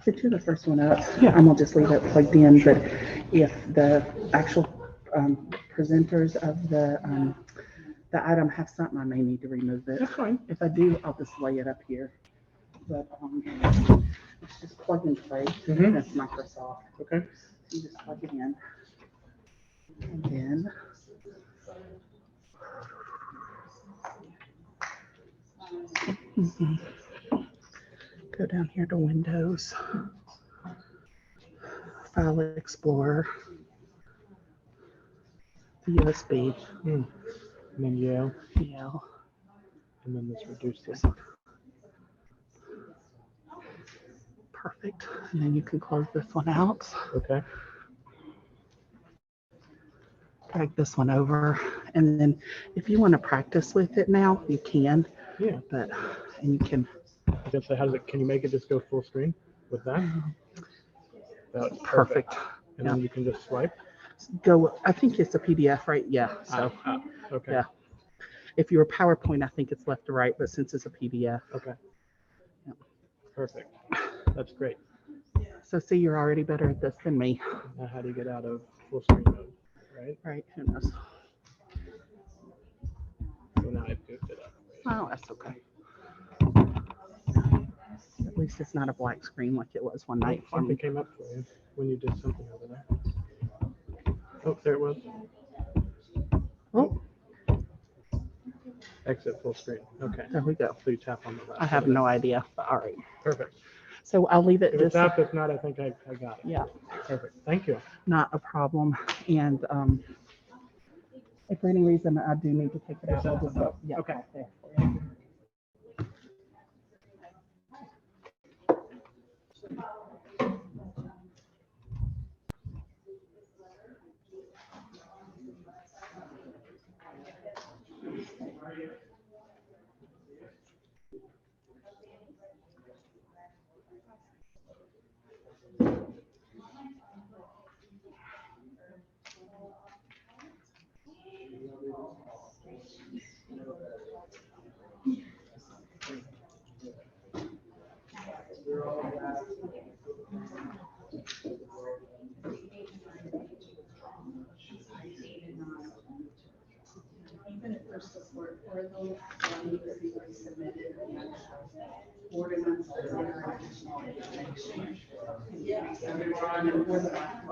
Since you're the first one up, I'm gonna just leave it plugged in, but if the actual presenters of the item have something, I may need to remove it. That's fine. If I do, I'll just lay it up here. But it's just plug and play. That's Microsoft. Okay. So you just plug it in. And then go down here to Windows, File Explorer, the USB. And then Yale. Yale. And then this reducer. Perfect. And then you can close this one out. Okay. Drag this one over. And then if you want to practice with it now, you can. Yeah. But, and you can. I was gonna say, how does it? Can you make it just go full screen with that? That's Perfect. And then you can just swipe. Go, I think it's a PDF, right? Yeah. So, Okay. yeah. If you were PowerPoint, I think it's left to right, but since it's a PDF. Okay. Yeah. Perfect. That's great. So see, you're already better at this than me. Now how do you get out of full screen mode? Right? Right, who knows? So now I've goofed it up. Oh, that's okay. At least it's not a black screen like it was one night for Something me. came up for you when you did something over there. Oh, there it was. Oh, Exit full screen. Okay. there we go. So you tap on the left. I have no idea, but all right. Perfect. So I'll leave it If this. it's up, if not, I think I got it. Yeah, Perfect. Thank you. not a problem. And if for any reason I do need to take it out, I'll just go. Yeah. Okay. There for you. Even if there's support for those, need to be resubmitted and ordinance or additional information. And more than that.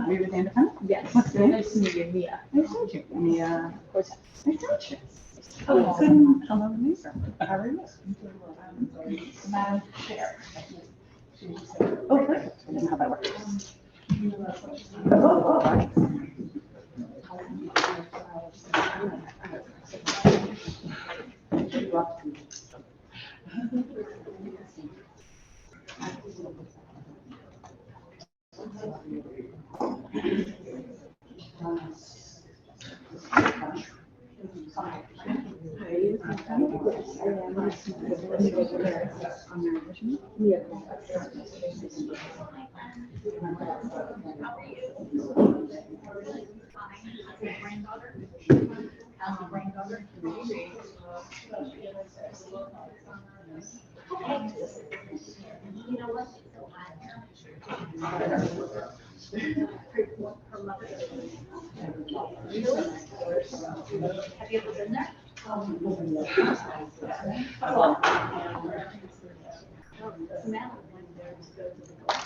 You're with Independent? Yes. What's your name? Nice to meet you, Mia. Nice to meet you. Mia. Cortez. Nice to meet you. Oh, good. Hello, Lisa. How are you? Madam Chair. Oh, perfect. I didn't know how that works. Oh, right. Have you ever been there? Samantha went there to go to the golf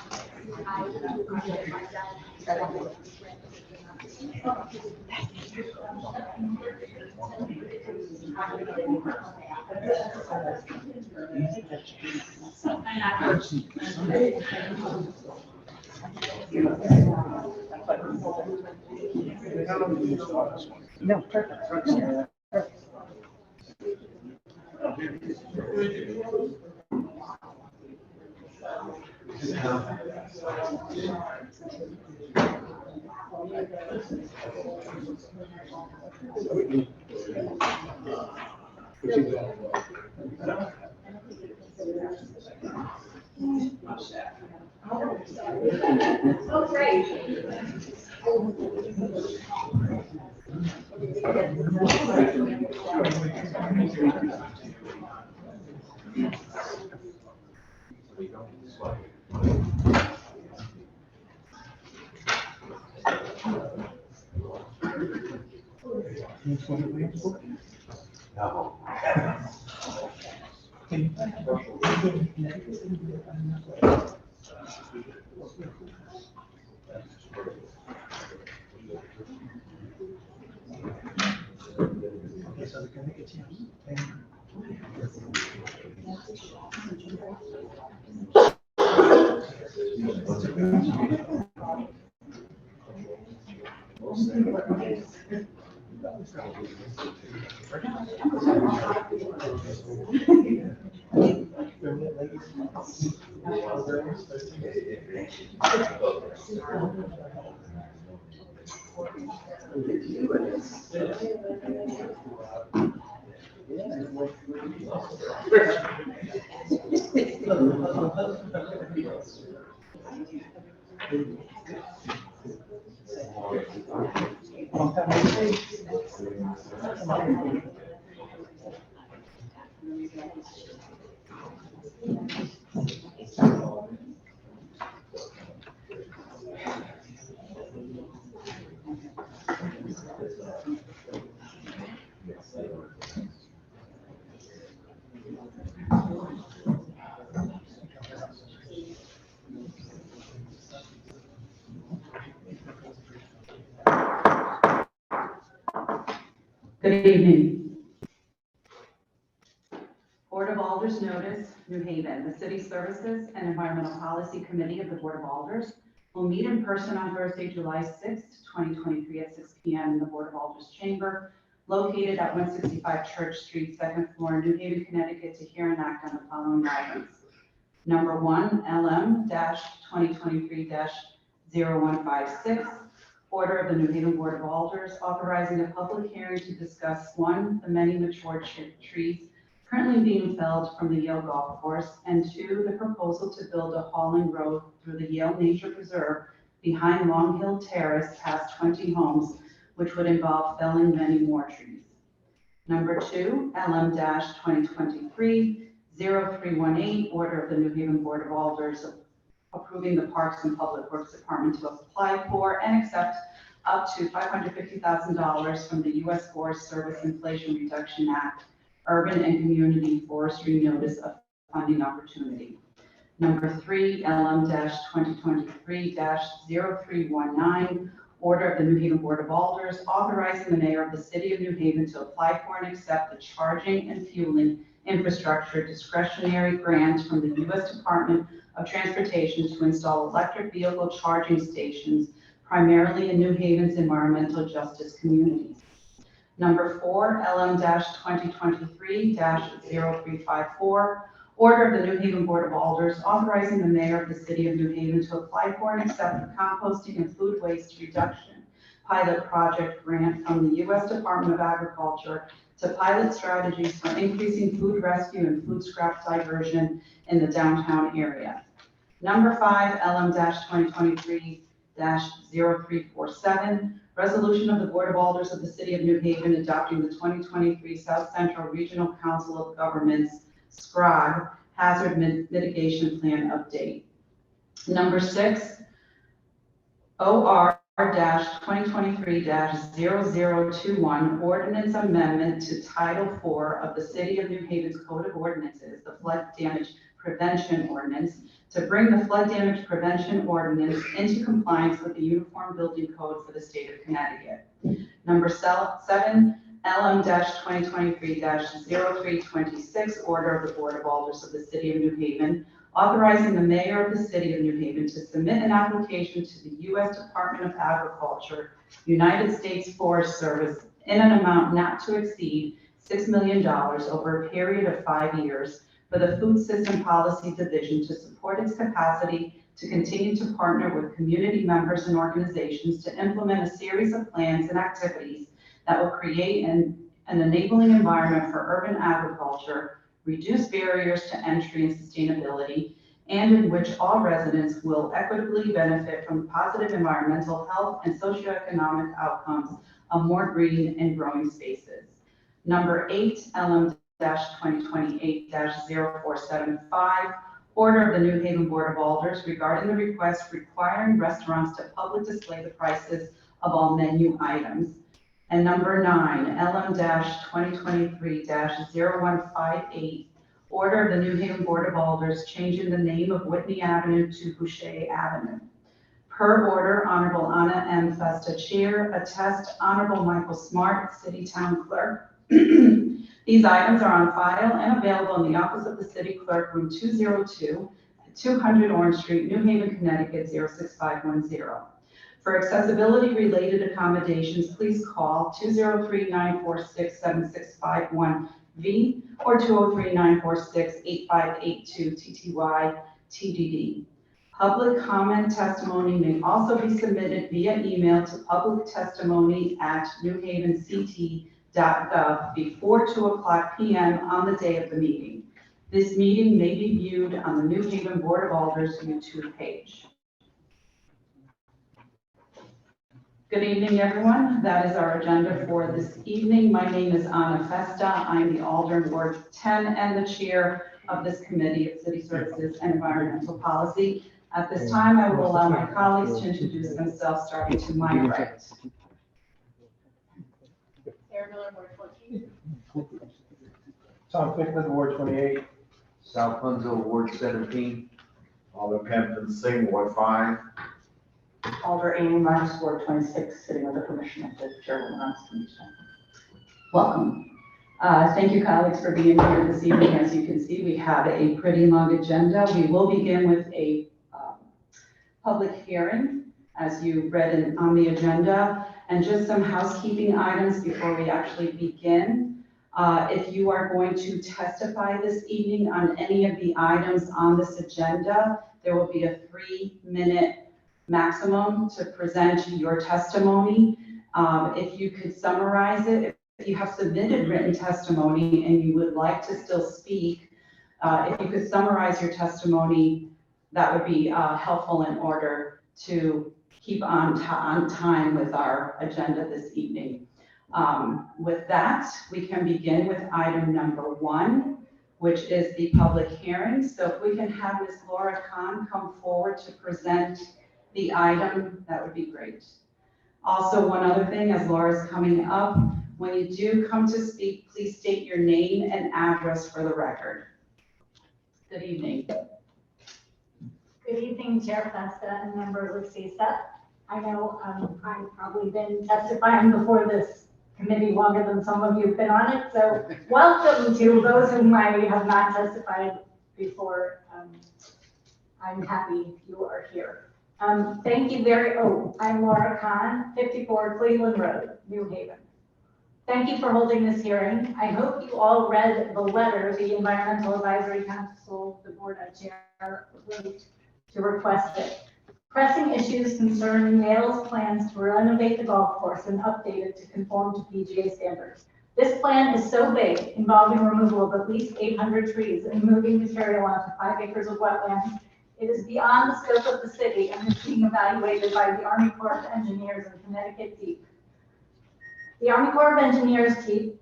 No, perfect. Oh, great. Good evening. Board of Alders notice, New Haven. The City Services and Environmental Policy Committee of the Board of Alders will meet in person on Thursday, July 6th, 2023 at 6 p.m. in the Board of Alders Chamber, located at 165 Church Street, second floor, New Haven, Connecticut, to hear and act on the following items. Number 1, LM-2023-0156, order of the New Haven Board of Alders authorizing a public hearing to discuss 1, the many mature trees currently being felled from the Yale Golf Course, and 2, the proposal to build a hauling road through the Yale Nature Preserve behind Long Hill Terrace past 20 homes, which would involve felling many more trees. Number 2, LM-2023-0318, order of the New Haven Board of Alders approving the Parks and Public Works Department to apply for and accept up to $550,000 from the U.S. Forest Service Inflation Reduction Act Urban and Community Forestry Notice of Funding Opportunity. Number 3, LM-2023-0319, order of the New Haven Board of Alders authorizing the mayor of the city of New Haven to apply for and accept the charging and fueling infrastructure discretionary grant from the U.S. Department of Transportation to install electric vehicle charging stations primarily in New Haven's environmental justice communities. Number 4, LM-2023-0354, order of the New Haven Board of Alders authorizing the mayor of the city of New Haven to apply for and accept the composting and food waste reduction pilot project grant from the U.S. Department of Agriculture to pilot strategies for increasing food rescue and food scrap diversion in the downtown area. Number 5, LM-2023-0347, resolution of the Board of Alders of the City of New Haven adopting the 2023 South Central Regional Council of Governments, SCROG, Hazard Mitigation Plan Update. Number 6, OR-2023-0021, ordinance amendment to Title IV of the City of New Haven's Code of Ordinances, the Flood Damage Prevention Ordinance, to bring the Flood Damage Prevention Ordinance into compliance with the Uniform Building Code for the state of Connecticut. Number 7, LM-2023-0326, order of the Board of Alders of the City of New Haven, authorizing the mayor of the city of New Haven to submit an application to the U.S. Department of Agriculture, United States Forest Service, in an amount not to exceed $6 million over a period of 5 years for the Food System Policy Division to support its capacity to continue to partner with community members and organizations to implement a series of plans and activities that will create an enabling environment for urban agriculture, reduce barriers to entry and sustainability, and in which all residents will equitably benefit from positive environmental, health, and socioeconomic outcomes of more green and growing spaces. Number 8, LM-2028-0475, order of the New Haven Board of Alders regarding the request requiring restaurants to public display the prices of all menu items. And number 9, LM-2023-0158, order of the New Haven Board of Alders changing the name of Whitney Avenue to Boucher Avenue. Per order, Honorable Anna M. Festa, Chair, attest Honorable Michael Smart, City Town Clerk. These items are on file and available in the office of the City Clerk, room 202, at 200 Orange Street, New Haven, Connecticut, 06510. For accessibility-related accommodations, please call 203-946-7651V or 203-946-8582 TTY TDD. Public comment testimony may also be submitted via email to publictestimony@newhavenct.gov before 2:00 p.m. on the day of the meeting. This meeting may be viewed on the New Haven Board of Alders YouTube page. Good evening, everyone. That is our agenda for this evening. My name is Anna Festa. I'm the Alder in Ward 10 and the chair of this committee of City Services and Environmental Policy. At this time, I will allow my colleagues to introduce themselves, starting to my right. Aaron Miller, Ward 14. Tom Fickman, Ward 28. South Huntsville, Ward 17. Alder Pimpin Singh, Ward 5. Alder Amy Marks, Ward 26, sitting with the permission of the chairwoman on stage. Welcome. Thank you, colleagues, for being here this evening. As you can see, we have a pretty long agenda. We will begin with a public hearing, as you read on the agenda, and just some housekeeping items before we actually begin. If you are going to testify this evening on any of the items on this agenda, there will be a 3-minute maximum to present your testimony. If you could summarize it, if you have submitted written testimony and you would like to still speak, if you could summarize your testimony, that would be helpful in order to keep on time with our agenda this evening. With that, we can begin with item number 1, which is the public hearing. So if we can have Ms. Laura Kahn come forward to present the item, that would be great. Also, one other thing, as Laura's coming up, when you do come to speak, please state your name and address for the record. Good evening. Good evening, Chair Festa and member Lucisa. I know I've probably been testifying before this committee longer than some of you have been on it, so welcome to those who might have not testified before. I'm happy you are here. Thank you I'm Laura Kahn, 54 Cleveland Road, New Haven. Thank you for holding this hearing. I hope you all read the letter the Environmental Advisory Council, the board I chair, wrote to request it. Pressing issues concern Yale's plans to renovate the golf course and update it to conform to PGA standards. This plan is so big, involving removal of at least 800 trees and moving material onto 5 acres of wetlands. It is beyond the scope of the city and is being evaluated by the Army Corps of Engineers in Connecticut Deep. The Army Corps of Engineers team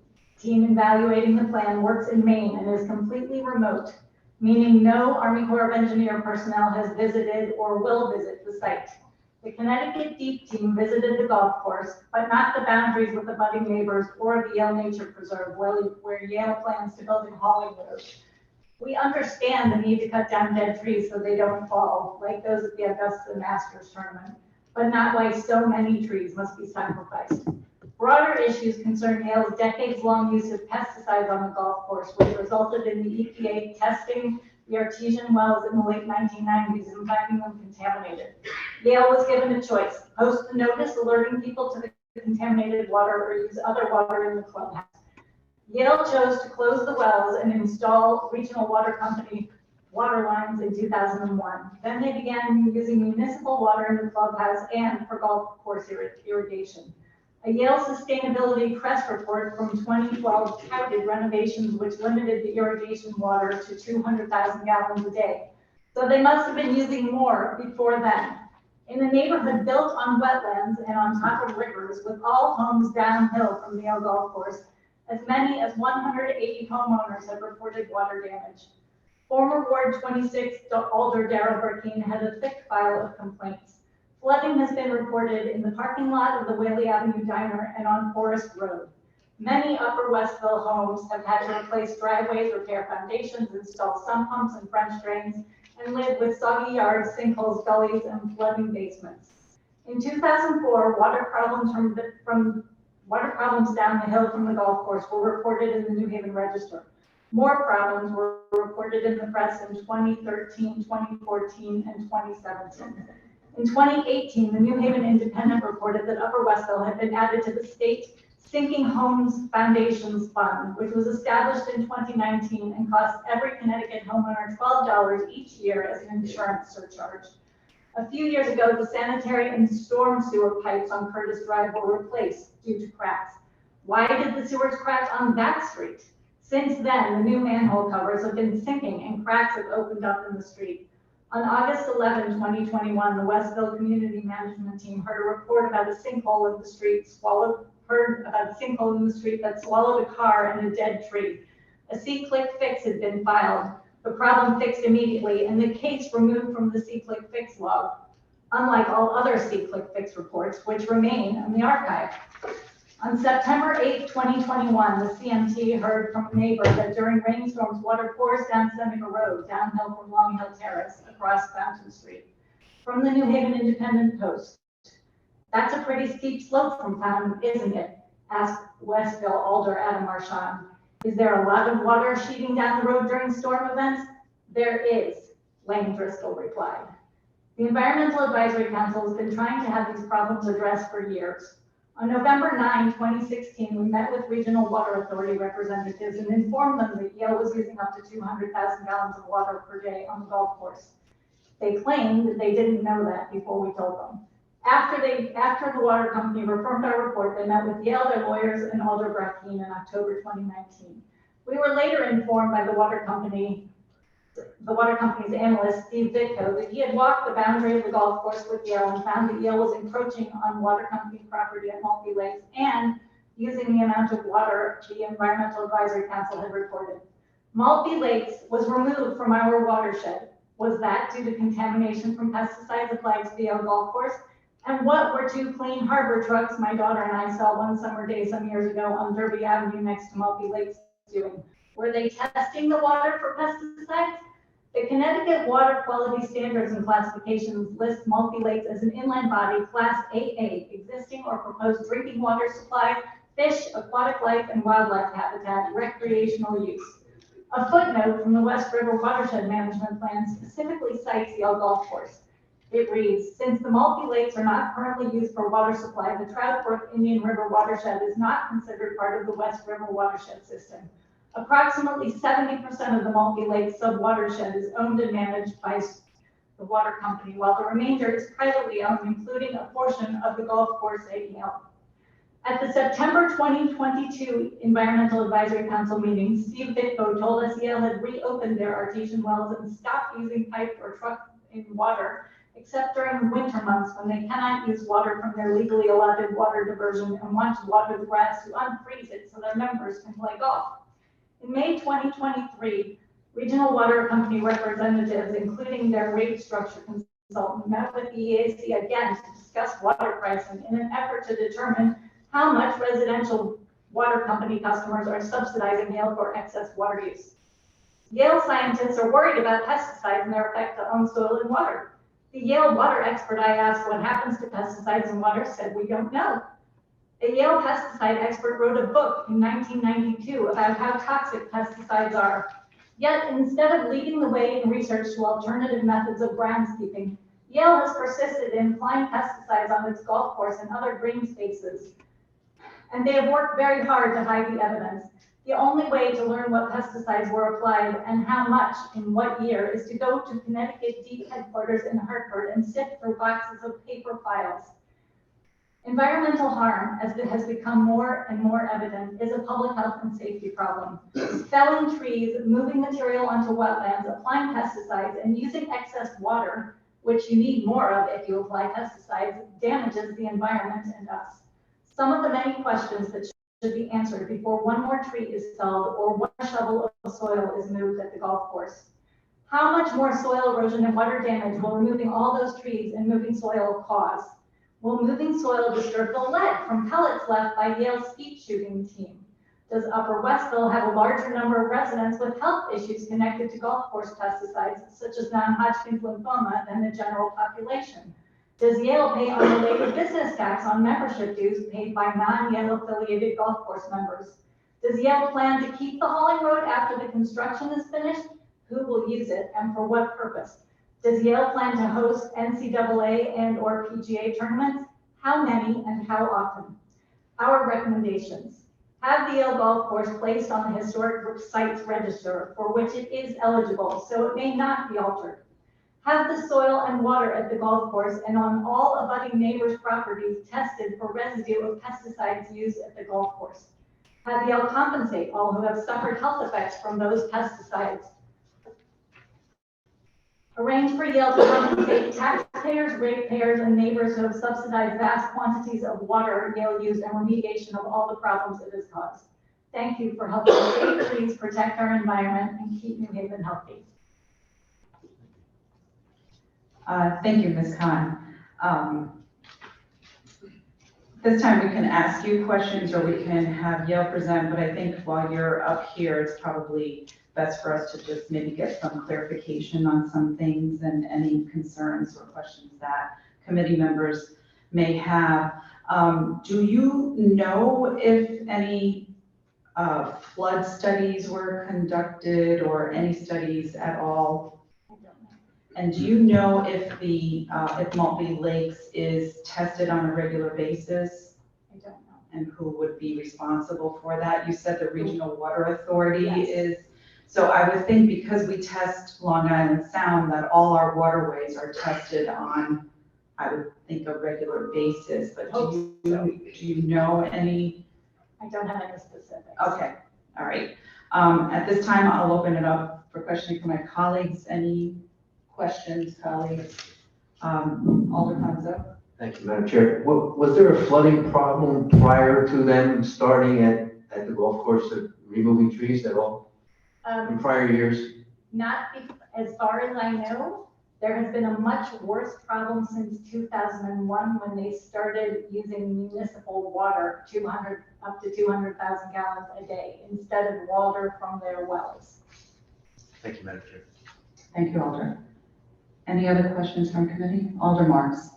evaluating the plan works in Maine and is completely remote, meaning no Army Corps of Engineer personnel has visited or will visit the site. The Connecticut Deep Team visited the golf course, but not the boundaries with the budding neighbors or the Yale Nature Preserve, where Yale plans to build in Hollywood. We understand the need to cut down dead trees so they don't fall, like those at the Augusta Masters tournament, but not why so many trees must be sacrificed. Broader issues concern Yale's decades-long use of pesticides on the golf course, which resulted in the EPA testing the artesian wells in the late 1990s and finding them contaminated. Yale was given a choice: post a notice alerting people to the contaminated water or use other water in the clubhouse. Yale chose to close the wells and install regional water company water lines in 2001. Then they began using municipal water in the clubhouse and for golf course irrigation. A Yale Sustainability Press report from 2012 touted renovations which limited the irrigation water to 200,000 gallons a day. So they must have been using more before then. In a neighborhood built on wetlands and on top of rivers, with all homes downhill from the Yale Golf Course, as many as 180 homeowners have reported water damage. Former Ward 26 Alder Darrell Burkeen had a thick file of complaints. Flooding has been reported in the parking lot of the Whaley Avenue Diner and on Forest Road. Many Upper Westville homes have had to replace driveways, repair foundations, install sump pumps and French drains, and live with soggy yards, sinkholes, gullies, and flooding basements. In 2004, water problems down the hill from the golf course were reported in the New Haven Register. More problems were reported in the press in 2013, 2014, and 2017. In 2018, the New Haven Independent reported that Upper Westville had been added to the state Sinking Homes Foundations Fund, which was established in 2019 and cost every Connecticut homeowner $12 each year as an insurance surcharge. A few years ago, the sanitary and storm sewer pipes on Curtis Drive were replaced due to cracks. Why did the sewers crack on that street? Since then, the new manhole covers have been sinking and cracks have opened up in the street. On August 11, 2021, the Westville Community Management Team heard a report about a sinkhole in the street that swallowed a car and a dead tree. A C-click fix had been filed, the problem fixed immediately, and the case removed from the C-click fix log, unlike all other C-click fix reports, which remain in the archive. On September 8, 2021, the CMT heard from a neighbor that during rainstorms, water pours down Seneca Road, downhill from Long Hill Terrace, across Fountain Street. From the New Haven Independent Post, "That's a pretty steep slope from Fountain, isn't it?" asked Westville Alder Adam Marchand. "Is there a lot of water sheeting down the road during storm events?" "There is," Lane Driscoll replied. The Environmental Advisory Council has been trying to have these problems addressed for years. On November 9, 2016, we met with Regional Water Authority representatives and informed them that Yale was using up to 200,000 gallons of water per day on the golf course. They claimed that they didn't know that before we told them. After the water company confirmed our report, they met with Yale, their lawyers, and Alder Burkeen in October 2019. We were later informed by the water company's analyst, Steve Ditko, that he had walked the boundary of the golf course with Yale and found that Yale was encroaching on water company property at Maltby Lakes and using the amount of water the Environmental Advisory Council had reported. Maltby Lakes was removed from our watershed. Was that due to contamination from pesticides applied to the Yale Golf Course? And what were two clean harbor trucks my daughter and I saw one summer day some years ago on Derby Avenue next to Maltby Lakes doing? Were they testing the water for pesticides? The Connecticut Water Quality Standards and Classifications list Maltby Lakes as an inland body, Class AA, existing or proposed drinking water supply, fish, aquatic life, and wildlife habitat, recreational use. A footnote from the West River Watershed Management Plan specifically cites the Yale Golf Course. It reads, "Since the Maltby Lakes are not currently used for water supply, the Trout Brook Indian River watershed is not considered part of the West River watershed system. Approximately 70% of the Maltby Lakes sub-watershed is owned and managed by the water company, while the remainder is privately owned, including a portion of the golf course at Yale." At the September 2022 Environmental Advisory Council meeting, Steve Ditko told us Yale had reopened their artesian wells and stopped using piped or truck in water, except during winter months when they cannot use water from their legally allotted water diversion and want to water the grass to unfreeze it so their members can play golf. In May 2023, regional water company representatives, including their rate structure consultant met with the EAC again to discuss water pricing in an effort to determine how much residential water company customers are subsidizing Yale for excess water use. Yale scientists are worried about pesticides and their effect on soil and water. The Yale water expert I asked what happens to pesticides in water said, "We don't know." A Yale pesticide expert wrote a book in 1992 about how toxic pesticides are. Yet, instead of leading the way in research to alternative methods of groundskeeping, Yale has persisted in applying pesticides on its golf course and other green spaces. And they have worked very hard to hide the evidence. The only way to learn what pesticides were applied and how much in what year is to go to Connecticut Deep headquarters in Hartford and sift through boxes of paper files. Environmental harm, as it has become more and more evident, is a public health and safety problem. Felling trees, moving material onto wetlands, applying pesticides, and using excess water, which you need more of if you apply pesticides, damages the environment and us. Some of the many questions that should be answered before one more tree is felled or one shovel of soil is moved at the golf course. How much more soil erosion and water damage will removing all those trees and moving soil cause? Will moving soil disturb the lead from pellets left by Yale's skeet shooting team? Does Upper Westville have a larger number of residents with health issues connected to golf course pesticides, such as non-Hodgkin's lymphoma, than the general population? Does Yale pay unrelated business tax on membership dues paid by non-Yale affiliated golf course members? Does Yale plan to keep the hauling road after the construction is finished? Who will use it and for what purpose? Does Yale plan to host NCAA and or PGA tournaments? How many and how often? Our recommendations. Have the Yale Golf Course placed on the Historic Sites Register, for which it is eligible, so it may not be altered. Have the soil and water at the golf course and on all abutting neighbors' properties tested for residue of pesticides used at the golf course. Have Yale compensate all who have suffered health effects from those pesticides. Arrange for Yale to compensate taxpayers, ratepayers, and neighbors who have subsidized vast quantities of water Yale used and remediation of all the problems it has caused. Thank you for helping save trees, protect our environment, and keep New Haven healthy. Thank you, Ms. Khan. This time we can ask you questions or we can have Yale present, but I think while you're up here, it's probably best for us to just maybe get some clarification on some things and any concerns or questions that committee members may have. Do you know if any flood studies were conducted or any studies at all? I don't know. And do you know if if Maltby Lakes is tested on a regular basis? I don't know. And who would be responsible for that? You said the Regional Water Authority Yes. is. So I would think because we test Long Island Sound, that all our waterways are tested on, I would think, a regular basis. But do you know any? I don't have any specifics. Okay, all right. At this time, I'll open it up for questioning from my colleagues. Any questions, colleagues? Alder Fonzo? Thank you, Madam Chair. Was there a flooding problem prior to them starting at the golf course, removing trees at all in prior years? As far as I know, there has been a much worse problem since 2001 when they started using municipal water, up to 200,000 gallons a day instead of water from their wells. Thank you, Madam Chair. Thank you, Alder. Any other questions from committee? Alder Marks.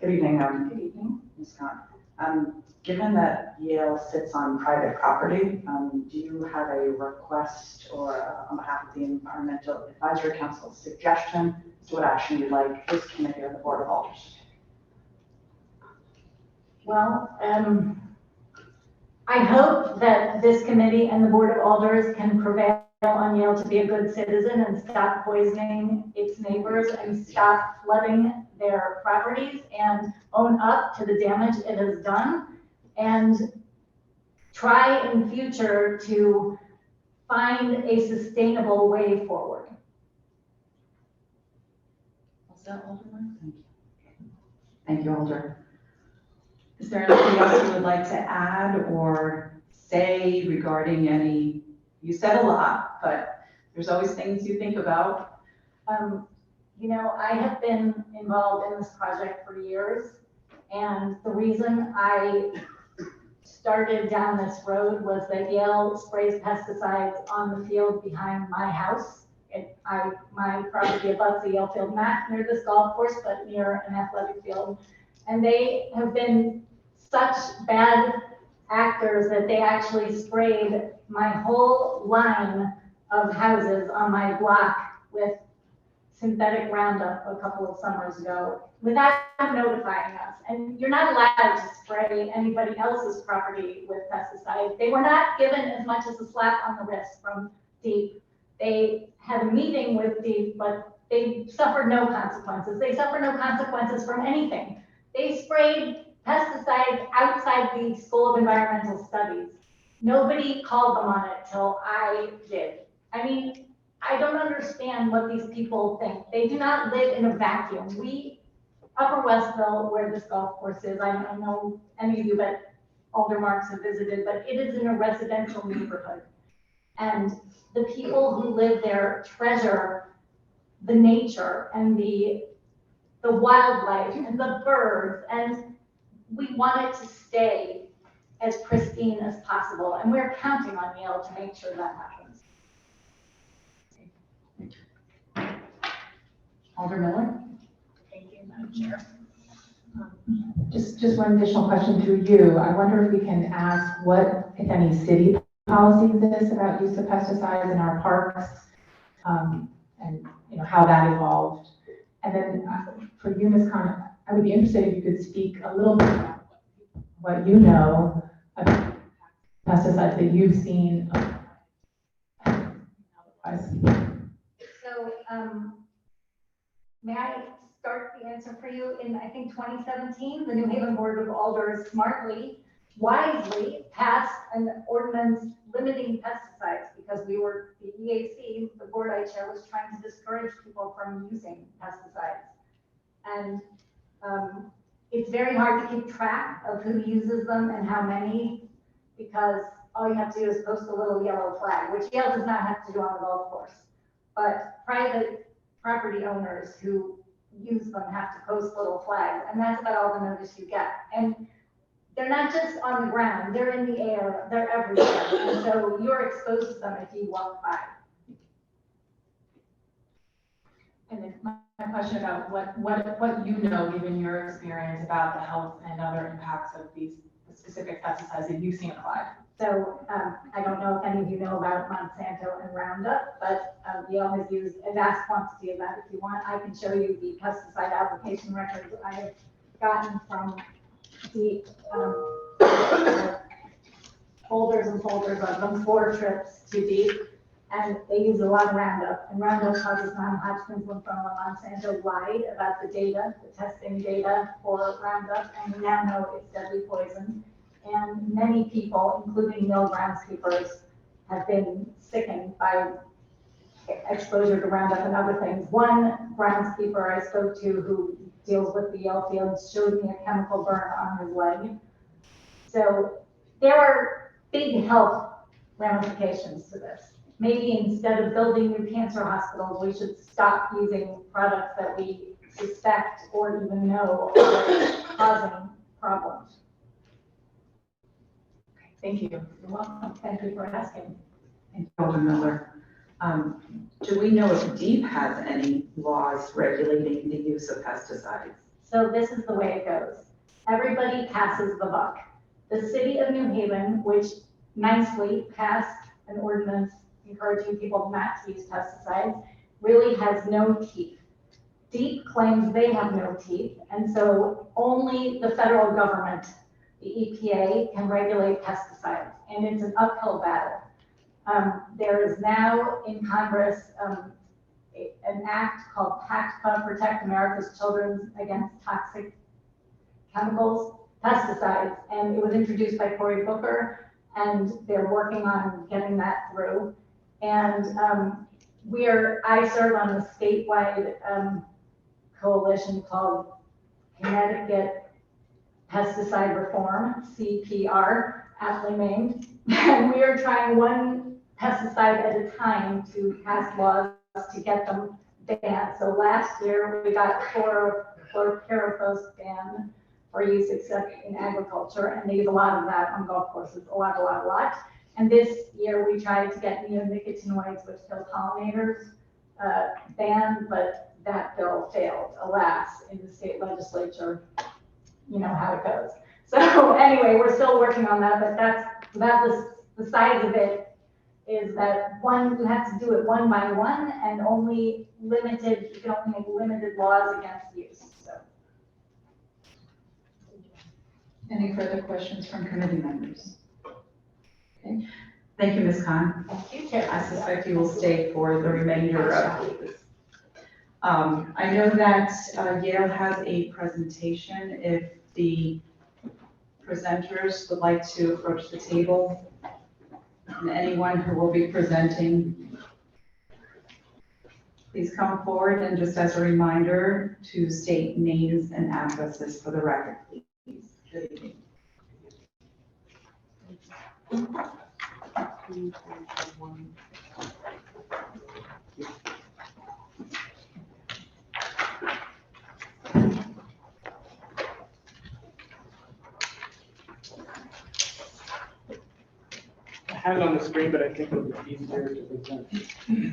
Good evening, Good evening. Ms. Khan. Given that Yale sits on private property, do you have a request or on behalf of the Environmental Advisory Council suggestion as to what action you'd like this committee or the Board of Alders to take? Well, I hope that this committee and the Board of Alders can prevail on Yale to be a good citizen and stop poisoning its neighbors and stop flooding their properties and own up to the damage it has done and try in future to find a sustainable way forward. Was that Alder Marks? Thank you. Thank you, Alder. Is there anything else you would like to add or say regarding any, you said a lot, but there's always things you think about. You know, I have been involved in this project for years, and the reason I started down this road was that Yale sprays pesticides on the field behind my house. My property abuts the Yale field, not near this golf course, but near an athletic field. And they have been such bad actors that they actually sprayed my whole line of houses on my block with synthetic Roundup a couple of summers ago without notifying us. And you're not allowed to spray anybody else's property with pesticides. They were not given as much as a slap on the wrist from DEEP. They had a meeting with DEEP, but they suffered no consequences. They suffered no consequences from anything. They sprayed pesticides outside the School of Environmental Studies. Nobody called them on it till I did. I mean, I don't understand what these people think. They do not live in a vacuum. Upper Westville, where this golf course is, I don't know any of you, but older marks have visited, but it is in a residential neighborhood. And the people who live there treasure the nature and the wildlife and the birds, and we want it to stay as pristine as possible. And we're counting on Yale to make sure that happens. Alder Miller? Thank you, Madam Chair. Just one additional question through you. I wonder if we can ask what, if any, city policy this about use of pesticides in our parks, and how that evolved. And then for you, Ms. Khan, I would be interested if you could speak a little bit about what you know about pesticides that you've seen. So, may I start the answer for you? In, I think, 2017, the New Haven Board of Alders smartly, wisely passed an ordinance limiting pesticides because the EAC, the board I chair, was trying to discourage people from using pesticides. And it's very hard to keep track of who uses them and how many, because all you have to do is post a little yellow flag, which Yale does not have to do on the golf course. But private property owners who use them have to post little flags, and that's about all the notice you get. And they're not just on the ground, they're in the air, they're everywhere. And so you're exposed to them if you walk by. And then my question about what you know, given your experience, about the health and other impacts of these specific pesticides that you've seen applied. So I don't know if any of you know about Monsanto and Roundup, but Yale has used a vast quantity of that. If you want, I can show you the pesticide application records I have gotten from the folders and folders of them, 4 trips to DEEP, and they use a lot of Roundup. And Roundup causes non-Hodgkin's lymphoma. Monsanto lied about the data, the testing data for Roundup, and we now know it's deadly poison. And many people, including Yale groundskeepers, have been sickened by exposure to Roundup and other things. One groundskeeper I spoke to who deals with the Yale fields showed me a chemical burn on his leg. So there are big health ramifications to this. Maybe instead of building new cancer hospitals, we should stop using products that we suspect or even know are causing problems. Thank you. You're welcome. Thank you for asking. Thank you, Alder Miller. Do we know if DEEP has any laws regulating the use of pesticides? So this is the way it goes. Everybody passes the buck. The city of New Haven, which nicely passed an ordinance encouraging people not to use pesticides, really has no teeth. DEEP claims they have no teeth, and so only the federal government, the EPA, can regulate pesticides, and it's an uphill battle. There is now in Congress an act called PACTA, Protect America's Children Against Toxic Chemicals, Pesticides, and it was introduced by Cory Booker, and they're working on getting that through. And I serve on a statewide coalition called Connecticut Pesticide Reform, CPR, aptly named. And we are trying one pesticide at a time to pass laws to get them ban. So last year, we got chlorpyrifos ban for use except in agriculture, and they use a lot of that on golf courses, a lot. And this year, we tried to get neonicotinoids, which kill pollinators, banned, but that bill failed, alas, in the state legislature. You know how it goes. So anyway, we're still working on that, but that's the size of it is that you have to do it one by one and you can only make limited laws against use, so. Any further questions from committee members? Okay, thank you, Ms. Khan. Thank you, Chair. I suspect you will stay for the remainder of this. I know that Yale has a presentation. If the presenters would like to approach the table, and anyone who will be presenting, please come forward, and just as a reminder to state names and addresses for the record, please. Good evening. I had it on the screen, but I think it would be easier to present.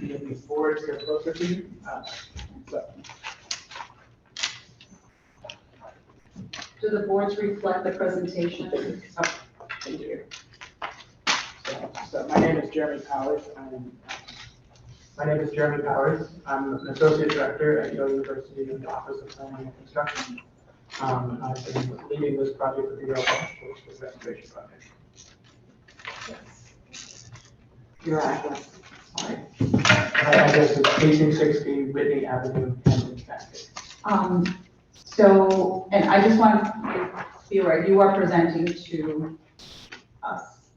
Get these boards here closer to you. Do the boards reflect the presentation? Oh, thank you. So my name is Jeremy Powers. I'm an associate director at Yale University in the Office of Planning and Construction. I've been leading this project with the Yale Golf Course, the restoration project. Your address, sorry. My address is 1860 Whitney Avenue, Camden, Connecticut. So, and I just want to be aware, you are presenting to us.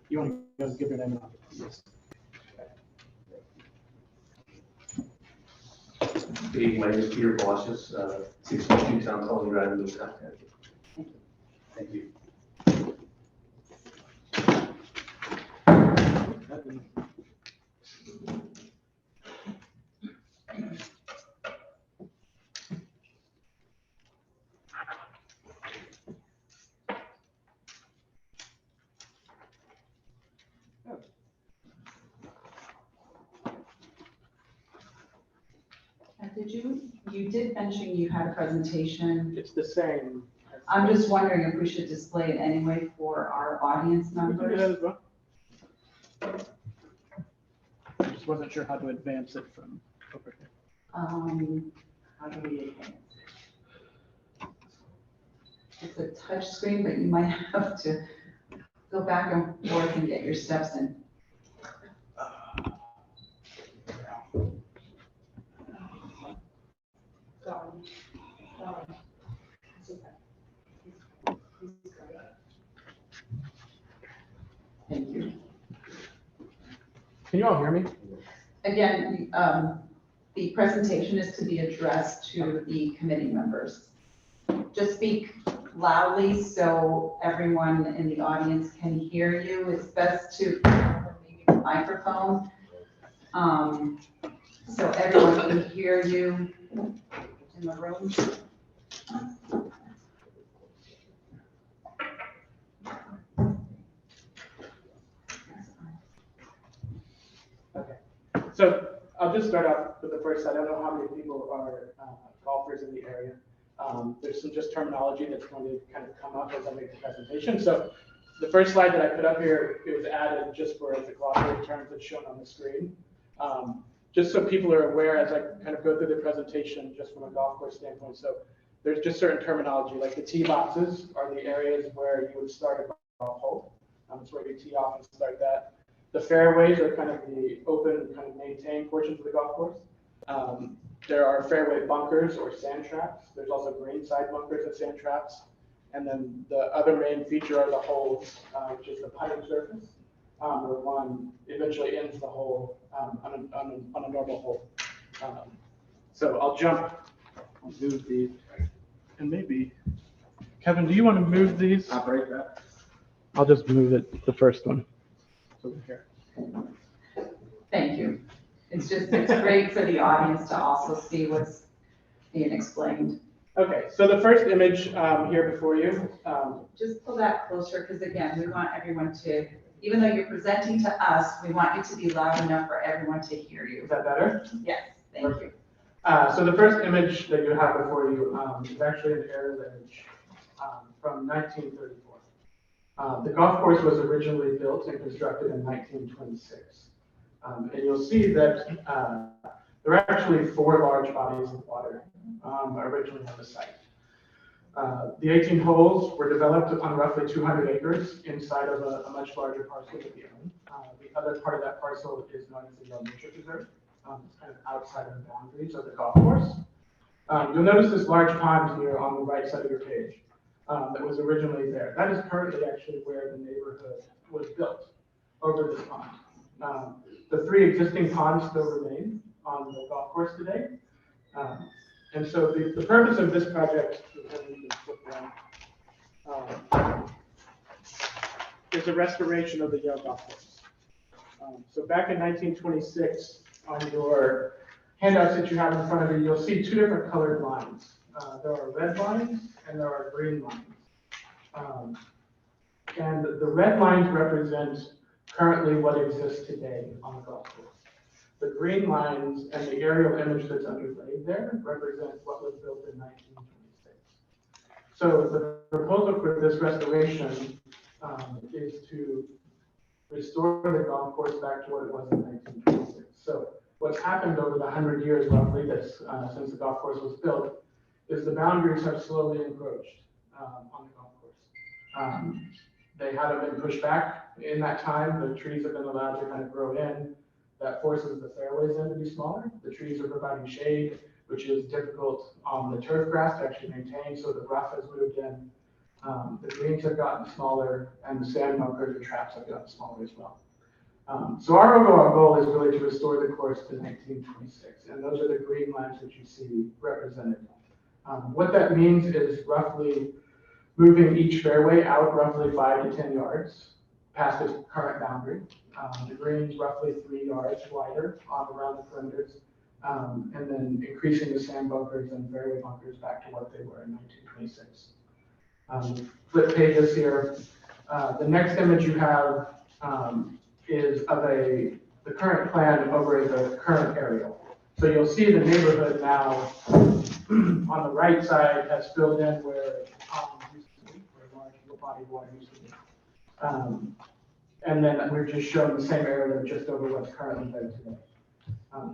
You want to give your name? Yes. My name is Peter Bosches, 652 Town College Drive, in South Connecticut. Thank you. You did mention you had a presentation. It's the same. I'm just wondering if we should display it anyway for our audience We can do that members. as well. I just wasn't sure how to advance it from over here. How do we advance it? It's a touch screen, but you might have to go back and forth and get your steps in. Thank you. Can you all hear me? Again, the presentation is to be addressed to the committee members. Just speak loudly so everyone in the audience can hear you. It's best to maybe the microphone, so everyone can hear you in the room. So I'll just start off with the first slide. I don't know how many people are golfers in the area. There's some just terminology that's going to kind of come up as I make the presentation. So the first slide that I put up here, it was added just for the glossary terms that's shown on the screen. Just so people are aware as I kind of go through the presentation just from a golf course standpoint. So there's just certain terminology, like the tee boxes are the areas where you would start a golf hole. It's where you tee off and start that. The fairways are kind of the open, kind of maintained portions of the golf course. There are fairway bunkers or sand traps. There's also greenside bunkers and sand traps. And then the other main feature are the holes, which is the putting surface, where one eventually ends the hole on a normal hole. So I'll move these. And maybe, Kevin, do you want to move these? Operate that. I'll just move it, the first one. Over here. Thank you. It's just, it's great for the audience to also see what's being explained. Okay, so the first image here before you, Just pull that closer, because again, we want everyone to, even though you're presenting to us, we want you to be loud enough for everyone to hear you. is that better? Yes, thank you. So the first image that you have before you is actually an aerial image from 1934. The golf course was originally built and constructed in 1926. And you'll see that there are actually 4 large bodies of water originally on the site. The 18 holes were developed on roughly 200 acres inside of a much larger parcel that we own. The other part of that parcel is known as the Yale Nature Preserve. It's kind of outside of the boundaries of the golf course. You'll notice this large pond here on the right side of your page that was originally there. That is currently actually where the neighborhood was built, over this pond. The 3 existing ponds still remain on the golf course today. And so the purpose of this project is a restoration of the Yale Golf Course. So back in 1926, on your handouts that you have in front of you, you'll see 2 different colored lines. There are red lines and there are green lines. And the red lines represent currently what exists today on the golf course. The green lines and the aerial image that's underlaid there represent what was built in 1926. So the proposal for this restoration is to restore the golf course back to what it was in 1926. So what's happened over the 100 years roughly that's since the golf course was built is the boundaries have slowly encroached on the golf course. They haven't been pushed back in that time. The trees have been allowed to kind of grow in. That forces the fairways in to be smaller. The trees are providing shade, which is difficult on the turf grass to actually maintain, so the rough has moved in. The greens have gotten smaller, and the sand bunkers or traps have gotten smaller as well. So our overall goal is really to restore the course to 1926, and those are the green lines that you see represented. What that means is roughly moving each fairway out roughly 5 to 10 yards past its current boundary. The green's roughly 3 yards wider around the perimeters, and then increasing the sand bunkers and fairway bunkers back to what they were in 1926. Flip pages here. The next image you have is of the current plan over the current aerial. So you'll see the neighborhood now on the right side has filled in where the pond used to be, where a large body of water used to be. And then we're just showing the same area just over what's currently there today.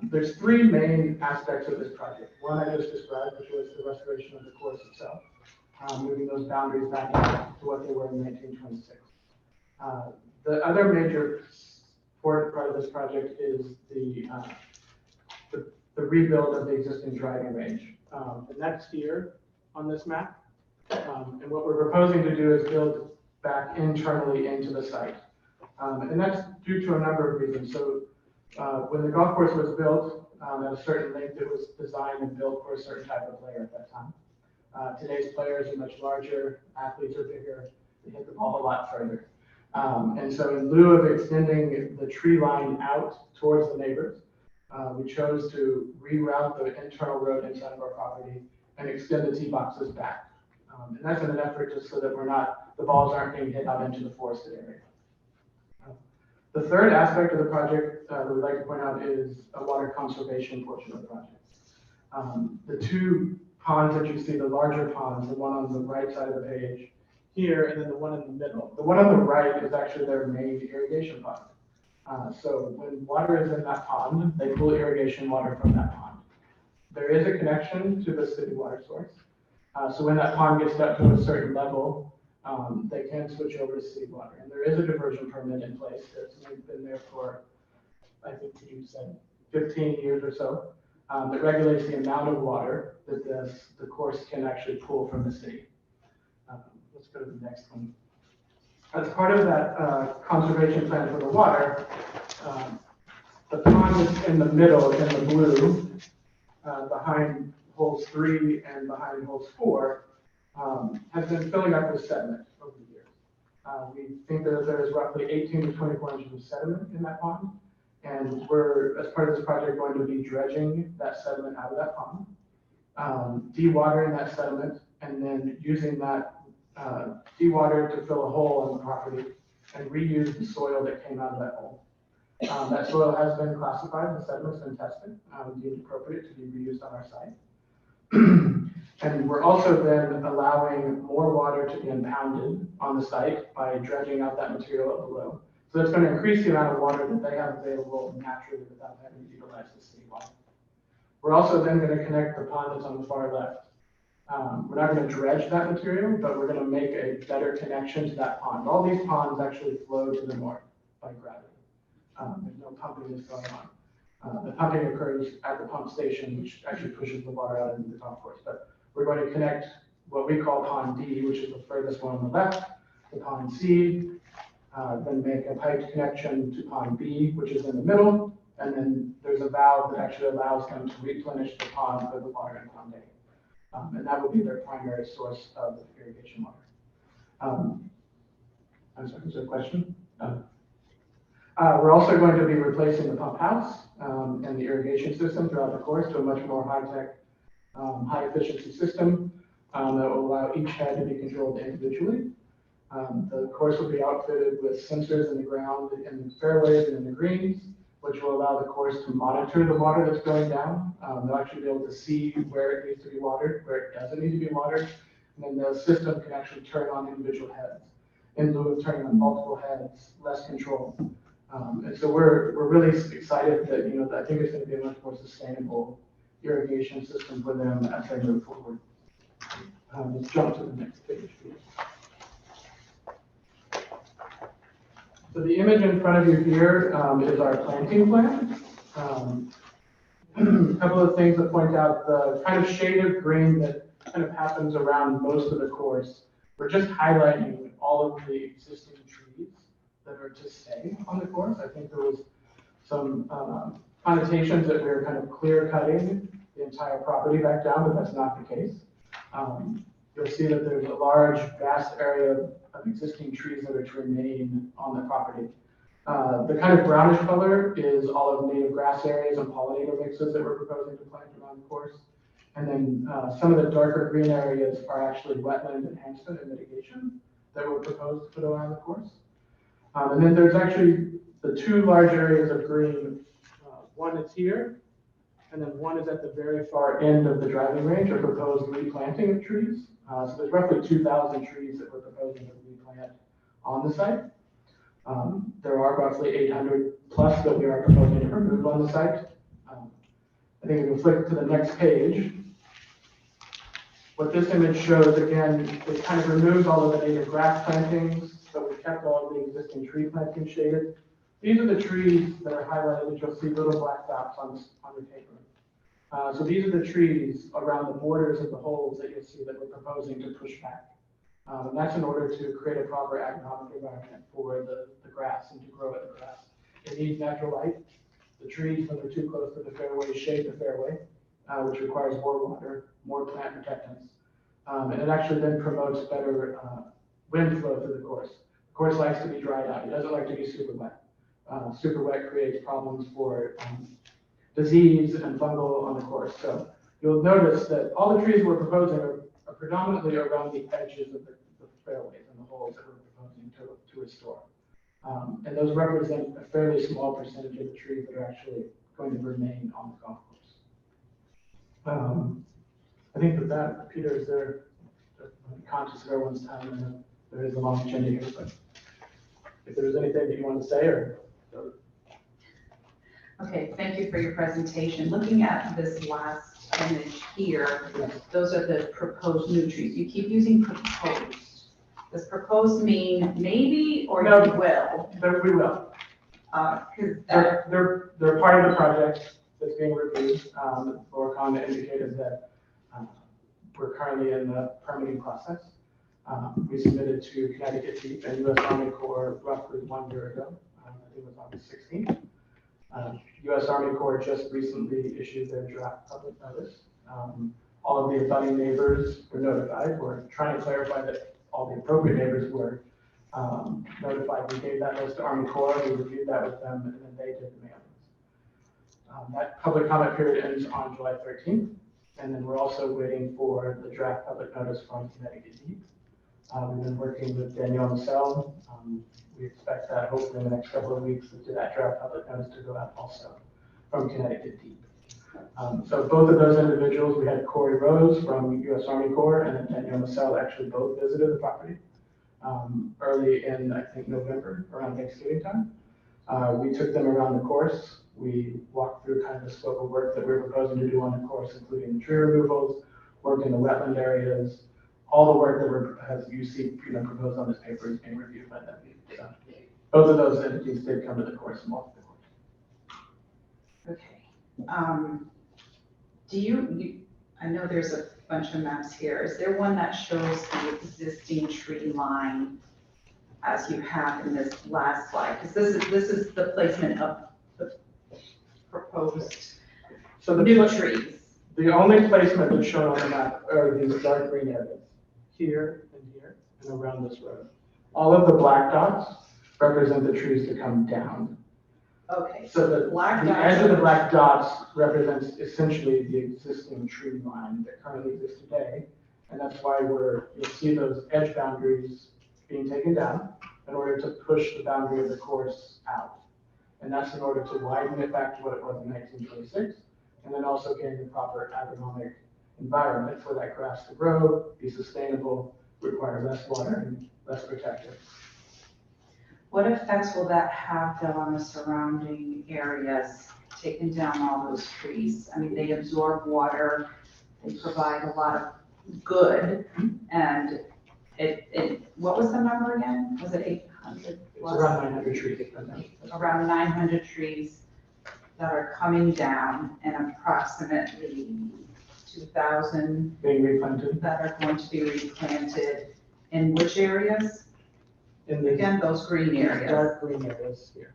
There's 3 main aspects of this project. One I just described, which was the restoration of the course itself, moving those boundaries back to what they were in 1926. The other major part of this project is the rebuild of the existing driving range. And that's here on this map. And what we're proposing to do is build back internally into the site. And that's due to a number of reasons. So when the golf course was built at a certain length, it was designed and built for a certain type of player at that time. Today's players are much larger, athletes are bigger, they hit the ball a lot further. And so in lieu of extending the tree line out towards the neighbors, we chose to reroute the internal road inside of our property and extend the tee boxes back. And that's in an effort just so that the balls aren't being hit out into the forested area. The third aspect of the project that we'd like to point out is a water conservation portion of the project. The 2 ponds that you see, the larger ponds, the one on the right side of the page here, and then the one in the middle. The one on the right is actually their main irrigation pond. So when water is in that pond, they pull irrigation water from that pond. There is a connection to the city water source. So when that pond gets up to a certain level, they can switch over to city water. And there is a diversion permit in place that's been there for, I think you said, 15 years or so, that regulates the amount of water that the course can actually pull from the city. Let's go to the next one. As part of that conservation plan for the water, the pond is in the middle, in the blue, behind holes 3 and behind holes 4, has been filling up with sediment over the years. We think that there is roughly 18 to 24 inches of sediment in that pond, And we're, as part of this project, going to be dredging that sediment out of that pond, dewatering that sediment, and then using that dewater to fill a hole on the property and reuse the soil that came out of that hole. That soil has been classified, the sediment's been tested, deemed appropriate to be reused on our site. And we're also then allowing more water to be impounded on the site by dredging out that material up below. So it's going to increase the amount of water that they have available naturally without having to utilize the city water. We're also then going to connect the pond that's on the far left. We're not going to dredge that material, but we're going to make a better connection to that pond. All these ponds actually flow to the north by gravity. There's no pumping that's going on. The pumping occurs at the pump station, which actually pushes the water out into the golf course. But we're going to connect what we call pond D, which is the furthest one on the left, to pond C, then make a piped connection to pond B, which is in the middle, and then there's a valve that actually allows them to replenish the pond with the water in pond A. And that will be their primary source of irrigation water. I'm sorry, is there a question? We're also going to be replacing the pump house and the irrigation system throughout the course to a much more high-tech, high-efficiency system that will allow each head to be controlled individually. The course will be outfitted with sensors in the ground, in the fairways and in the greens, which will allow the course to monitor the water that's going down. They'll actually be able to see where it needs to be watered, where it doesn't need to be watered, and then the system can actually turn on individual heads in lieu of turning on multiple heads, less control. And so we're really excited that, I think it's going to be a much more sustainable irrigation system for them as they move forward. Let's jump to the next page, please. So the image in front of you here is our planting plan. A couple of things that point out the kind of shade of green that kind of happens around most of the course. We're just highlighting all of the existing trees that are to stay on the course. I think there was some connotations that we were kind of clear cutting the entire property back down, but that's not the case. You'll see that there's a large, vast area of existing trees that are to remain on the property. The kind of brownish color is all of native grass areas and pollinator mixes that we're proposing to plant around the course. And then some of the darker green areas are actually wetland enhancement and mitigation that we're proposed to put around the course. And then there's actually the two large areas of green. One is here, and then one is at the very far end of the driving range, a proposed replanting of trees. So there's roughly 2,000 trees that we're proposing to replant on the site. There are roughly 800 plus that we are proposing to remove on the site. I think we can flip to the next page. What this image shows, again, it kind of removes all of the native grass plantings, but we kept all of the existing tree plantings shaded. These are the trees that are highlighted. You'll see little black dots on the paper. So these are the trees around the borders of the holes that you'll see that we're proposing to push back. And that's in order to create a proper agronomic environment for the grass and to grow at the grass. It needs natural light. The trees, when they're too close to the fairway, shade the fairway, which requires more water, more plant protectants. And it actually then promotes better wind flow through the course. The course likes to be dried out. It doesn't like to be super wet. Super wet creates problems for disease and fungal on the course. So you'll notice that all the trees we're proposing are predominantly around the edges of the fairways and the holes that we're proposing to restore. And those represent a fairly small percentage of the trees that are actually going to remain on the golf course. I think that Peter, is there, I'm conscious of everyone's time, and there is a long agenda here, but if there's anything that you want to say or. Okay, thank you for your presentation. Looking at this last image here, those are the proposed new trees. You keep using proposed. Does proposed mean maybe or No, you will? We will. They're They're part of the project that's being reviewed. Laura indicated that we're currently in the permitting process. We submitted to Connecticut Deep and U.S. Army Corps roughly 1 year ago. I think it was August 16th. U.S. Army Corps just recently issued their draft public notice. All of the abutting neighbors were notified. We're trying to clarify that all the appropriate neighbors were notified. We gave that list to Army Corps. We reviewed that with them, and then they did the mailings. That public comment period ends on July 13th. And then we're also waiting for the draft public notice from Connecticut Deep. We've been working with Danielle Massell. We expect that hopefully in the next couple of weeks to that draft public notice to go out also from Connecticut Deep. So both of those individuals, we had Corey Rose from U.S. Army Corps and then Danielle Massell actually both visited the property early in, I think, November, around Thanksgiving time. We took them around the course. We walked through kind of the scope of work that we're proposing to do on the course, including the tree removals, work in the wetland areas, all the work that as you see, proposed on this paper is being reviewed by them. So both of those entities did come to the course and walk the course. Okay. Do you, I know there's a bunch of maps here. Is there one that shows the existing tree line as you have in this last slide? Because this is the placement of the proposed So new trees. The only placement that's shown on the map are these dark green areas, here and around this road. All of the black dots represent the trees to come down. Okay. So the edge of the black dots represents essentially the existing tree line that currently exists today. And that's why you'll see those edge boundaries being taken down in order to push the boundary of the course out. And that's in order to widen it back to what it was in 1926, and then also gain the proper agronomic environment for that grass to grow, be sustainable, require less water and less protective. What effects will that have though on the surrounding areas, taking down all those trees? I mean, they absorb water, they provide a lot of good, and what was the number again? Was it 800 plus? It's around 900 trees. Around 900 trees that are coming down and approximately 2,000 Being replanted. that are going to be replanted in which areas? In the Again, those green areas. dark green areas here.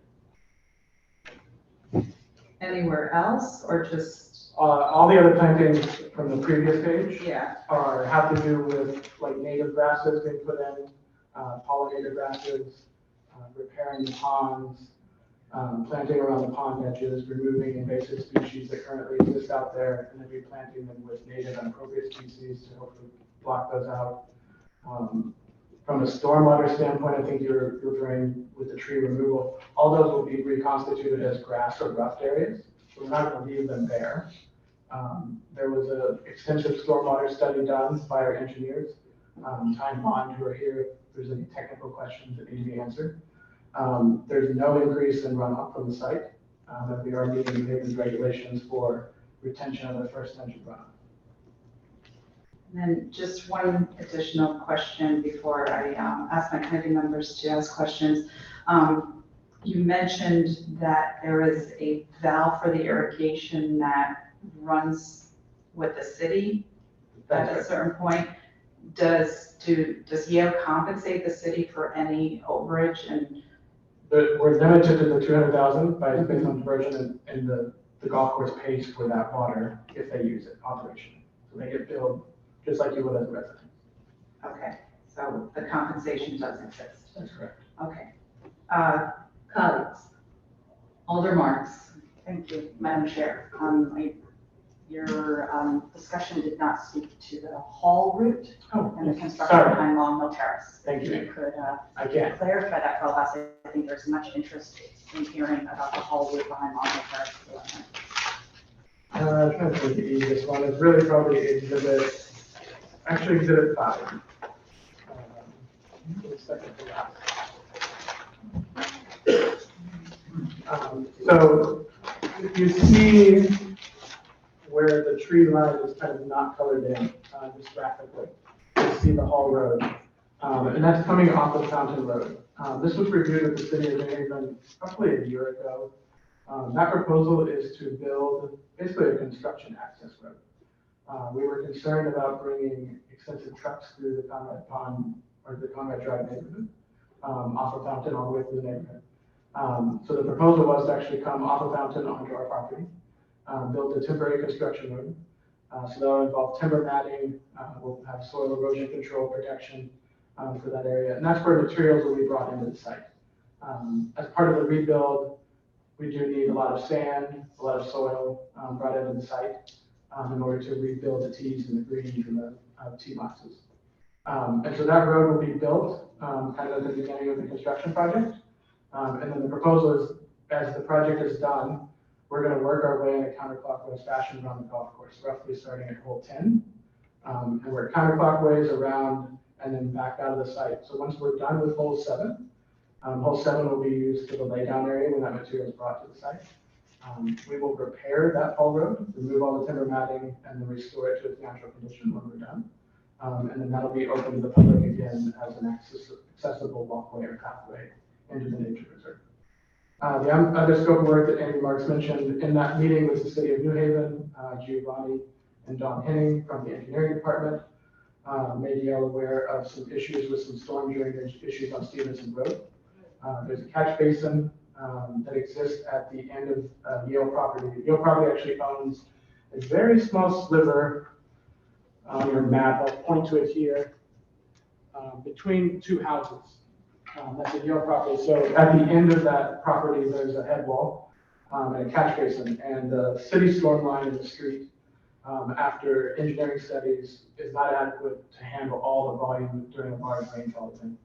Anywhere else or just, All the other plantings from the previous page yeah, have to do with like native grasses being put in, pollinator grasses, repairing the ponds, planting around the pond edges, removing invasive species that currently exist out there, and then replanting them with native and appropriate species to hopefully block those out. From a stormwater standpoint, I think you're referring with the tree removal. All those will be reconstituted as grass or roughed areas. So we're not going to leave them bare. There was an extensive stormwater study done by our engineers, Ty and Bond, who are here if there's any technical questions that need to be answered. There's no increase in runoff from the site, but we are meeting New Haven's regulations for retention of the first mentioned runoff. and then just one additional question before I ask my committee members to ask questions. You mentioned that there is a valve for the irrigation that runs with the city at a certain point. Does Yale compensate the city for any overage? And We're limited to the 200,000 by based on diversion, and the golf course pays for that water if they use it operationally. So they get billed just like you would as a resident. okay, so the compensation does exist. That's correct. Okay. Colleagues. Alder Marks. Thank you, Madam Chair. Your discussion did not speak to the hall route Oh, and the construction sorry. behind Long Hill Terrace. Thank If you. you could I can. clarify that for us, I think there's much interest in hearing about the hall route behind Long Hill Terrace development. I'm trying to think the easiest one. It's really probably exhibit 5. Second to last. So if you see where the tree line is kind of not colored in, just graphically, you see the Hall Road. And that's coming off of Fountain Road. This was reviewed with the city of New Haven roughly a year ago. That proposal is to build basically a construction access road. We were concerned about bringing extensive trucks through the Conrad Pond or the Conrad Drive neighborhood, off of Fountain all the way through the neighborhood. So the proposal was to actually come off of Fountain onto our property, build a temporary construction road. So that will involve timber matting, we'll have soil erosion control protection for that area. And that's where materials will be brought into the site. As part of the rebuild, we do need a lot of sand, a lot of soil brought into the site in order to rebuild the tees and the greens and the tee boxes. And so that road will be built kind of at the beginning of the construction project. And then the proposal is, as the project is done, we're going to work our way in a counterclockwise fashion around the golf course, roughly starting at hole 10. And we're counterclockwise around and then back out of the site. So once we're done with hole 7 will be used for the laydown area when that material is brought to the site. We will repair that fall road, remove all the timber matting, and then restore it to its natural condition when we're done. And then that'll be open to the public again as an accessible walkway or pathway into the nature reserve. The other scope of work that Andy Marks mentioned in that meeting was the city of New Haven, Giovanni and Don Henning from the engineering department made Yale aware of some issues with some storm drainage issues on Stevenson Road. There's a catch basin that exists at the end of Yale property. Yale property actually owns a very small sliver on your map. I'll point to it here between two houses. That's a Yale property. So at the end of that property, there's a head wall and a catch basin, and the city storm line in the street, after engineering studies, is not adequate to handle all the volume during a large rainfall event.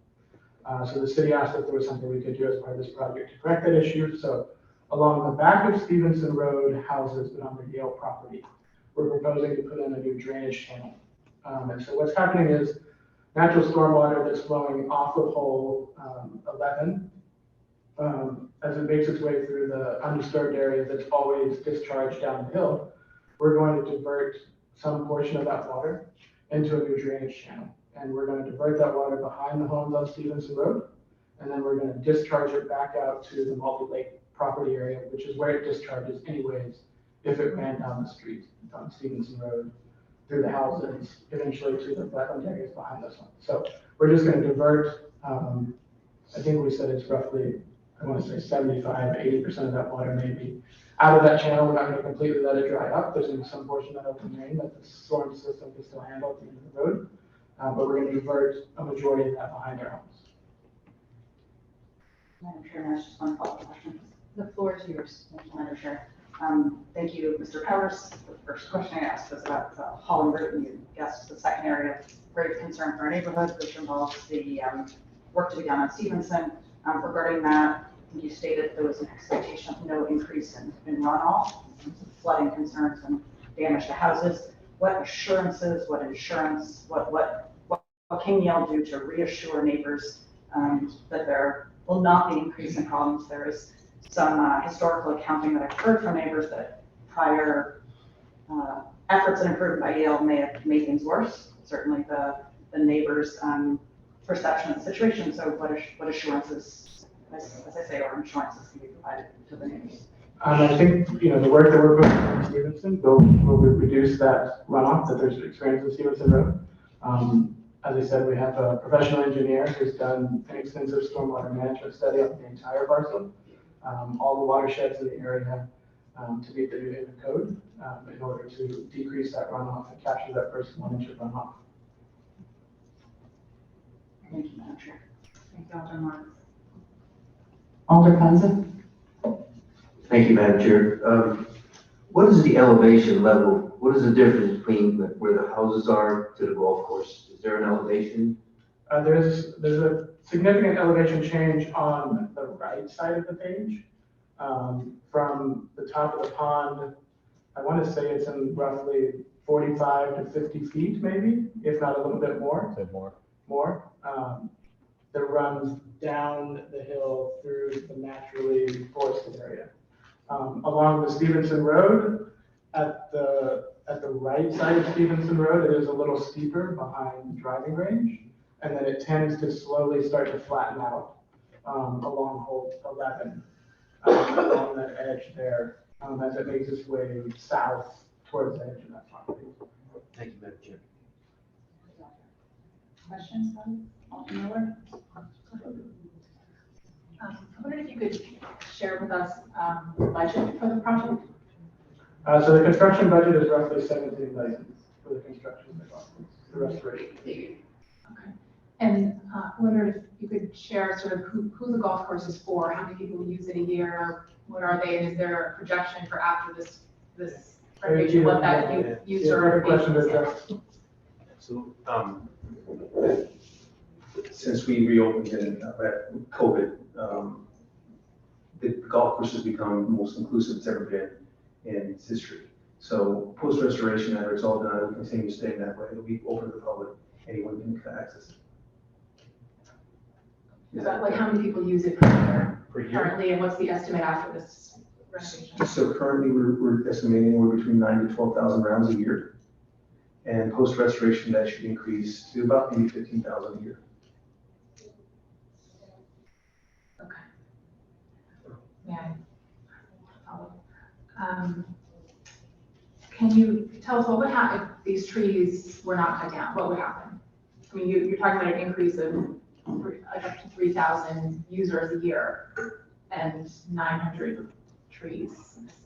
So the city asked if there was something we could do as part of this project to correct that issue. So along the back of Stevenson Road houses that on the Yale property, we're proposing to put in a new drainage channel. And so what's happening is natural stormwater that's flowing off of hole 11 as it makes its way through the undisturbed area that's always discharged down the hill. We're going to divert some portion of that water into a new drainage channel. And we're going to divert that water behind the homes on Stevenson Road. And then we're going to discharge it back out to the multi-lake property area, which is where it discharges anyways, if it ran down the street on Stevenson Road, through the houses, eventually to the wetland areas behind this one. So we're just going to divert, I think we said it's roughly, I want to say 75, 80% of that water maybe out of that channel. We're not going to completely let it dry up. There's going to be some portion of that open rain that the storm system can still handle at the end of the road. But we're going to divert a majority of that behind our homes. Madam Chair, that's just one follow-up question. The floor is yours. Thank you, Madam Chair. Thank you, Mr. Powers. The first question I asked was about Holland Route, and you guessed the second area of great concern for our neighborhood, which involves the work to be done on Stevenson. Regarding that, I think you stated there was an expectation of no increase in runoff, flooding concerns and damage to houses. What assurances, what insurance, what can Yale do to reassure neighbors that there will not be increase in problems? There is some historical accounting that I've heard from neighbors that prior efforts and improvement by Yale may have made things worse. Certainly the neighbors' perception of the situation. So what assurances, as I say, or insurances can be provided to the neighbors? I think, the work that we're putting in Stevenson will reduce that runoff that there's experienced in Stevenson Road. As I said, we have a professional engineer who's done an extensive stormwater management study of the entire parcel, all the watersheds in the area to meet the New Haven code in order to decrease that runoff and capture that first 1 inch of runoff. Thank you, Madam Chair. Thank you, Alder Marks. Alder Panza? Thank you, Madam Chair. What is the elevation level? What is the difference between where the houses are to the golf course? Is there an elevation? There's a significant elevation change on the right side of the page. From the top of the pond, I want to say it's in roughly 45 to 50 feet maybe, if not a little bit more. Say more. That runs down the hill through the naturally forested area. Along the Stevenson Road, at the right side of Stevenson Road, it is a little steeper behind the driving range, and then it tends to slowly start to flatten out along hole 11, along that edge there, as it makes its way south towards the edge of that property. Thank you, Madam Chair. Questions, Alder Miller? I wonder if you could share with us the budget for the project? So the construction budget is roughly $17 million for the construction of the restoration. Okay. And I wondered if you could share sort of who the golf course is for, how many people use it a year, what are they, and is there a projection for after this renovation, what that user Perfect question to base is? address. So, since we reopened in COVID, the golf course has become the most inclusive it's ever been in its history. So post-restoration, after it's all done, it'll continue staying that way. It'll be open to the public. Anyone can access it. About like how many people use it per Per year year? currently, and what's the estimate after this renovation? So currently, we're estimating anywhere between 9,000 to 12,000 rounds a year. And post-restoration, that should increase to about maybe 15,000 a year. Okay. Yeah. Follow. Can you tell us what would happen if these trees were not cut down? What would happen? I mean, you're talking about an increase of up to 3,000 users a year and 900 trees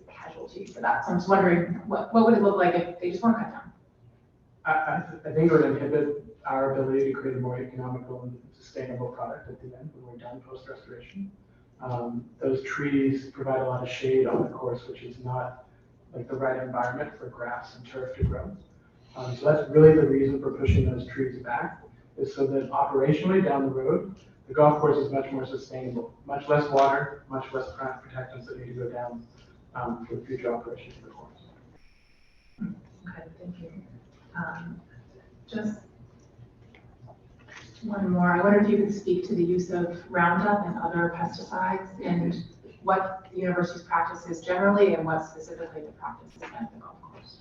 casualties for that. So I'm just wondering, what would it look like if they just weren't cut down? I think it would inhibit our ability to create a more economical and sustainable product at the end when we're done post-restoration. Those trees provide a lot of shade on the course, which is not like the right environment for grass and turf to grow. So that's really the reason for pushing those trees back, is so that operationally down the road, the golf course is much more sustainable, much less water, much less plant protectants that need to go down for the future operations of the course. Okay, thank you. Just one more. I wonder if you could speak to the use of Roundup and other pesticides and what the university's practice is generally and what specifically the practice is at the golf course.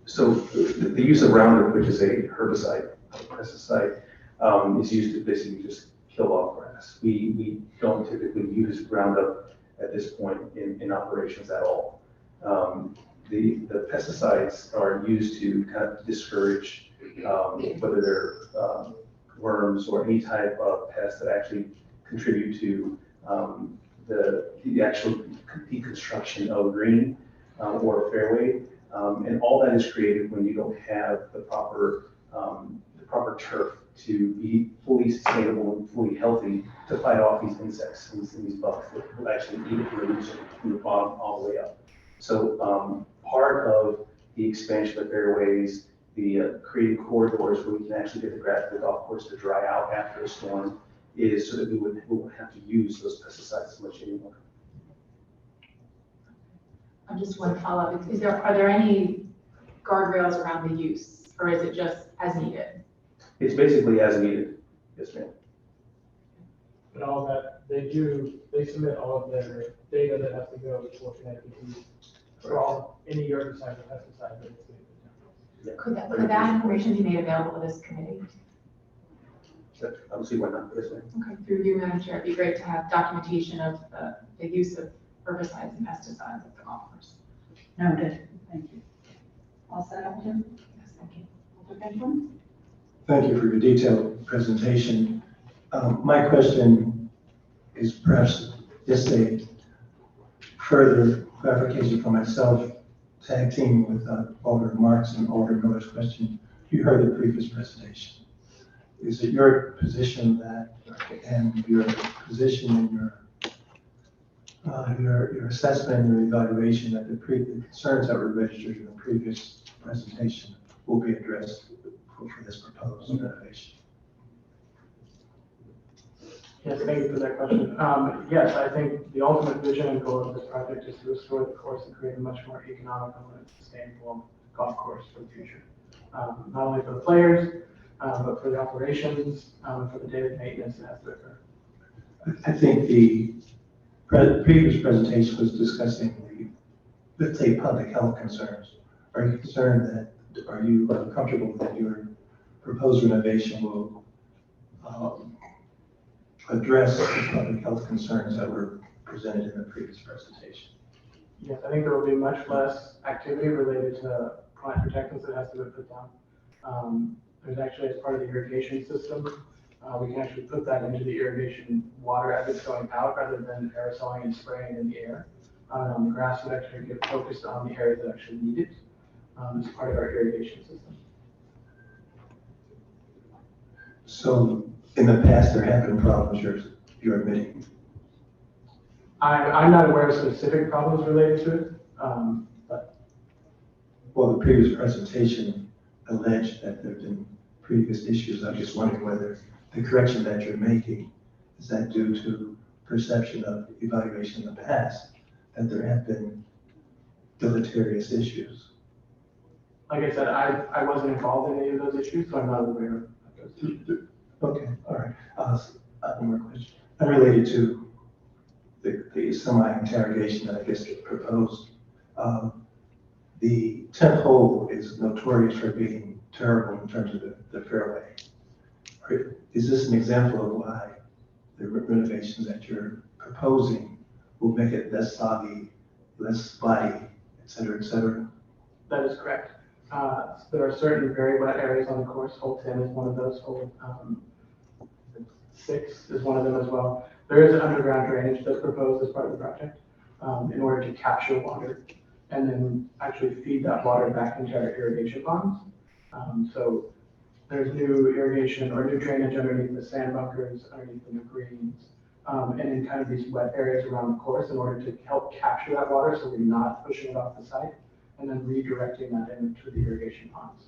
So the use of Roundup, which is a herbicide, a pesticide, is used to basically just kill off grass. We don't typically use Roundup at this point in operations at all. The pesticides are used to kind of discourage whether they're worms or any type of pest that actually contribute to the actual deconstruction of green or fairway. And all that is created when you don't have the proper turf to be fully sustainable and fully healthy to fight off these insects and these bugs that will actually eat it from the bottom all the way up. So part of the expansion of fairways, the creating corridors where we can actually get the golf course to dry out after a storm, is so that we won't have to use those pesticides as much anymore. I just want to follow up. Are there any guardrails around the use, or is it just as needed? It's basically as needed. Yes, ma'am. But all that, they submit all of their data that has to go to Connecticut for all, any herbicide or pesticide that it's used. Could that information be made available to this committee? I don't see why not. Yes, ma'am. Okay, through you, Madam Chair, it'd be great to have documentation of the use of herbicides and pesticides at the golf course. Noted, thank you. All set, Alden? Yes, thank you. Alder Benjamin? Thank you for your detailed presentation. My question is perhaps just a further clarification for myself, tag team with Alder Marks and Alder Miller's question. You heard the previous presentation. Is it your position that, and your position in your assessment, your evaluation, that the concerns that were registered in the previous presentation will be addressed for this proposed renovation? Yes, thank you for that question. Yes, I think the ultimate vision and goal of this project is to restore the course and create a much more economical and sustainable golf course for the future. Not only for the players, but for the operations, and for the daily maintenance that has to occur. I think the previous presentation was discussing the, let's say, public health concerns. Are you concerned that, are you comfortable that your proposed renovation will address the public health concerns that were presented in the previous presentation? Yes, I think there will be much less activity related to plant protectants that has to be put down. There's actually, as part of the irrigation system, we can actually put that into the irrigation water as it's going out rather than aerosoling and spraying in the air. The grass would actually get focused on the areas that actually need it as part of our irrigation system. So in the past, there have been problems you're admitting. I'm not aware of specific problems related to it, but Well, the previous presentation alleged that there have been previous issues. I'm just wondering whether the correction that you're making, is that due to perception of evaluation in the past, that there have been deleterious issues? like I said, I wasn't involved in any of those issues, so I'm not aware of those. Okay, all right. One more question. Unrelated to the semi-interrogation that I guess you proposed. The 10th hole is notorious for being terrible in terms of the fairway. Is this an example of why the renovations that you're proposing will make it less soggy, less spotty, et cetera, et cetera? That is correct. There are certain very wet areas on the course. Hole 10 is one of those. Hole 6 is one of them as well. There is underground drainage that's proposed as part of the project in order to capture water and then actually feed that water back into our irrigation ponds. So there's new irrigation or new drainage underneath the sand bunkers, underneath the new greens, and in kind of these wet areas around the course in order to help capture that water so we're not pushing it off the site and then redirecting that into the irrigation ponds.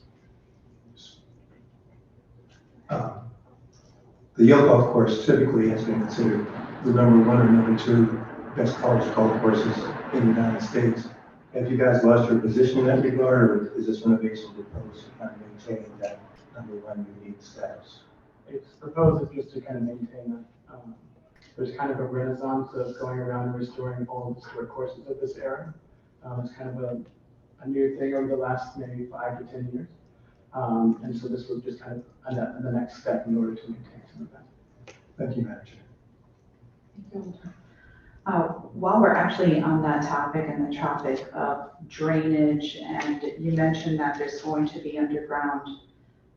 The Yale Golf Course typically has been considered the #1 or #2 best college golf courses in the United States. Have you guys lost your position in that regard, or is this renovation proposed to kind of maintain that #1 unique status? It's proposed just to kind of maintain that. There's kind of a renaissance of going around and restoring all of the historic courses of this era. It's kind of a new thing over the last maybe 5 to 10 years. And so this was just kind of the next step in order to maintain some of that. Thank you, Manager. While we're actually on that topic and the topic of drainage, and you mentioned that there's going to be underground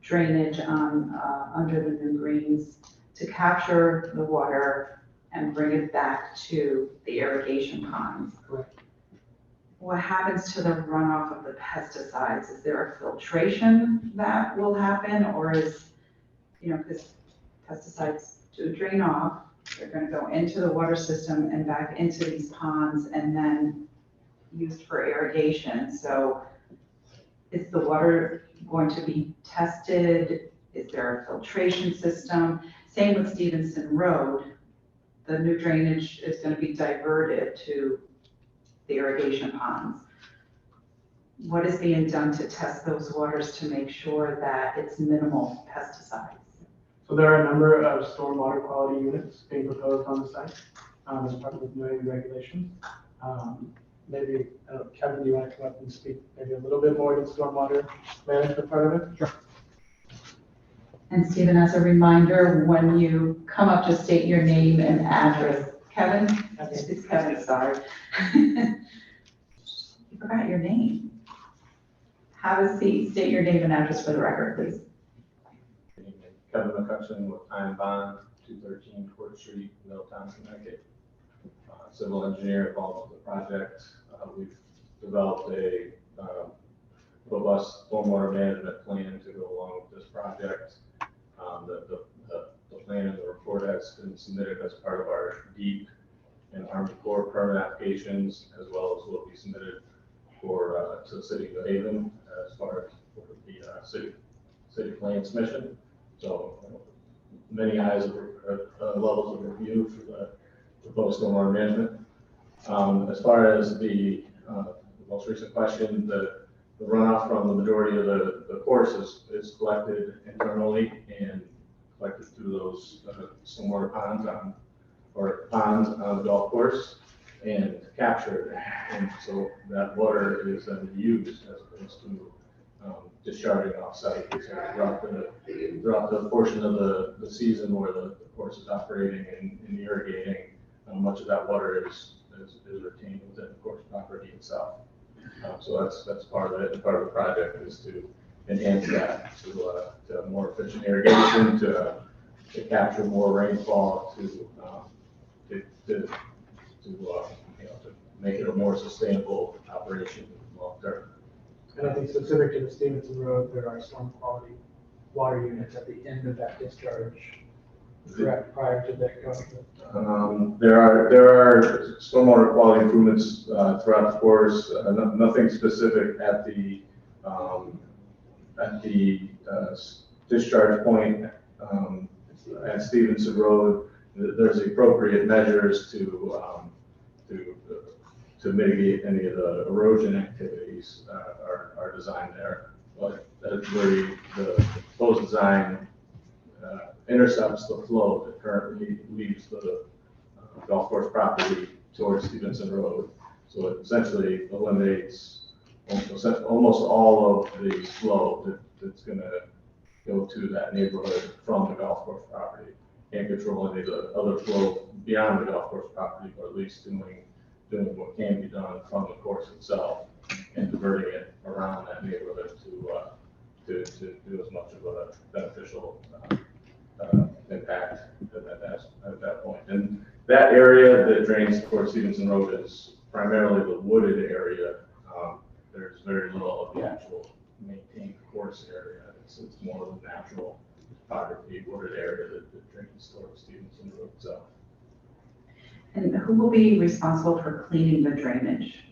drainage on, under the new greens to capture the water and bring it back to the irrigation ponds. Correct. What happens to the runoff of the pesticides? Is there a filtration that will happen, or is, because pesticides do drain off, they're going to go into the water system and back into these ponds and then used for irrigation. So is the water going to be tested? Is there a filtration system? Same with Stevenson Road. The new drainage is going to be diverted to the irrigation ponds. What is being done to test those waters to make sure that it's minimal pesticides? So there are a number of stormwater quality units being proposed on the site as part of the new regulations. Maybe, Kevin, do you want to come up and speak maybe a little bit more to the stormwater management part of it? Sure. And Stephen, as a reminder, when you come up, just state your name and address. Kevin? It's Kevin, sorry. You forgot your name. Have a seat, state your name and address for the record, please. Kevin McCutcheon with Time Bond, 213 Court Street, Middletown, Connecticut. Civil engineer involved with the project. We've developed a robust stormwater management plan to go along with this project. The plan and the report has been submitted as part of our DEEP and Army Corps permit applications, as well as will be submitted for to the City of Haven as far as the city plan submission. So many eyes of levels of review for the proposed stormwater management. As far as the most recent question, the runoff from the majority of the course is collected internally and collected through those stormwater ponds on the golf course and captured. And so that water is then used as opposed to discharging off-site. Throughout the portion of the season where the course is operating and irrigating, much of that water is retained within the course property itself. So that's part of it. And part of the project is to enhance that to more efficient irrigation, to capture more rainfall, to make it a more sustainable operation long term. And I think specific to the Stevenson Road, there are storm quality water units at the end of that discharge, correct, prior to that going? There are stormwater quality improvements throughout the course. Nothing specific at the discharge point at Stevenson Road. There's appropriate measures to mitigate any of the erosion activities are designed there. But that's where the proposed design intercepts the flow that currently leaves the golf course property towards Stevenson Road. So it essentially eliminates almost all of the flow that's going to go to that neighborhood from the golf course property. Can't control any of the other flow beyond the golf course property, but at least doing what can be done from the course itself and diverting it around that neighborhood to do as much of a beneficial impact at that point. And that area that drains towards Stevenson Road is primarily the wooded area. There's very little of the actual maintained course area. It's more of the natural topography wooded area that drains towards Stevenson Road itself. And who will be responsible for cleaning the drainage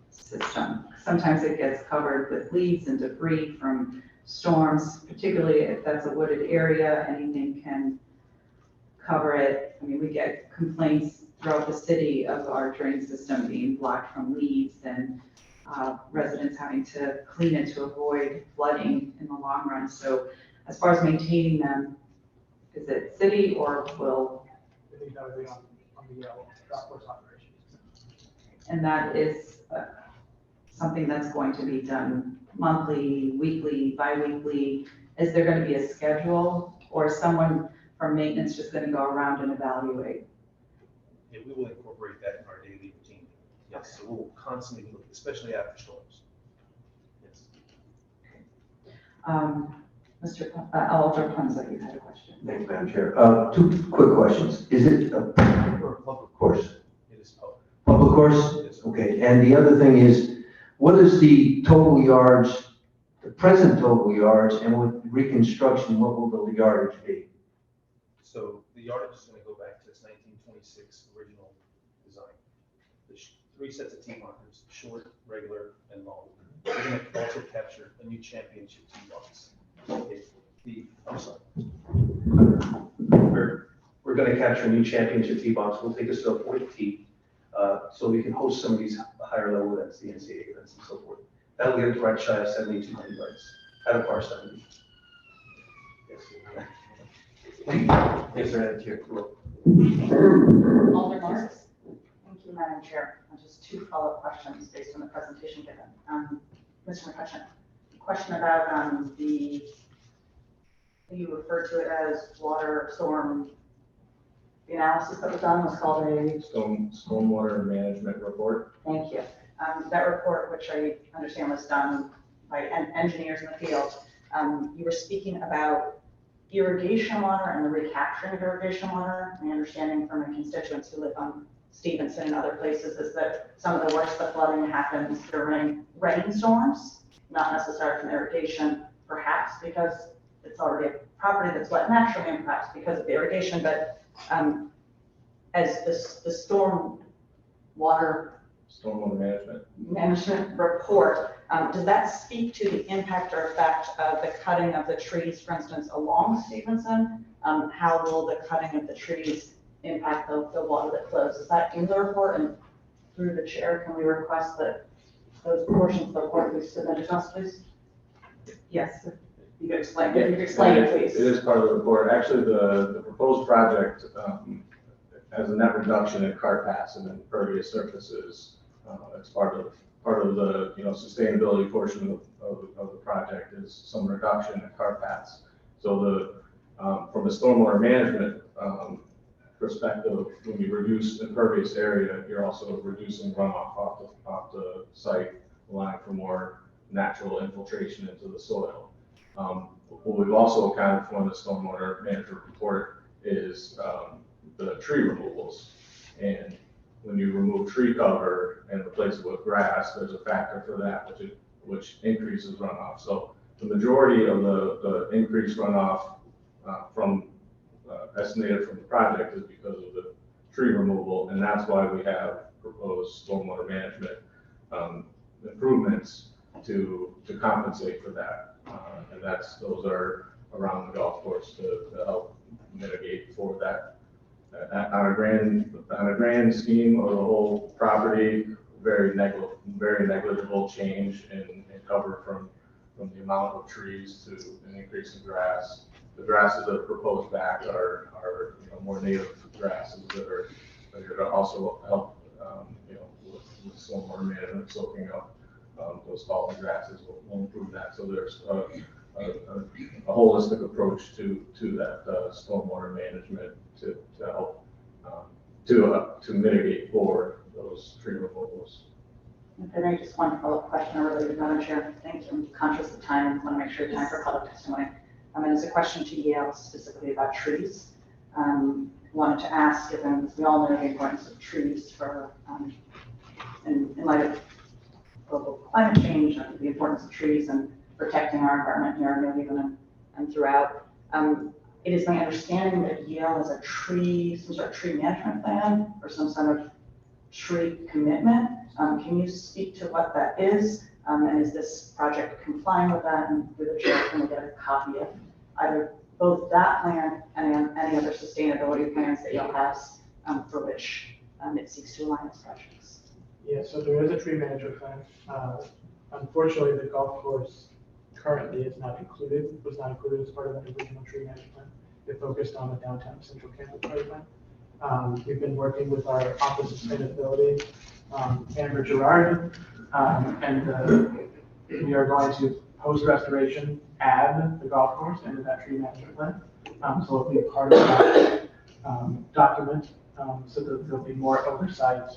system? Sometimes it gets covered with leaves and debris from storms, particularly if that's a wooded area, anything can cover it. I mean, we get complaints throughout the city of our drain system being blocked from leaves and residents having to clean it to avoid flooding in the long run. So as far as maintaining them, is it city or will? I think that would be on the golf course operations. And that is something that's going to be done monthly, weekly, bi-weekly? Is there going to be a schedule, or is someone from maintenance just going to go around and evaluate? Yeah, we will incorporate that in our daily routine. Yes, so we'll constantly look, especially after storms. Yes. Mr. Alder Punza, you had a question. Thank you, Madam Chair. Two quick questions. Is it a public or a public course? It is public. Public course? Yes. Okay, and the other thing is, what is the total yards, the present total yards, and with reconstruction, what will the yardage be? So the yardage is going to go back to its 1926 original design. There's 3 sets of tee markers, short, regular, and long. We're going to also capture a new championship tee box. I'm sorry. We're going to capture a new championship tee box. We'll take us to a 40 tee, so we can host some of these higher level events, the NCAA events and so forth. That'll get us right shy of 7,200 yards, out of par 70. Yes, sir, Chair. Alder Marks. Thank you, Madam Chair. Just 2 follow-up questions based on the presentation given. Mr. McCutcheon, question about you referred to it as water storm. The analysis that was done was called a Stormwater management report. Thank you. That report, which I understand was done by engineers in the field, you were speaking about irrigation water and the recapturing of irrigation water. My understanding from my constituents who live on Stevenson and other places is that some of the worst of the flooding happens during rainstorms, not necessarily from irrigation, perhaps because it's already a property that's wet naturally and perhaps because of the irrigation, but as the stormwater management report, does that speak to the impact or effect of the cutting of the trees, for instance, along Stevenson? How will the cutting of the trees impact the water that flows? Is that in the report? And through the chair, can we request that those portions of the report be submitted to us, please? Yes. You can explain, if you could explain it, please. It is part of the report. Actually, the proposed project has a net reduction in cart paths and impervious surfaces. As part of the sustainability portion of the project is some reduction in cart paths. So from a stormwater management perspective, when you reduce impervious area, you're also reducing runoff off the site, allowing for more natural infiltration into the soil. What we've also accounted for in the stormwater management report is the tree removals. And when you remove tree cover and replace it with grass, there's a factor for that, which increases runoff. So the majority of the increased runoff from estimated from the project is because of the tree removal, and that's why we have proposed stormwater management improvements to compensate for that. And those are around the golf course to help mitigate for that. On a grand scheme of the whole property, very negligible change in cover from the amount of trees to an increase in grass. The grasses that are proposed back are more native grasses that are going to also help with stormwater management, soaking up those fallen grasses will improve that. So there's a holistic approach to that stormwater management to help to mitigate for those tree removals. And I just one follow-up question related, Madam Chair. Thank you. I'm conscious of time and want to make sure time for public testimony. And it's a question to Yale specifically about trees. Wanted to ask, given we all know the importance of trees for, in light of global climate change, the importance of trees and protecting our environment here in New Haven and throughout. It is my understanding that Yale has some sort of tree management plan or some sort of tree commitment. Can you speak to what that is? And is this project complying with that? And through the chair, can we get a copy of either both that plan and any other sustainability plans that Yale has for which it seeks to align its projects? Yeah, so there is a tree management plan. Unfortunately, the golf course currently was not included as part of that original tree management plan. It focused on the downtown central campus plan. We've been working with our Office of Sustainability, Amber Gerard, and we are going to post-restoration add the golf course into that tree management plan. So it'll be part of that document, so that there'll be more oversight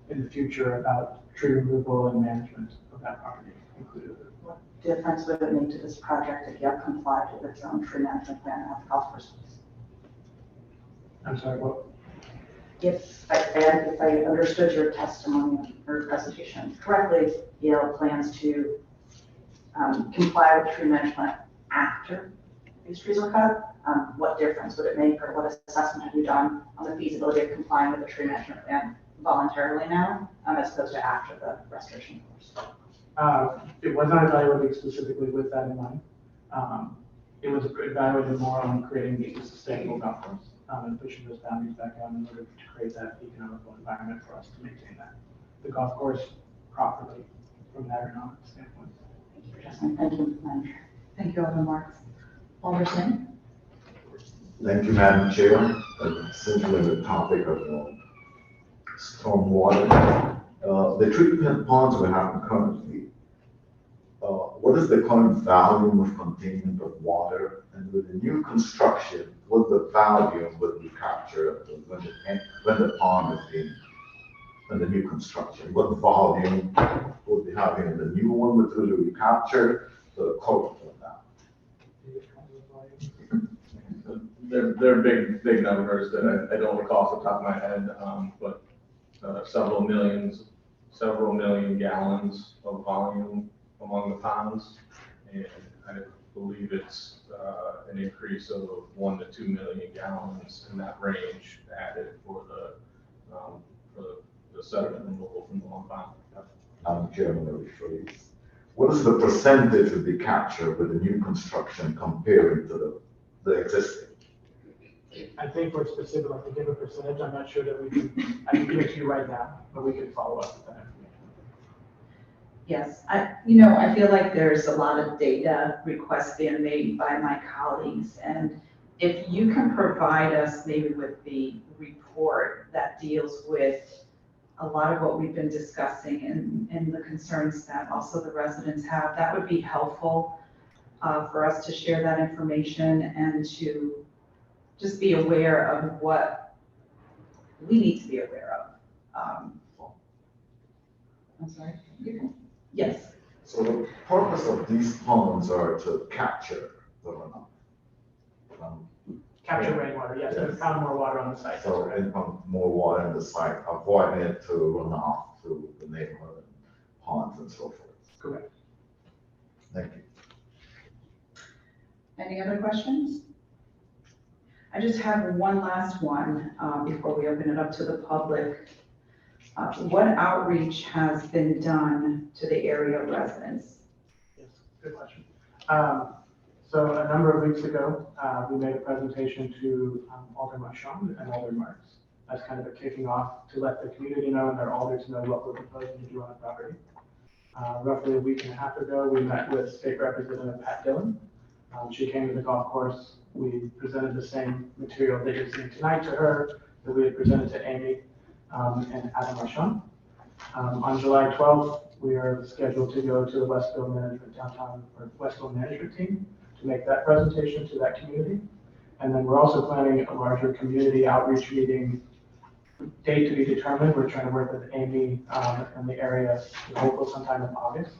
in the future about tree removal and management of that property included. What difference would it make to this project if Yale complied with its own tree management plan at the golf course? I'm sorry, what? If I understood your testimony or presentation correctly, Yale plans to comply with tree management after these trees are cut. What difference would it make, or what assessment have you done on the feasibility of complying with the tree management plan voluntarily now, as opposed to after the restoration course? It was not evaluated specifically with that in mind. It was evaluated more on creating a sustainable golf course and pushing those boundaries back out in order to create that economical environment for us to maintain the golf course properly from that economic standpoint. Thank you, Justin. Thank you, Madam Chair. Thank you, Alderman Marks. Alderson? Thank you, Madam Chair. Simply the topic of stormwater. The treatment ponds we have currently, what is the current volume of containment of water? And with the new construction, what the volume would be captured when the pond is in the new construction? What volume will be having in the new one, which will be captured, the cost of that? They're big numbers that I don't recall off the top of my head, but several million gallons of volume among the ponds, and I believe it's an increase of 1 to 2 million gallons in that range added for the sediment removal from the long pond. Chairman, what is the percentage of the capture with the new construction compared to the existing? I think for specific, like to give a percentage, I'm not sure that I can give it to you right now, but we can follow up with that information. Yes, I feel like there's a lot of data requests being made by my colleagues, and if you can provide us maybe with the report that deals with a lot of what we've been discussing and the concerns that also the residents have, that would be helpful for us to share that information and to just be aware of what we need to be aware of. I'm sorry? Yes. So the purpose of these ponds are to capture the runoff. Capture rainwater, yes, and pound more water on the site. So and pump more water in the site, avoiding it to run off to the neighborhood ponds and so forth. Correct. Thank you. Any other questions? I just have one last one before we open it up to the public. What outreach has been done to the area residents? Yes, good question. So a number of weeks ago, we made a presentation to Alder Marchand and Alder Marks as kind of a kicking off to let the community know and their alders know what we're proposing to do on the property. Roughly a week and a half ago, we met with State Representative Pat Dillon. She came to the golf course. We presented the same material that you're seeing tonight to her that we had presented to Amy and Adam Marchand. On July 12th, we are scheduled to go to the Westfield Management Downtown or Westfield Management team to make that presentation to that community. And then we're also planning a larger community outreach meeting, date to be determined. We're trying to work with Amy in the area, hopefully sometime in August,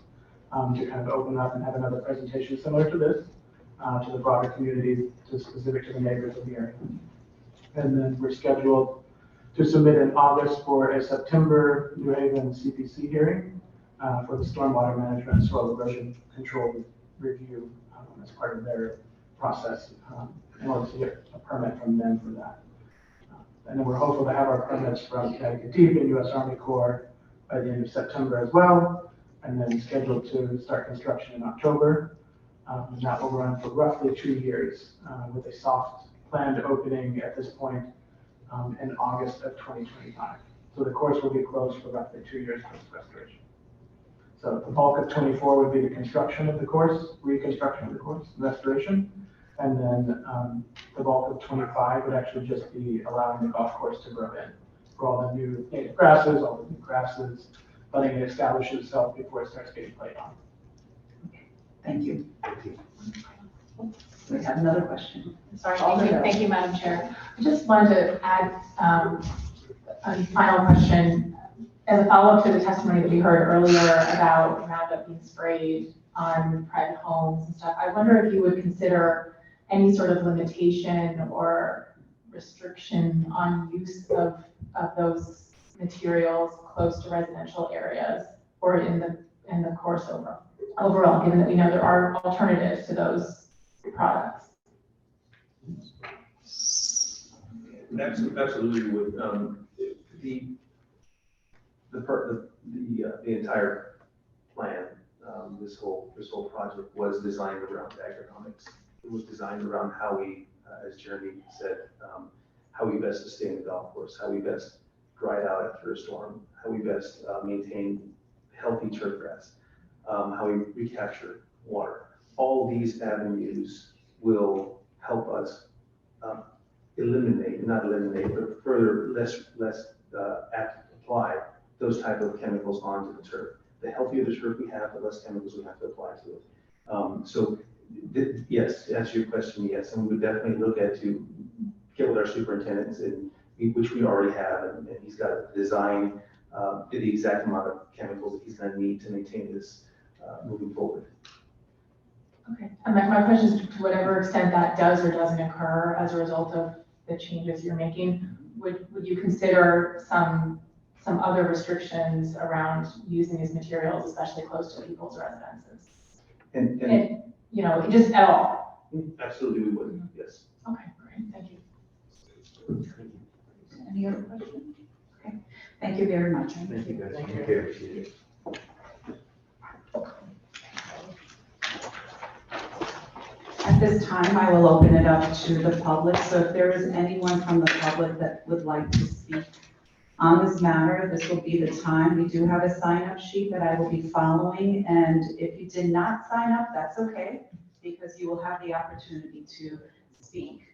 to kind of open up and have another presentation similar to this, to the broader community, specific to the neighbors of the area. And then we're scheduled to submit in August for a September New Haven CPC hearing for the stormwater management and soil erosion control review as part of their process in order to get a permit from them for that. And then we're hopeful to have our permits from Connecticut Deep and U.S. Army Corps by the end of September as well, and then scheduled to start construction in October. And that will run for roughly 2 years with a soft planned opening at this point in August of 2025. So the course will be closed for roughly 2 years post restoration. So the bulk of 24 would be the construction of the course, reconstruction of the course, restoration. And then the bulk of 25 would actually just be allowing the golf course to grow in for all the new native grasses, all the new grasses, letting it establish itself before it starts getting played on. Thank you. We have another question. Sorry, thank you, Madam Chair. I just wanted to add a final question as a follow-up to the testimony that we heard earlier about Roundup being sprayed on private homes and stuff. I wonder if you would consider any sort of limitation or restriction on use of those materials close to residential areas or in the course overall, given that we know there are alternatives to those products. Absolutely would. The entire plan, this whole project was designed around agronomics. It was designed around how we, as Jeremy said, how we best sustain the golf course, how we best dry it out after a storm, how we best maintain healthy turf grass, how we recapture water. All these avenues will help us not eliminate, but further less apply those type of chemicals onto the turf. The healthier the turf we have, the less chemicals we have to apply to it. Yes, to answer your question, yes, and we would definitely look at to get with our superintendents, which we already have, and he's got to design the exact amount of chemicals that he's going to need to maintain this moving forward. Okay, and my question is, to whatever extent that does or doesn't occur as a result of the changes you're making, would you consider some other restrictions around using these materials, especially close to people's residences? And you know, just at all? Absolutely, we would, yes. Okay, great, thank you. Any other questions? Okay, thank you very much. Thank you, guys. Thank you. Appreciate it. At this time, I will open it up to the public. So if there is anyone from the public that would like to speak on this matter, this will be the time. We do have a sign-up sheet that I will be following, and if you did not sign up, that's okay, because you will have the opportunity to speak.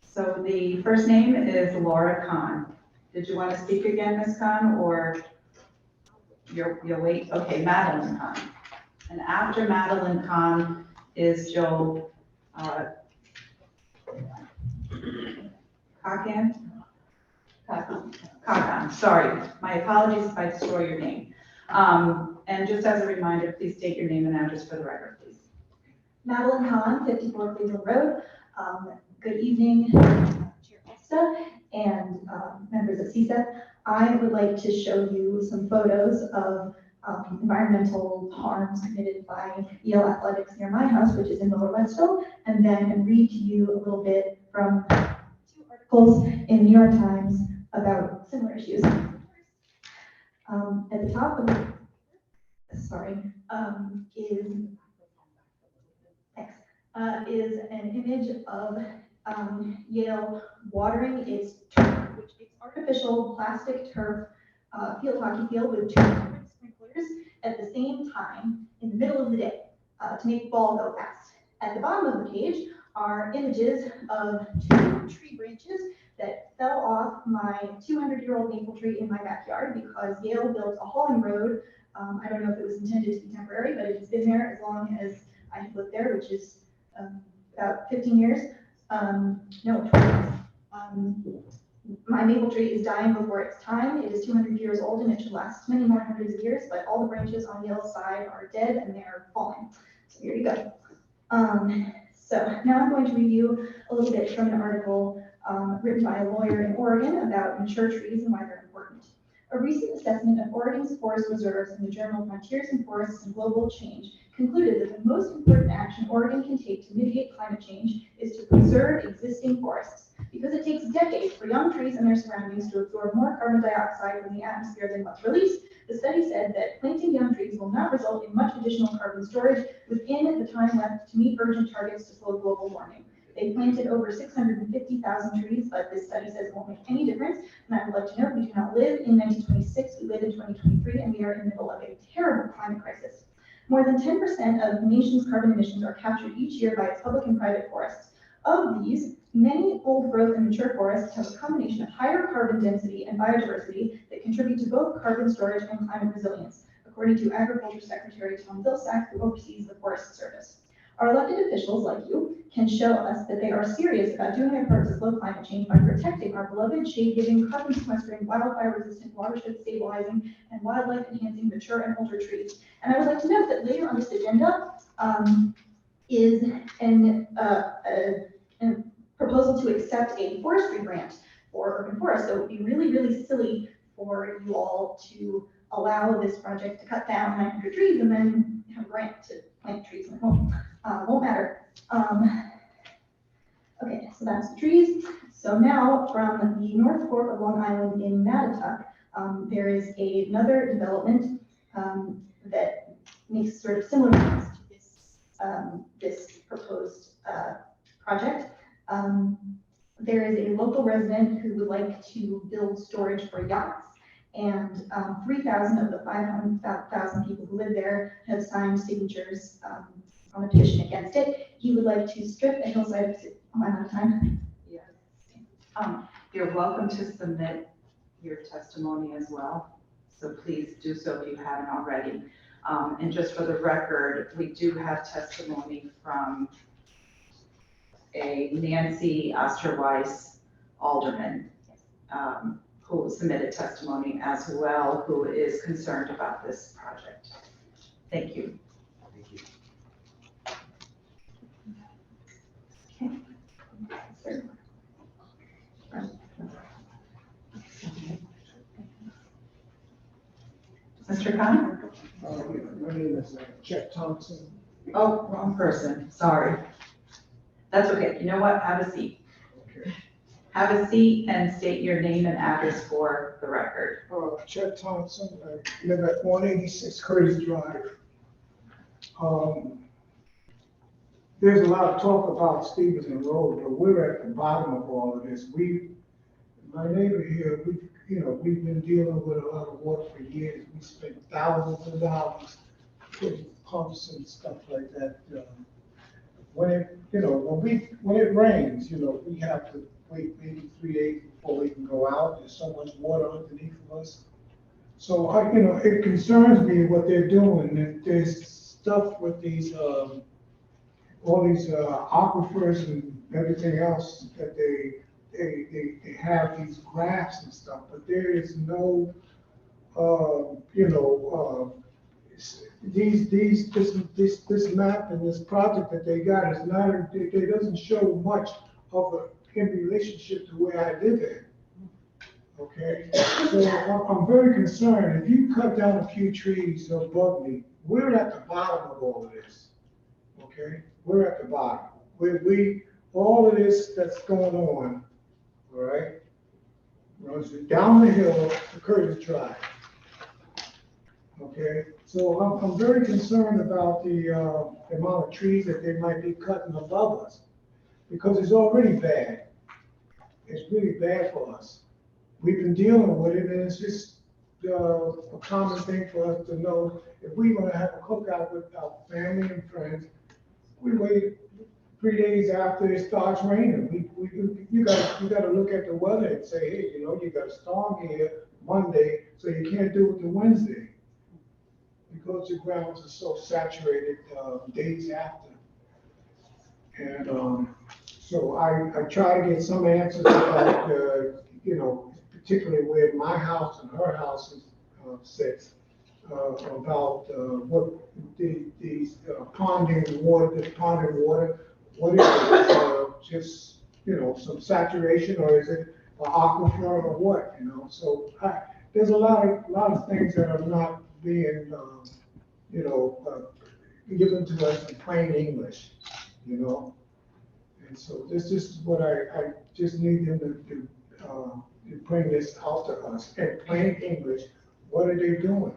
So the first name is Laura Kahn. Did you want to speak again, Ms. Kahn, or you'll wait? Okay, Madeline Kahn. And after Madeline Kahn, is Joe Kagan, sorry. My apologies if I destroy your name. And just as a reminder, please state your name and address for the record, please. Madeline Kahn, 54 Cleveland Road. Good evening, Chair Costa and members of CSEP. I would like to show you some photos of environmental harms committed by Yale Athletics near my house, which is in Lower Westville, and then read to you a little bit from 2 articles in New York Times about similar issues. At the top of the, is an image of Yale watering its turf, which is artificial plastic turf field hockey field with 2 different sprinklers at the same time in the middle of the day to make the ball go fast. At the bottom of the page are images of 2 tree branches that fell off my 200-year-old maple tree in my backyard because Yale built a hauling road. I don't know if it was intended to be temporary, but it has been there as long as I have lived there, which is about 15 years. No, 20 years. My maple tree is dying before its time. It is 200 years old and it should last many more hundreds of years, but all the branches on Yale's side are dead and they are falling. So here you go. So now I'm going to review a little bit from an article written by a lawyer in Oregon about mature trees and why they're important. A recent assessment of Oregon's forest reserves in the journal Frontiers in Forests and Global Change concluded that the most important action Oregon can take to mitigate climate change is to preserve existing forests. Because it takes decades for young trees and their surroundings to absorb more carbon dioxide from the atmosphere than what's released, the study said that planting young trees will not result in much additional carbon storage within the time left to meet urgent targets to slow global warming. They planted over 650,000 trees, but this study says it won't make any difference. And I would like to note, we do not live in 1926, we live in 2023, and we are in the middle of a terrible climate crisis. More than 10% of the nation's carbon emissions are captured each year by its public and private forests. Of these, many old growth and mature forests have a combination of higher carbon density and biodiversity that contribute to both carbon storage and climate resilience, according to Agriculture Secretary Tom Vilsack, who oversees the Forest Service. Our elected officials, like you, can show us that they are serious about doing their part to slow climate change by protecting our beloved shade-giving, carbon sequestering, wildfire-resistant, watershed-stabilizing, and wildlife-enhancing mature and older trees. And I would like to note that later on this agenda is a proposal to accept a forestry grant for urban forests. So it would be really, really silly for you all to allow this project to cut down 900 trees and then have a grant to plant trees. And won't matter. Okay, so that's the trees. So now from the North Fork of Long Island in Mattatuck, there is another development that makes sort of similar things to this proposed project. There is a local resident who would like to build storage for yachts, and 3,000 of the 500,000 people who live there have signed signatures on a petition against it. He would like to strip a hillside. Am I out of time? Yes. You're welcome to submit your testimony as well, so please do so if you haven't already. And just for the record, we do have testimony from a Nancy Osterweiss alderman who submitted testimony as well, who is concerned about this project. Thank you. Thank you. Mr. Khan? My name is Chet Thompson. Oh, wrong person, sorry. That's okay, you know what, have a seat. Okay. Have a seat and state your name and address for the record. Chet Thompson, I live at 186 Curtis Drive. There's a lot of talk about Stevenson Road, but we're at the bottom of all of this. My neighbor here, we've been dealing with a lot of water for years. We spent thousands of dollars putting pumps and stuff like that. When it rains, we have to wait maybe 3 days before we can go out. There's so much water underneath of us. So it concerns me what they're doing. There's stuff with these all these aquifers and everything else that they have these graphs and stuff, but there is no, this map and this project that they got is not, it doesn't show much of in relationship to where I live in. Okay, so I'm very concerned. If you cut down a few trees above me, we're at the bottom of all of this. Okay, we're at the bottom. All of this that's going on, all right, runs down the hill to Curtis Drive. Okay, so I'm very concerned about the amount of trees that they might be cutting above us, because it's already bad. It's really bad for us. We've been dealing with it, and it's just a common thing for us to know if we're going to have a cookout with our family and friends, we wait 3 days after it starts raining. You got to look at the weather and say, hey, you got a storm here Monday, so you can't do it till Wednesday because the grounds are so saturated days after. And so I try to get some answers about, particularly where my house and her house sits, about what these ponding water, what is it? Just, some saturation, or is it an aquifer or what, So there's a lot of things that are not being, given to us in plain English, And so this is what I just need them to bring this out to us in plain English. What are they doing?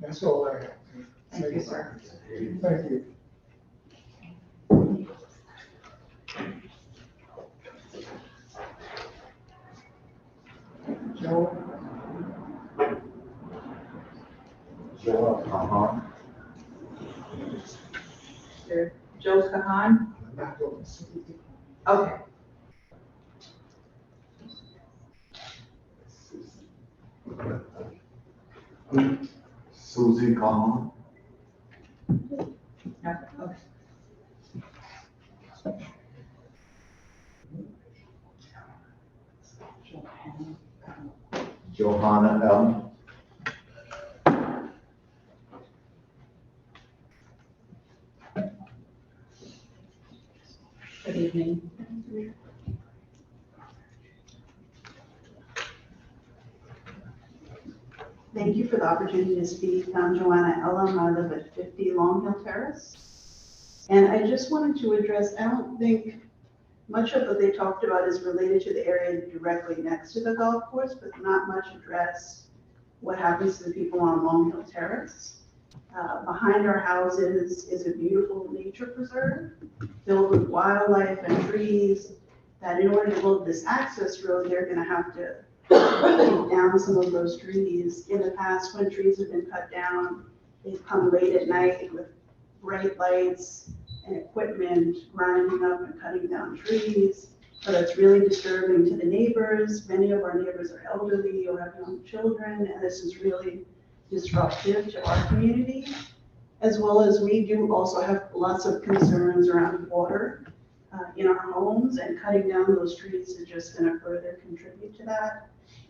That's all I have. Thank you, sir. Thank you. Joe? Joe Kahan? Okay. Susie Khan. Okay. Johanna L. Good evening. Thank you for the opportunity to speak. I'm Joanna Ellum. I live at 50 Long Hill Terrace. And I just wanted to address, I don't think much of what they talked about is related to the area directly next to the golf course, but not much address what happens to the people on Long Hill Terrace. Behind our houses is a beautiful nature preserve filled with wildlife and trees that in order to build this access road, they're going to have to take down some of those trees. In the past, when trees have been cut down, they've come late at night with bright lights and equipment grinding up and cutting down trees. So that's really disturbing to the neighbors. Many of our neighbors are elderly or have young children, and this is really disruptive to our community. As well as we do also have lots of concerns around water in our homes, and cutting down those trees is just going to further contribute to that.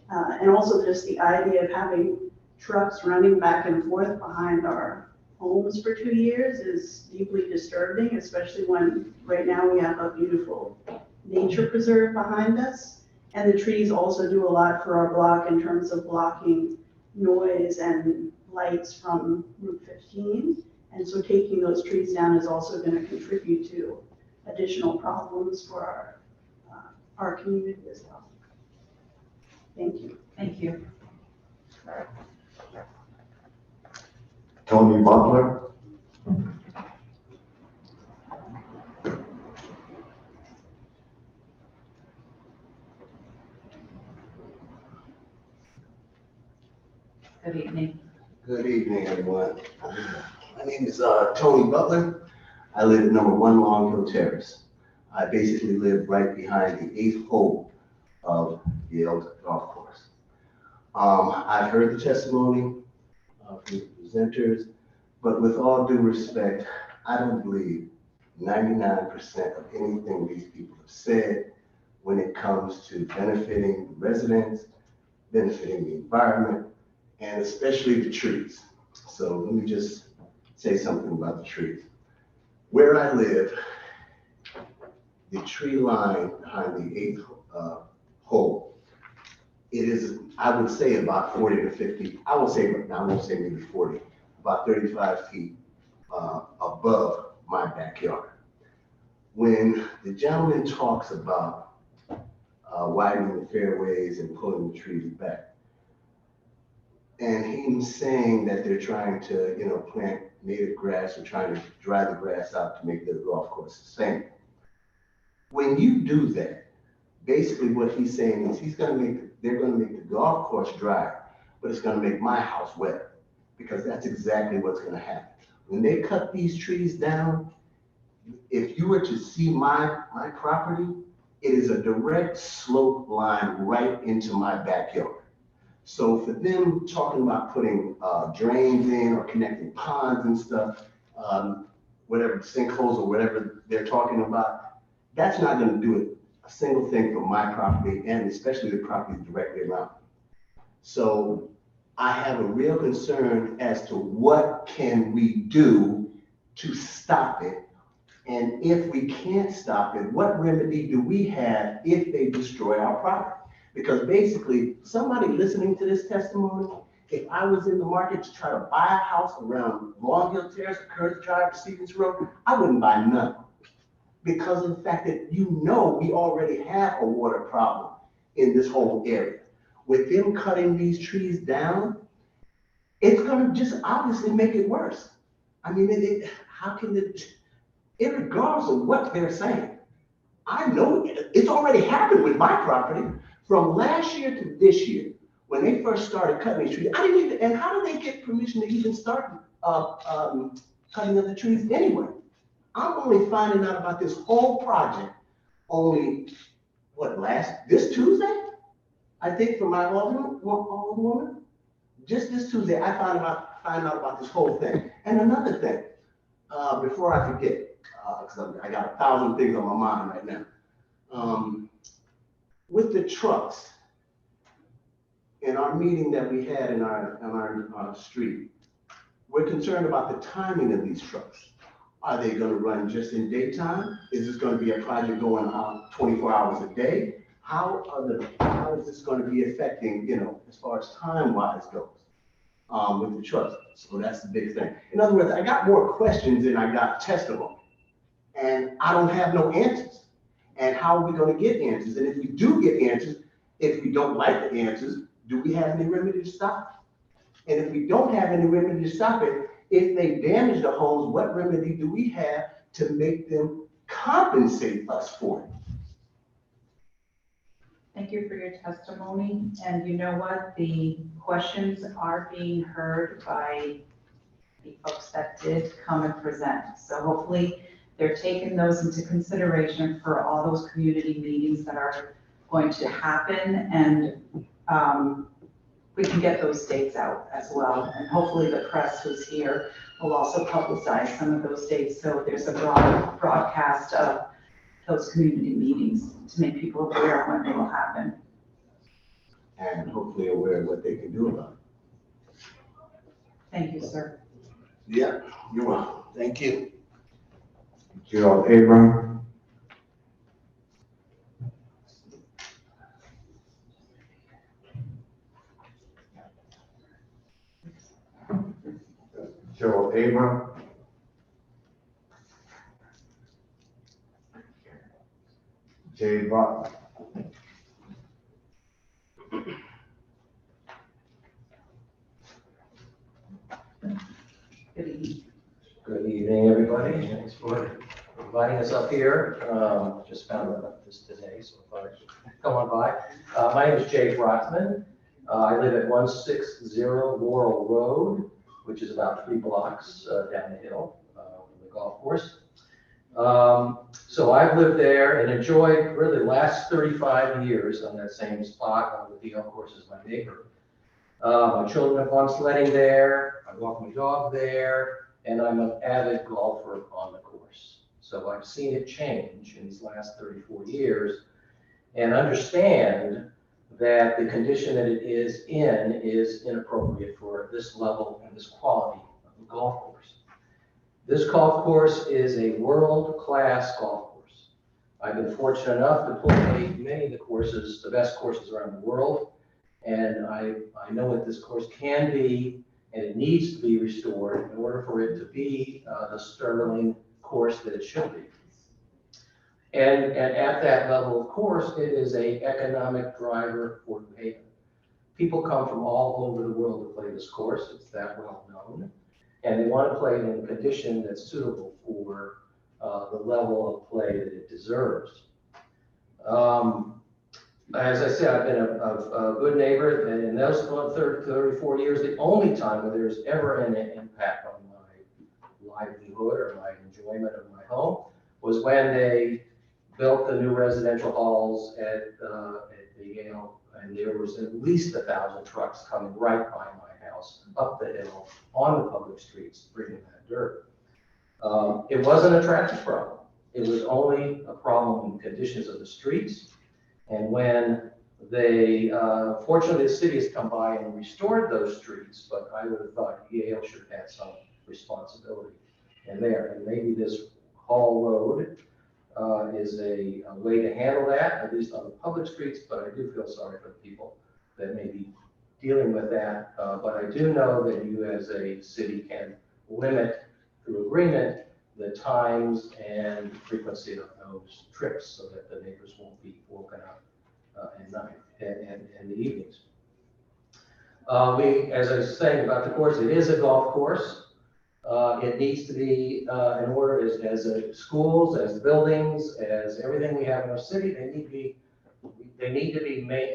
And also just the idea of having trucks running back and forth behind our homes for 2 years is deeply disturbing, especially when right now we have a beautiful nature preserve behind us. And the trees also do a lot for our block in terms of blocking noise and lights from Route 15. And so taking those trees down is also going to contribute to additional problems for our community as well. Thank you. Thank you. Tony Butler. Good evening. Good evening, everyone. My name is Tony Butler. I live at number 1 Long Hill Terrace. I basically live right behind the 8th hole of Yale Golf Course. I've heard the testimony from the presenters, but with all due respect, I don't believe 99% of anything these people have said when it comes to benefiting the residents, benefiting the environment, and especially the trees. So let me just say something about the trees. Where I live, the tree line behind the 8th hole, it is, I would say about 40 to 50, I won't say maybe 40, about 35 feet above my backyard. When the gentleman talks about widening the fairways and pulling the trees back, and him saying that they're trying to, plant native grass or trying to dry the grass out to make the golf course sustainable. When you do that, basically what he's saying is they're gonna make the golf course dry, but it's gonna make my house wet, because that's exactly what's gonna happen. When they cut these trees down, if you were to see my property, it is a direct slope line right into my backyard. So for them talking about putting drains in or connecting ponds and stuff, whatever, sinkholes or whatever they're talking about, that's not gonna do it a single thing for my property, and especially the properties directly around. So I have a real concern as to what can we do to stop it. And if we can't stop it, what remedy do we have if they destroy our property? Because basically, somebody listening to this testimony, if I was in the market to try to buy a house around Long Hill Terrace, Curtis Drive, or Stevens Road, I wouldn't buy none. Because of the fact that we already have a water problem in this whole area. With them cutting these trees down, it's gonna just obviously make it worse. I mean, how can it, irregardless of what they're saying, I know it's already happened with my property. From last year to this year, when they first started cutting these trees, I didn't even, and how did they get permission to even start cutting of the trees anyway? I'm only finding out about this whole project only, this Tuesday? I think for my alderwoman, just this Tuesday, I find out about this whole thing. And another thing, before I forget, because I got 1,000 things on my mind right now. With the trucks, in our meeting that we had in our street, we're concerned about the timing of these trucks. Are they going to run just in daytime? Is this going to be a project going on 24 hours a day? How is this going to be affecting, as far as time-wise goes, with the trucks? So that's the big thing. In other words, I got more questions than I got testimony, and I don't have no answers. And how are we going to get answers? And if we do get answers, if we don't like the answers, do we have any remedy to stop it? And if we don't have any remedy to stop it, if they damage the homes, what remedy do we have to make them compensate us for it? Thank you for your testimony. And you know what? The questions are being heard by the folks that did come and present. So hopefully they're taking those into consideration for all those community meetings that are going to happen. And we can get those dates out as well. And hopefully the press who's here will also publicize some of those dates. So there's a broad broadcast of those community meetings to make people aware of when they will happen. And hopefully aware of what they can do about it. Thank you, sir. Yeah, you're welcome. Thank you. Gerald Abram. Gerald Abram. Jay Rock. Good evening. Good evening, everybody. Thanks for inviting us up here. Just found out about this today, so I thought I should come on by. My name is Jay Brockman. I live at 160 Laurel Road, which is about 3 blocks down the hill from the golf course. So I've lived there and enjoyed really the last 35 years on that same spot with the golf course as my neighbor. My children have gone sledding there. I walk my dog there, and I'm an avid golfer on So I've seen it change in these last 34 years and understand that the condition that it is in is inappropriate for this level and this quality of the golf course. This golf course is a world-class golf course. I've been fortunate enough to play many of the courses, the best courses around the world, and I know what this course can be, and it needs to be restored in order for it to be the sterling course that it should be. And at that level, of course, it is an economic driver for New Haven. People come from all over the world to play this course. It's that well known. And they want to play it in a condition that's suitable for the level of play that it deserves. As I said, I've been a good neighbor, and in those 34 years, the only time where there's ever an impact on my livelihood or my enjoyment of my home was when they built the new residential halls at the Yale, and there was at least 1,000 trucks coming right by my house, up the hill, on the public streets, bringing that dirt. It wasn't a traffic problem. It was only a problem in the conditions of the streets. And when they, fortunately, the city has come by and restored those streets, but I would have thought Yale should have had some responsibility in there. And maybe this Hall Road is a way to handle that, at least on the public streets, but I do feel sorry for the people that may be dealing with that. But I do know that you as a city can limit through agreement the times and frequency of those trips so that the neighbors won't be woken up at night and in the evenings. As I was saying about the course, it is a golf course. It needs to be in order as schools, as buildings, as everything we have in our city. They need to be made,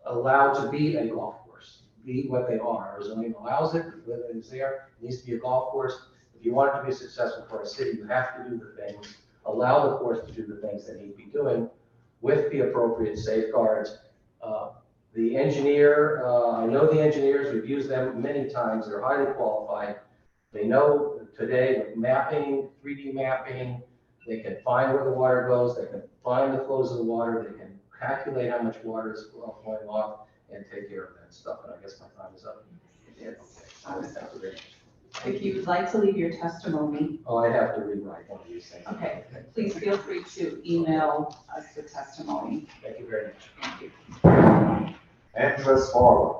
allowed to be a golf course, be what they are. Our zoning allows it. It is there. It needs to be a golf course. If you want it to be successful for a city, you have to do the things, allow the course to do the things they need to be doing with the appropriate safeguards. The engineer, I know the engineers, we've used them many times. They're highly qualified. They know today with mapping, 3D mapping, they can find where the water goes, they can find the flows of the water, they can calculate how much water is flowing off and take care of that stuff. And I guess my time is up. Yes. Okay. Thank you very much. If you would like to leave your testimony, Oh, I have to rewrite one of these things. okay, please feel free to email us the testimony. Thank you very much. Thank you. Interest forward.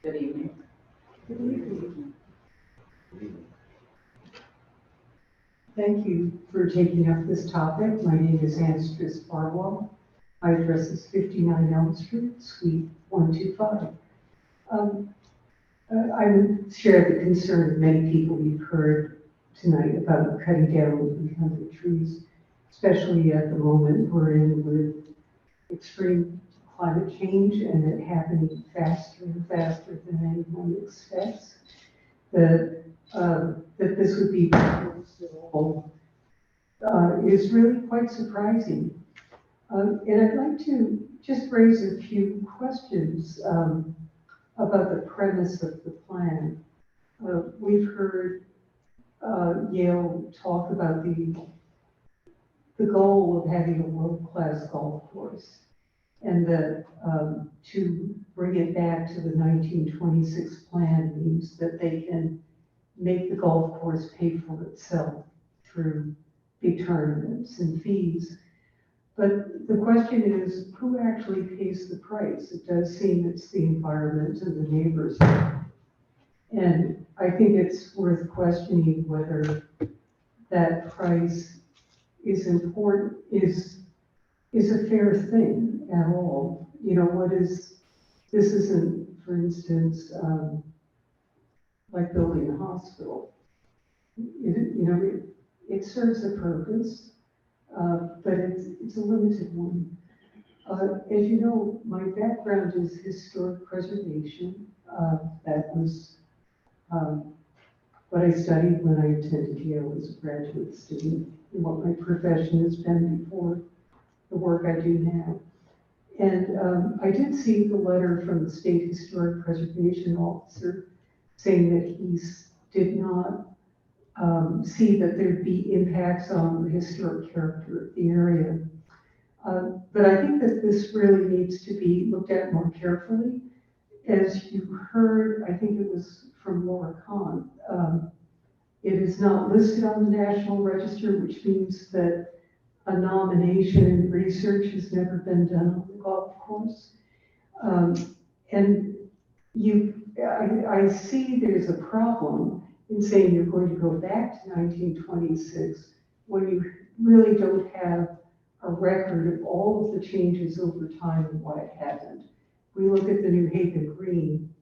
Good evening. Good evening. Thank you for taking up this topic. My name is Anstris Barwell. My address is 59 Elm Street, Suite 125. I would share the concern of many people you've heard tonight about cutting down 300 trees, especially at the moment we're in with extreme climate change and it happening faster and faster than anyone expects. That this would be is really quite surprising. And I'd like to just raise a few questions about the premise of the plan. We've heard Yale talk about the goal of having a world-class golf course, and that to bring it back to the 1926 plan means that they can make the golf course pay for itself through big tournaments and fees. But the question is, who actually pays the price? It does seem it's the environment and the neighbors. And I think it's worth questioning whether that price is important, is a fair thing at all. You know, this isn't, for instance, like building a hospital. It serves a purpose, but it's a limited one. As you know, my background is historic preservation. That was what I studied when I attended Yale as a graduate student and what my profession has been before the work I do now. And I did see the letter from the State Historic Preservation Officer saying that he did not see that there'd be impacts on the historic character of the area. But I think that this really needs to be looked at more carefully. As you heard, I think it was from Laura Kahn, it is not listed on the National Register, which means that a nomination and research has never been done on the golf course. And I see there's a problem in saying you're going to go back to 1926 when you really don't have a record of all of the changes over time and why it hasn't. We look at the New Haven Green,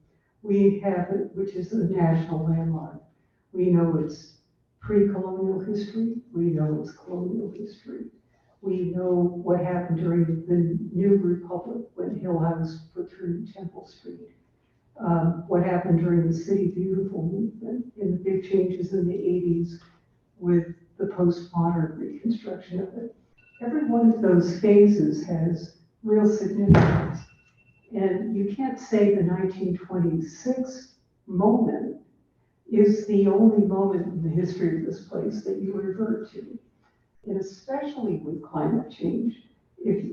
we have it, which is a national landmark. We know it's pre-colonial history, we know it's colonial history. We know what happened during the New Republic when Hill House put through Temple Street. What happened during the City Beautiful movement and the big changes in the 80s with the postmodern reconstruction of it. Every one of those phases has real significance. And you can't say the 1926 moment is the only moment in the history of this place that you revert to. And especially with climate change, if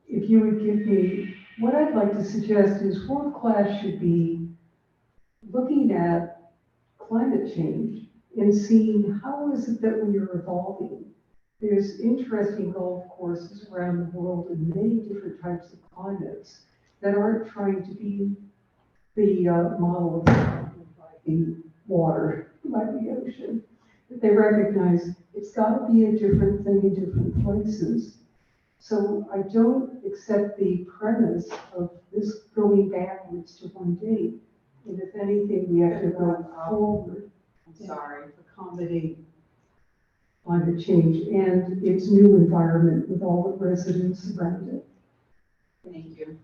you would give me, what I'd like to suggest is world class should be looking at climate change and seeing how is it that we are evolving. There's interesting golf courses around the world in many different types of climates that aren't trying to be the model of the water, like the ocean. But they recognize it's got to be a different thing in different places. So I don't accept the premise of this going backwards to one date. And if anything, we have to go forward. I'm sorry. Accommodate climate change and its new environment with all the residents around it. Thank you.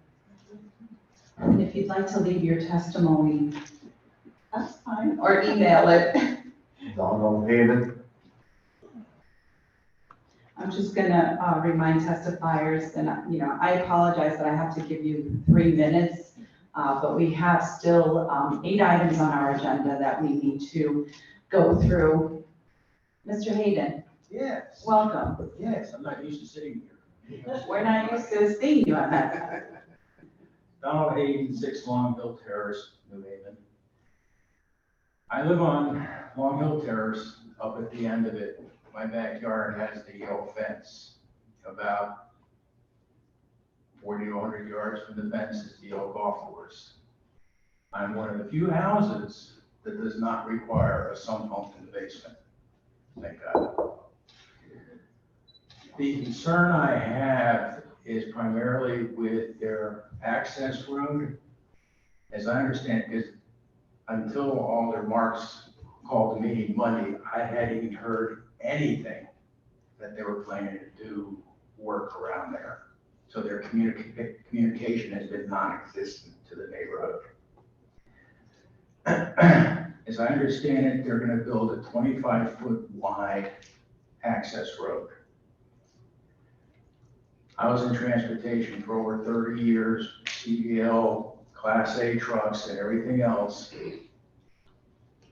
And if you'd like to leave your testimony, That's fine. or email it. Donald Hayden. I'm just gonna remind testifiers, and I apologize that I have to give you 3 minutes, but we have still 8 items on our agenda that we need to go through. Mr. Hayden, Yes. welcome. Yes, I'm not used to sitting here. We're not used to seeing you on that. Donald Hayden, 6 Long Hill Terrace, New Haven. I live on Long Hill Terrace. Up at the end of it, my backyard has the Yale fence. About 40 to 100 yards from the fence is the Yale Golf Course. I'm one of the few houses that does not require a sump pump in the basement. Thank God. The concern I have is primarily with their access road. As I understand, because until all their marks called me Monday, I hadn't even heard anything that they were planning to do work around there. So their communication has been non-existent to the neighborhood. As I understand it, they're going to build a 25-foot wide access road. I was in transportation for over 30 years, CDL, Class A trucks and everything else.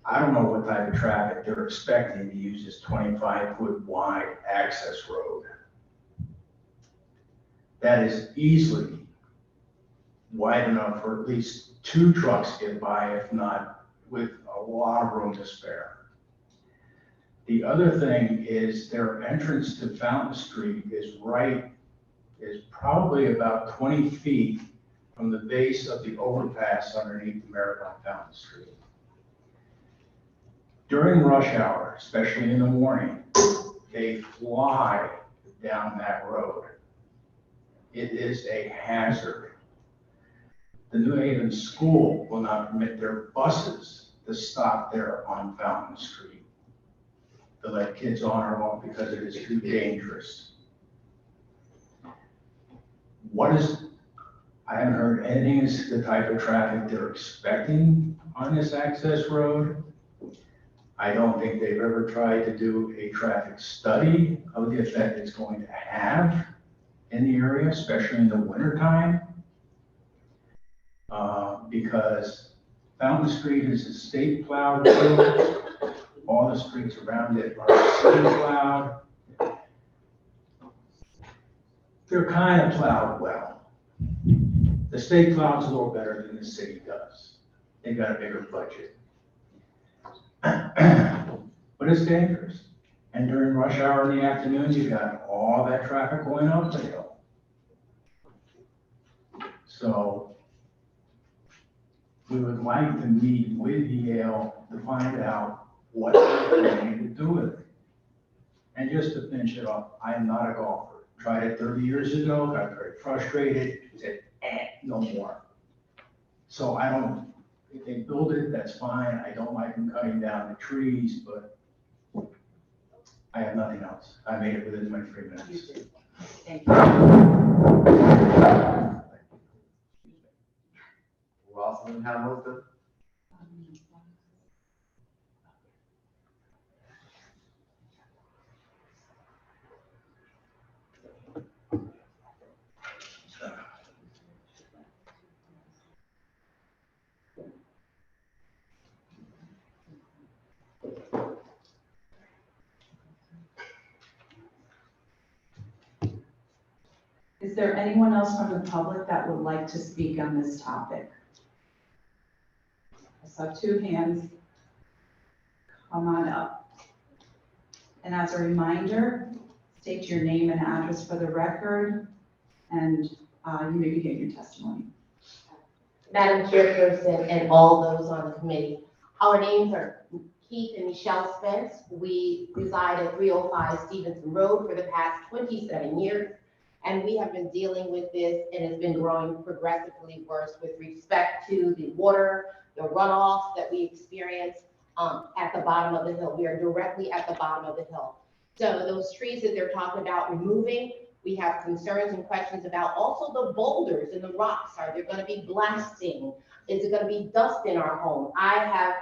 I don't know what type of traffic they're expecting to use this 25-foot wide access road. That is easily wide enough for at least 2 trucks to get by, if not with a lot of room to spare. The other thing is their entrance to Fountain Street is probably about 20 feet from the base of the overpass underneath the Marathon Fountain Street. During rush hour, especially in the morning, they fly down that road. It is a hazard. The New Haven school will not permit their buses to stop there on Fountain Street to let kids on or off because it is too dangerous. I haven't heard anything as the type of traffic they're expecting on this access road. I don't think they've ever tried to do a traffic study of the effect it's going to have in the area, especially in the wintertime. Because Fountain Street is a state plowed road. All the streets around it are city plowed. They're kind of plowed well. The state plows a little better than the city does. They got a bigger budget. But it's dangerous. And during rush hour in the afternoon, you got all that traffic going up the hill. So we would like to meet with Yale to find out what they're planning to do with it. And just to finish it off, I am not a golfer. Tried it 30 years ago, got very frustrated, said, no more. So I don't, if they build it, that's fine. I don't like them cutting down the trees, but I have nothing else. I made it within my 3 minutes. Thank you. Rosalind Hamilton. Is there anyone else from the public that would like to speak on this topic? I saw 2 hands. Come on up. And as a reminder, state your name and address for the record, and you may begin your testimony. Madam Chairperson and all those on the committee, our names are Keith and Michelle Spence. We reside at 305 Stevenson Road for the past 27 years. And we have been dealing with this, and it's been growing progressively worse with respect to the water, the runoffs that we experience at the bottom of the hill. We are directly at the bottom of the hill. So those trees that they're talking about removing, we have concerns and questions about. Also the boulders and the rocks. Are they going to be blasting? Is it going to be dust in our home? I have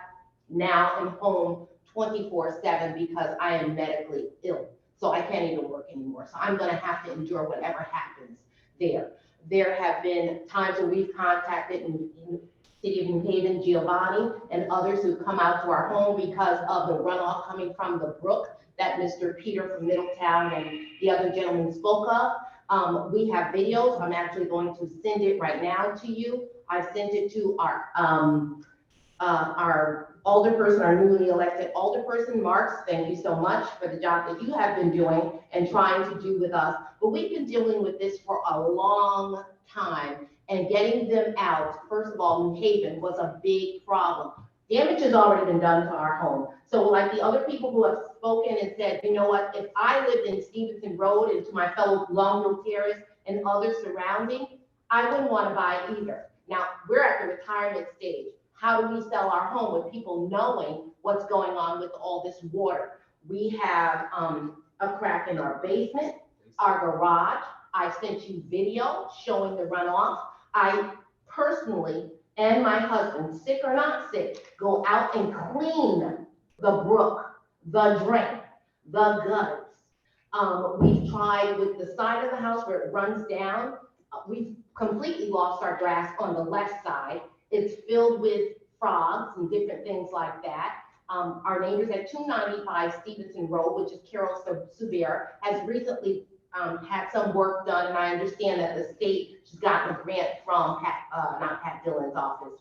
now am home 24/7 because I am medically ill. So I can't even work anymore. So I'm going to have to endure whatever happens there. There have been times where we've contacted in City of New Haven, Giovanni, and others who've come out to our home because of the runoff coming from the brook that Mr. Peter from Middletown and the other gentleman spoke of. We have videos. I'm actually going to send it right now to you. I sent it to our alderperson, our newly elected alderperson, Marks. Thank you so much for the job that you have been doing and trying to do with us. But we've been dealing with this for a long time, and getting them out, first of all, New Haven was a big problem. Damage has already been done to our home. So like the other people who have spoken and said, you know what, if I lived in Stevenson Road and to my fellow Long Hill Terrace and others surrounding, I wouldn't want to buy either. Now, we're at the retirement stage. How do we sell our home with people knowing what's going on with all this water? We have a crack in our basement, our garage. I sent you video showing the runoff. I personally, and my husband, sick or not sick, go out and clean the brook, the drain, the gutters. We've tried with the side of the house where it runs down. We've completely lost our grass on the left side. It's filled with frogs and different things like that. Our neighbors at 295 Stevenson Road, which is Carol Subir, has recently had some work done, and I understand that the state has gotten a grant from not Pat Dillon's office,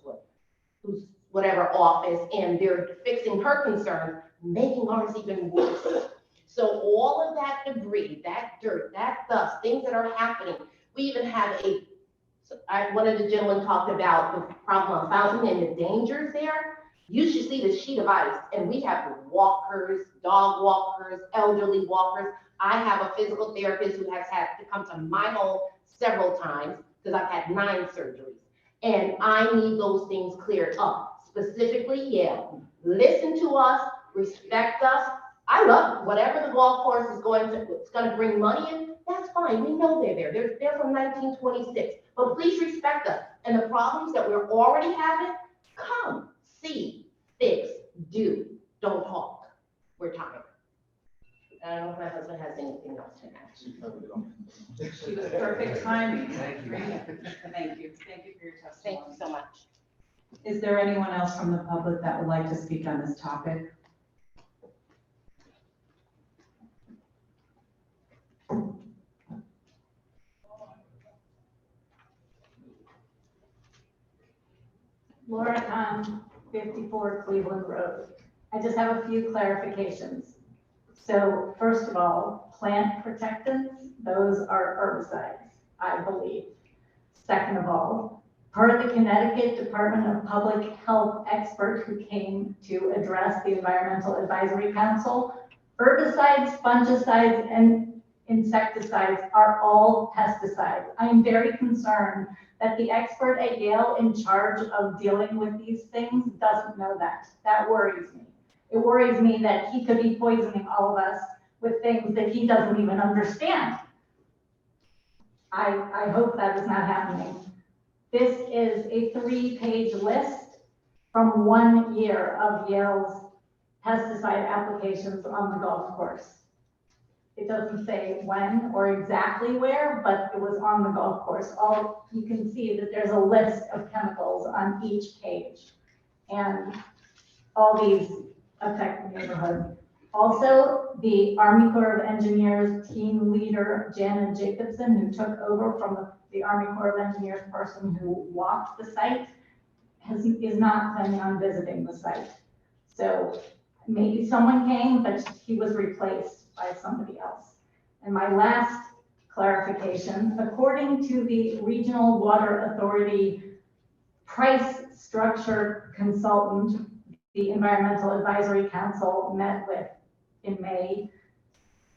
who's whatever office, and they're fixing her concerns, making ours even worse. So all of that debris, that dirt, that dust, things that are happening. We even have one of the gentlemen talked about the problem of Fountain and the dangers there. You should see the sheet of ice, and we have walkers, dog walkers, elderly walkers. I have a physical therapist who has had to come to my home several times because I've had 9 surgeries. And I need those things cleared up, specifically Yale. Listen to us, respect us. I love it. Whatever the golf course is going to bring money in, that's fine. We know they're there. They're from 1926. But please respect us. And the problems that we're already having, come, see, fix, do. don't talk, we're tired. I don't know if my husband has anything else to add. She was perfect timing. Thank you. Thank you. Thank you for your testimony. Thank you so much. Is there anyone else from the public that would like to speak on this topic? Laura Kahn, 54 Cleveland Road. I just have a few clarifications. So first of all, plant protectants, those are herbicides, I believe. Second of all, per the Connecticut Department of Public Health expert who came to address the Environmental Advisory Council, herbicides, fungicides, and insecticides are all pesticides. I am very concerned that the expert at Yale in charge of dealing with these things doesn't know that. That worries me. It worries me that he could be poisoning all of us with things that he doesn't even understand. I hope that is not happening. This is a 3-page list from 1 year of Yale's pesticide applications on the golf course. It doesn't say when or exactly where, but it was on the golf course. You can see that there's a list of chemicals on each page. And all these affect the neighborhood. Also, the Army Corps of Engineers team leader, Janet Jacobson, who took over from the Army Corps of Engineers person who walked the site, is not planning on visiting the site. So maybe someone came, but he was replaced by somebody else. And my last clarification, according to the Regional Water Authority price structure consultant the Environmental Advisory Council met with in May,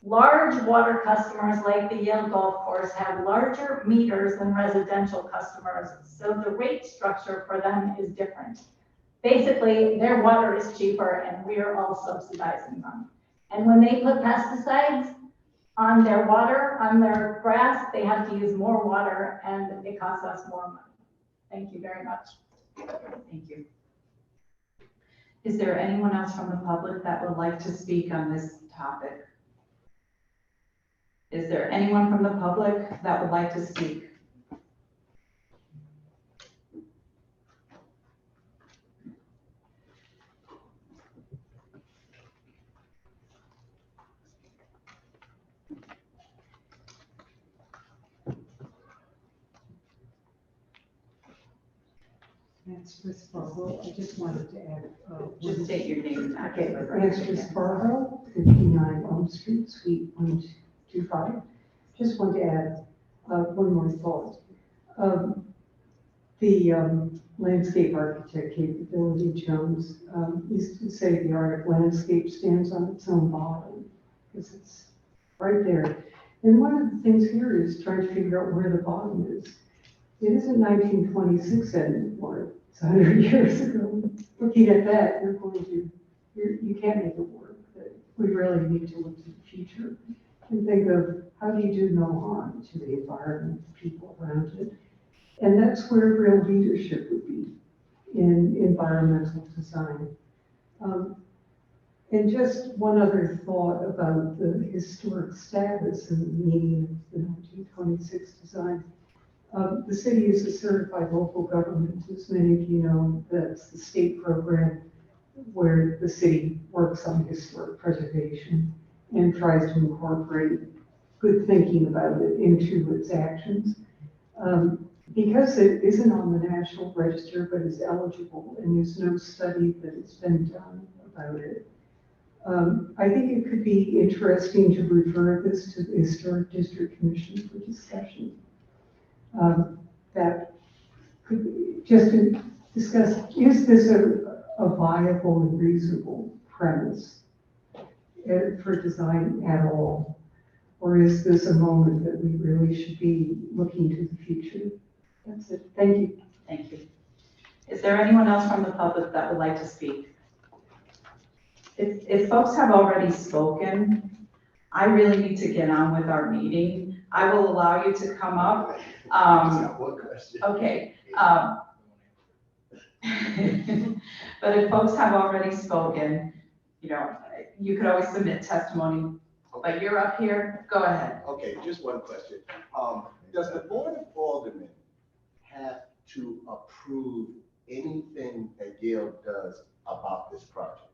large water customers like the Yale Golf Course have larger meters than residential customers, so the rate structure for them is different. Basically, their water is cheaper and we're all subsidizing them. And when they put pesticides on their water, on their grass, they have to use more water and it costs us more money. Thank you very much. Thank you. Is there anyone else from the public that would like to speak on this topic? Is there anyone from the public that would like to speak? Nancy Sparrow, I just wanted to add. Just state your name. Okay, Nancy Sparrow, 59 Elm Street, Suite 125. Just want to add one more thought. The landscape architect capability, Jones, used to say the art of landscape stands on its own bottom, because it's right there. And one of the things here is trying to figure out where the bottom is. It isn't 1926 anymore. It's 100 years ago. Looking at that, you can't make it work. We really need to look to the future and think of how do you do no harm to the environment, the people around it. And that's where real leadership would be in environmental design. And just one other thought about the historic status and the meaning of the 1926 design. The city is a certified local government, as many of you know. That's the state program where the city works on historic preservation and tries to incorporate good thinking about it into its actions. Because it isn't on the National Register but is eligible, and there's no study that has been done about it, I think it could be interesting to refer this to the Historic District Commission for discussion. That could be just to discuss, is this a viable and reasonable premise for design at all? Or is this a moment that we really should be looking to the future? That's it. Thank you. Thank you. Is there anyone else from the public that would like to speak? If folks have already spoken, I really need to get on with our meeting. I will allow you to come up. Okay. But if folks have already spoken, you know, you could always submit testimony, but you're up here, go ahead. Okay, just one question. Does the Board of Aldermen have to approve anything that Yale does about this project?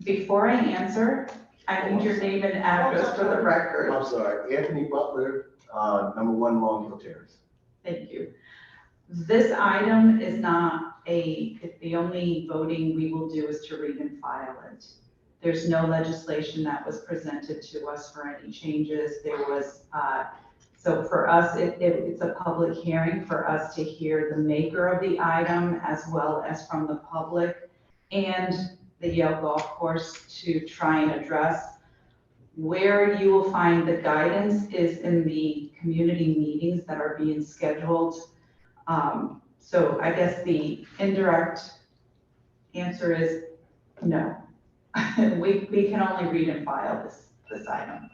Before I answer, I need your name and address for the record. I'm sorry, Anthony Butler, #1 Long Hill Terrace. Thank you. This item is not the only voting we will do is to read and file it. There's no legislation that was presented to us for any changes. There was, so for us, it's a public hearing for us to hear the maker of the item as well as from the public and the Yale Golf Course to try and address. Where you will find the guidance is in the community meetings that are being scheduled. So I guess the indirect answer is no. We can only read and file this item.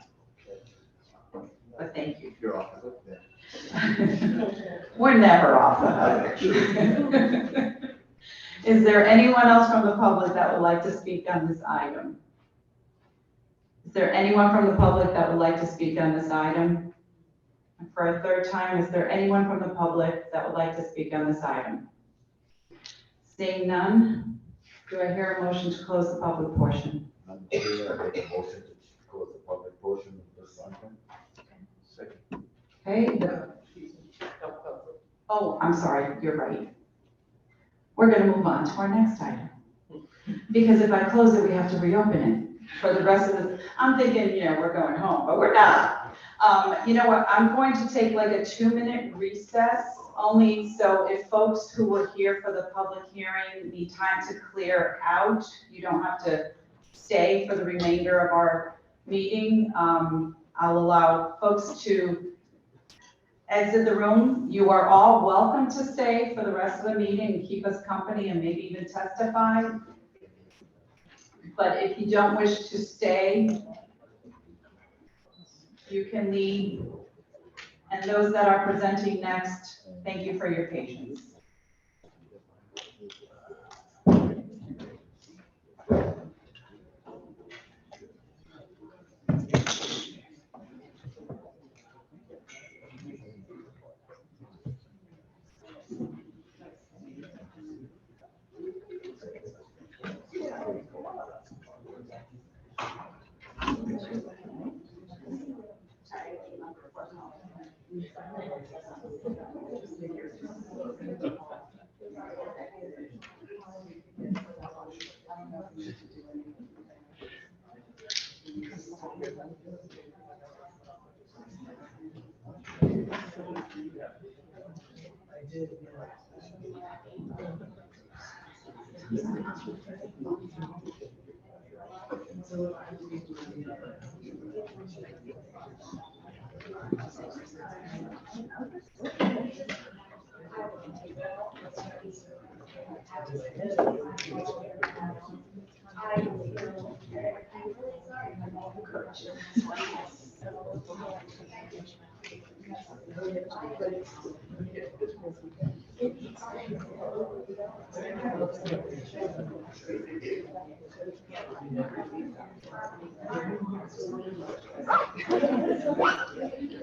But thank you. You're off of it, yeah. We're never off the hook. Is there anyone else from the public that would like to speak on this item? Is there anyone from the public that would like to speak on this item? And for a third time, is there anyone from the public that would like to speak on this item? Seeing none, do I hear a motion to close the public portion? I'm here, I make a motion to close the public portion of this item. Second. Okay. Oh, I'm sorry, you're right. We're gonna move on to our next item. Because if I close it, we have to reopen it for the rest of the, I'm thinking, you know, we're going home, but we're not. You know what, I'm going to take like a 2-minute recess, only so if folks who were here for the public hearing need time to clear out, you don't have to stay for the remainder of our meeting. I'll allow folks to exit the room. You are all welcome to stay for the rest of the meeting and keep us company and maybe even testify. But if you don't wish to stay, you can leave. And those that are presenting next, thank you for your patience.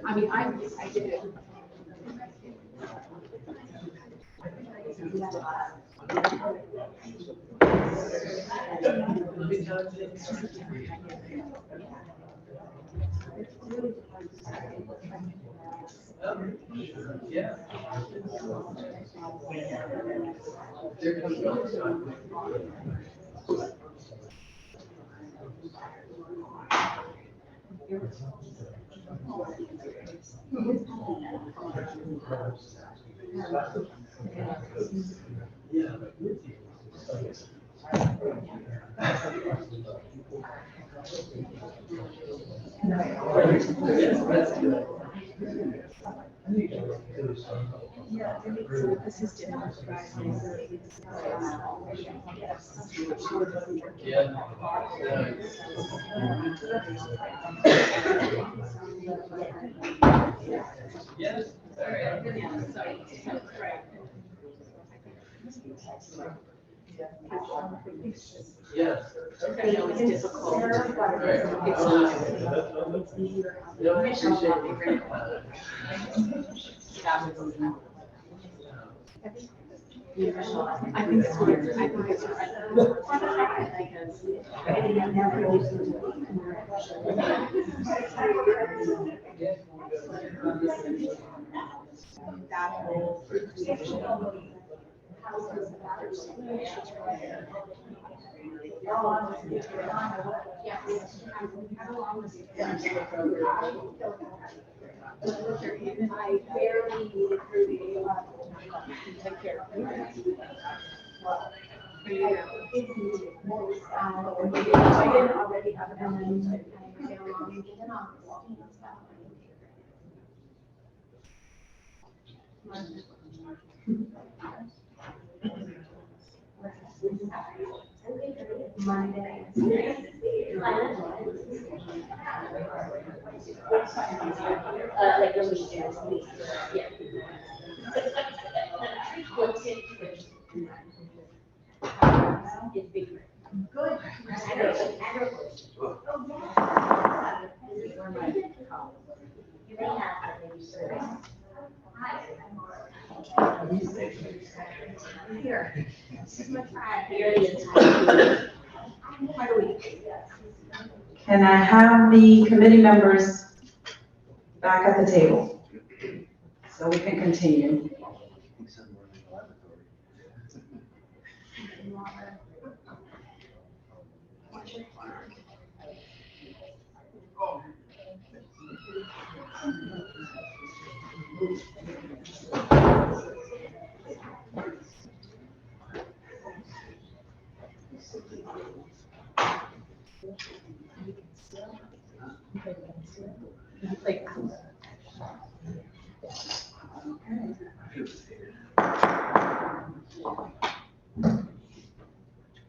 I mean, I did it. Yeah. This is different. Yes. I know it's difficult. I think it's weird. I think it's I barely made it through the take care of it. I didn't already have them. Monday. Like really seriously. Yeah. It's big. Good. You may have maybe service. Here. Here it is. Quite a week. Can I have the committee members back at the table? So we can continue.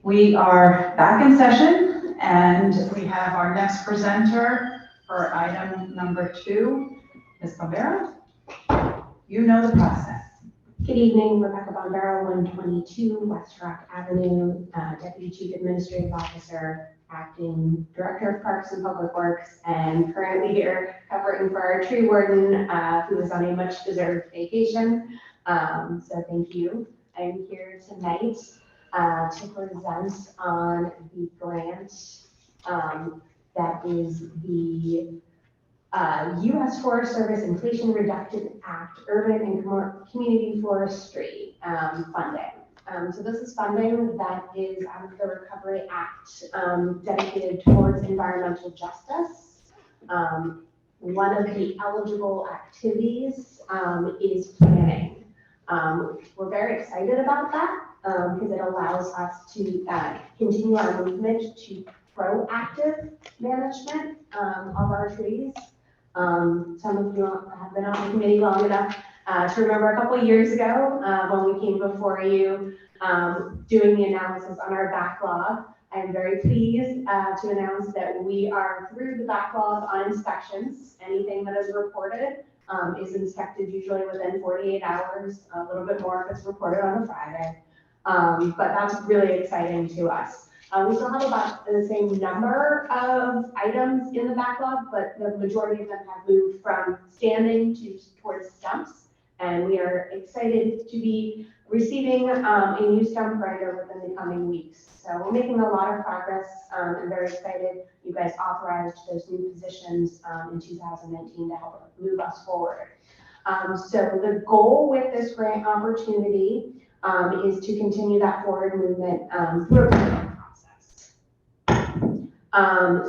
We are back in session and we have our next presenter for item number 2, Ms. Bombera. You know the process. Good evening, Rebecca Bombero, 122 West Rock Avenue, Deputy Chief Administrative Officer, Acting Director of Parks and Public Works, and currently here covering for our tree warden, who is on a much deserved vacation. So thank you. I'm here tonight to present on the grant that is the U.S. Forest Service Inflation Reduction Act Urban and Community Forestry funding. So this is funding that is out of the Recovery Act dedicated towards environmental justice. One of the eligible activities is planning. We're very excited about that because it allows us to continue our movement to proactive management of our trees. Some of you have been on the committee long enough to remember a couple of years ago when we came before you doing the analysis on our backlog. I'm very pleased to announce that we are through the backlog on inspections. Anything that is reported is inspected usually within 48 hours, a little bit more if it's reported on a Friday. But that's really exciting to us. We still have about the same number of items in the backlog, but the majority of them have moved from standing towards stumps. And we are excited to be receiving a new stump grinder within the coming weeks. So we're making a lot of progress. I'm very excited. You guys authorized those new positions in 2019 to help move us forward. So the goal with this grant opportunity is to continue that forward movement through a process.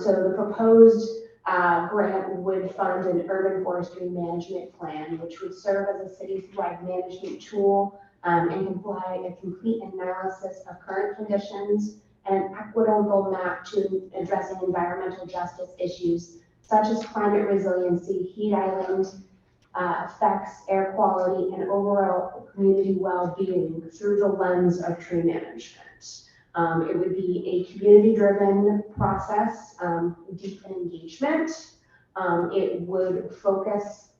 So the proposed grant would fund an urban forestry management plan, which would serve as a city-wide management tool and imply a complete analysis of current conditions and an equitable map to addressing environmental justice issues such as climate resiliency, heat island effects, air quality, and overall community well-being through the lens of tree management. It would be a community-driven process, deep engagement. It would focus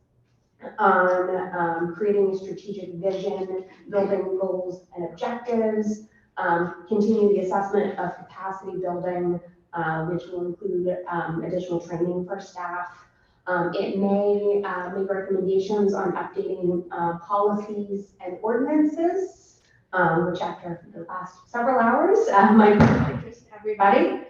on creating a strategic vision, building goals and objectives, Continue the assessment of capacity building, which will include additional training for staff. It may make recommendations on updating policies and ordinances, which after the last several hours might interest everybody.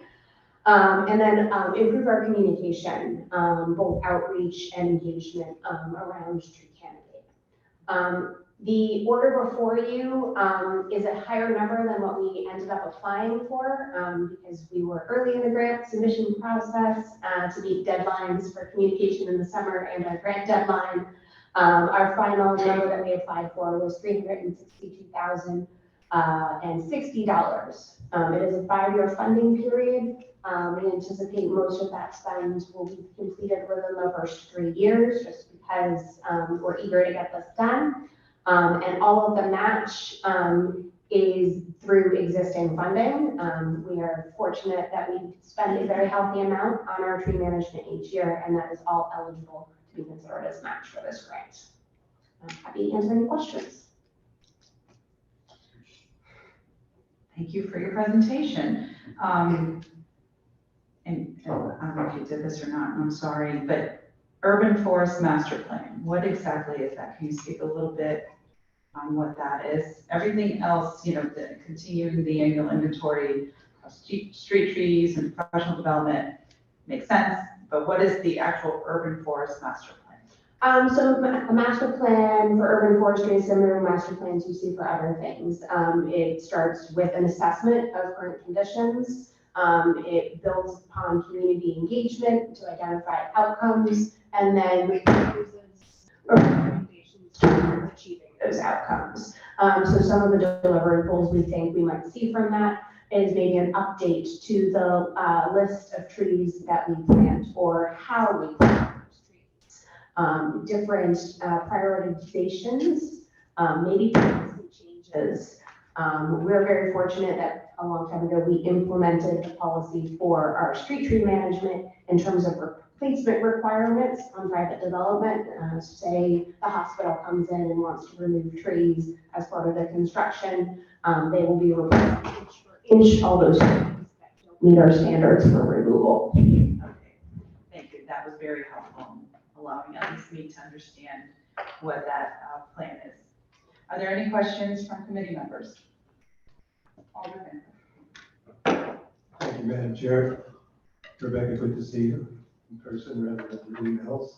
And then improve our communication, both outreach and engagement around tree canopy. The order before you is a higher number than what we ended up applying for because we were early in the grant submission process to meet deadlines for communication in the summer and our grant deadline. Our final number that we applied for was $362,060. It is a 5-year funding period. We anticipate most of that spend will be completed within the first 3 years, just because we're eager to get this done. And all of the match is through existing funding. We are fortunate that we spend a very healthy amount on our tree management each year, and that is all eligible to be considered as match for this grant. I'm happy to answer any questions. Thank you for your presentation. And I don't know if you did this or not, I'm sorry, but Urban Forest Master Plan, what exactly is that? Can you speak a little bit on what that is? Everything else, you know, continuing the annual inventory of street trees and professional development makes sense, but what is the actual Urban Forest Master Plan? So a master plan for urban forestry is similar to master plans you see for other things. It starts with an assessment of current conditions. It builds upon community engagement to identify outcomes, and then uses recommendations to achieving those outcomes. So some of the deliverables we think we might see from that is maybe an update to the list of trees that we plant or how we plant those trees. Different prioritizations, maybe policy changes. We're very fortunate that a long time ago we implemented the policy for our street tree management in terms of replacement requirements on private development. Say the hospital comes in and wants to remove trees as part of the construction, they will be replaced inch for inch, all those trees that don't meet our standards for removal. Okay, thank you. That was very helpful, allowing at least me to understand what that plan is. Are there any questions from committee members? Alderman. Thank you, Madam Chair. Rebecca, good to see you in person rather than through emails.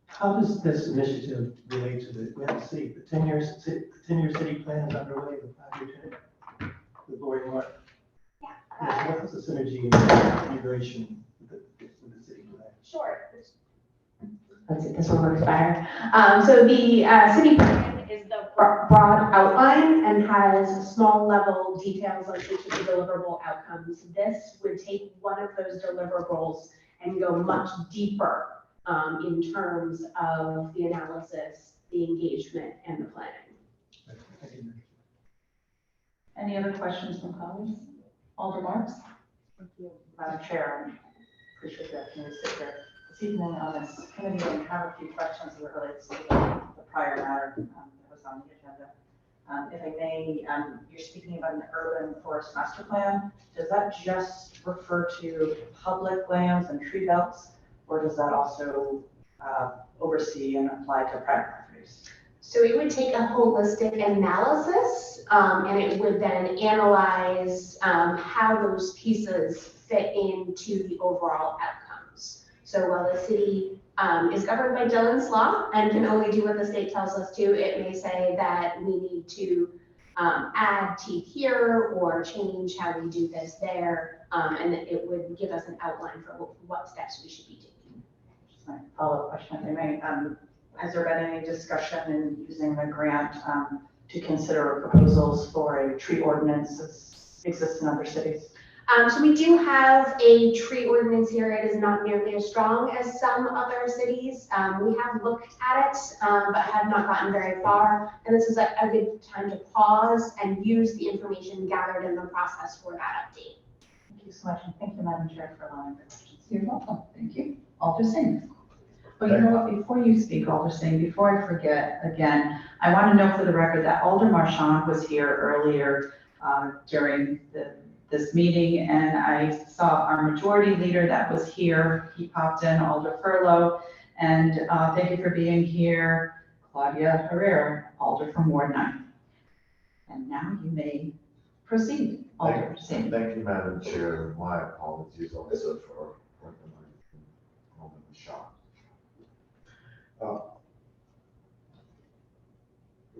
How does this initiative relate to the city? The 10-year city plan is underway, the 5-year plan, the Lori Mark. Yeah. What is the synergy and integration with the city plan? Sure. Let's see, this one works better. So the city plan is the broad outline and has small level details on each of the deliverable outcomes. This would take one of those deliverables and go much deeper in terms of the analysis, the engagement, and the planning. Any other questions from colleagues? Alder Marks? Thank you, Madam Chair. I appreciate that. Can we sit here this evening on this committee and have a few questions that relates to the prior matter that was on the agenda. If I may, you're speaking about an urban forest master plan. Does that just refer to public lands and tree belts, or does that also oversee and apply to private properties? So it would take a holistic analysis, and it would then analyze how those pieces fit into the overall outcomes. So while the city is governed by Dillon's law and can only do what the state tells us to, it may say that we need to add teeth here or change how we do this there, and it would give us an outline for what steps we should be taking. Just my follow-up question, if I may. Has there been any discussion in using the grant to consider proposals for a tree ordinance that exists in other cities? So we do have a tree ordinance here. It is not nearly as strong as some other cities. We have looked at it, but have not gotten very far. And this is a good time to pause and use the information gathered in the process for that update. Thank you so much, and thank you, Madam Chair, for allowing the questions. You're welcome. Thank you. Alder Singh. Well, you know what, before you speak, Alder Singh, before I forget again, I want to know for the record that Alder Marchand was here earlier during this meeting, and I saw our majority leader that was here. He popped in, Alder Furlow, and thank you for being here, Claudia Herrera, Alder from Ward 9. And now you may proceed, Alder Singh. Thank you, Madam Chair. My apologies also for my moment of shock.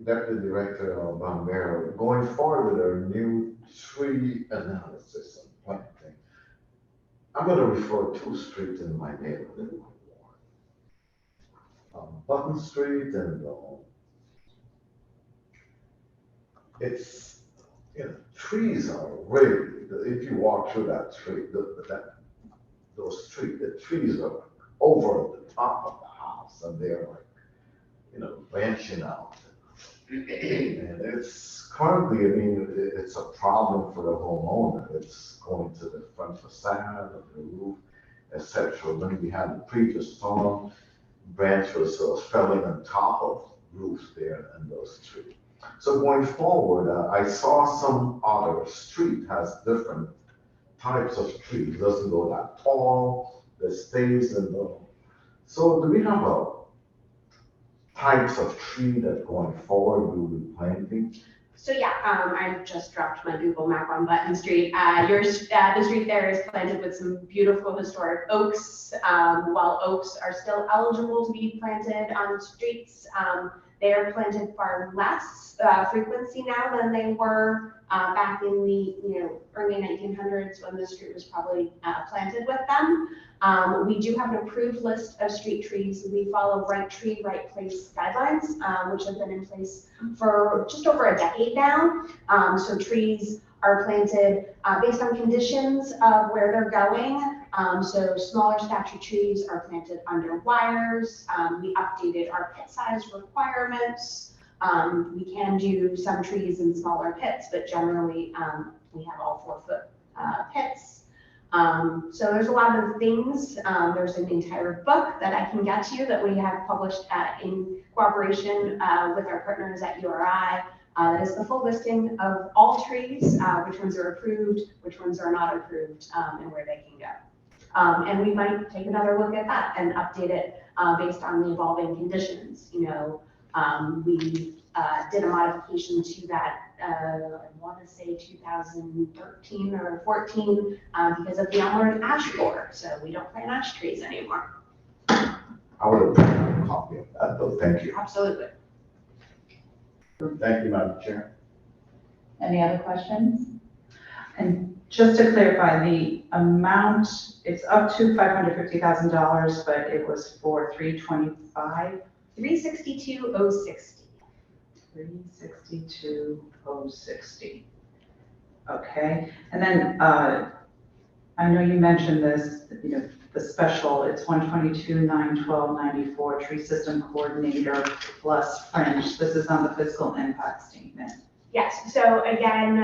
Deputy Director Bombero, going forward with our new tree analysis and planting, I'm going to refer two streets in my neighborhood. Button Street and it's, you know, trees are really, if you walk through that street, the trees are over the top of the house and they're like, you know, branching out. And it's currently, I mean, it's a problem for the homeowner. It's going to the front facade of the roof, etc. When we had the previous storm, branch was felling on top of roofs there and those trees. So going forward, I saw some other street has different types of trees. Doesn't go that tall, that stays in the. So do we have a types of tree that going forward we will be planting? So yeah, I just dropped my Google map on Button Street. The street there is planted with some beautiful historic oaks. While oaks are still eligible to be planted on streets, they are planted far less frequency now than they were back in the early 1900s when the street was probably planted with them. We do have an approved list of street trees. We follow right tree, right place guidelines, which have been in place for just over a decade now. So trees are planted based on conditions of where they're going. So smaller stature trees are planted under wires. We updated our pit size requirements. We can do some trees in smaller pits, but generally we have all 4-foot pits. So there's a lot of things. There's an entire book that I can get to you that we have published in cooperation with our partners at URI. That is the full listing of all trees, which ones are approved, which ones are not approved, and where they can go. And we might take another look at that and update it based on the evolving conditions. We did a modification to that, I want to say 2013 or 14, because of the unlearned ash borer. So we don't plant ash trees anymore. I would have a copy of that, though. Thank you. Absolutely. Thank you, Madam Chair. Any other questions? And just to clarify, the amount, it's up to $550,000, but it was for 325? 362,060. 362,060. Okay, and then I know you mentioned this, the special, it's 122,912.94 tree system coordinator plus fringe. This is on the fiscal impact statement. Yes, so again,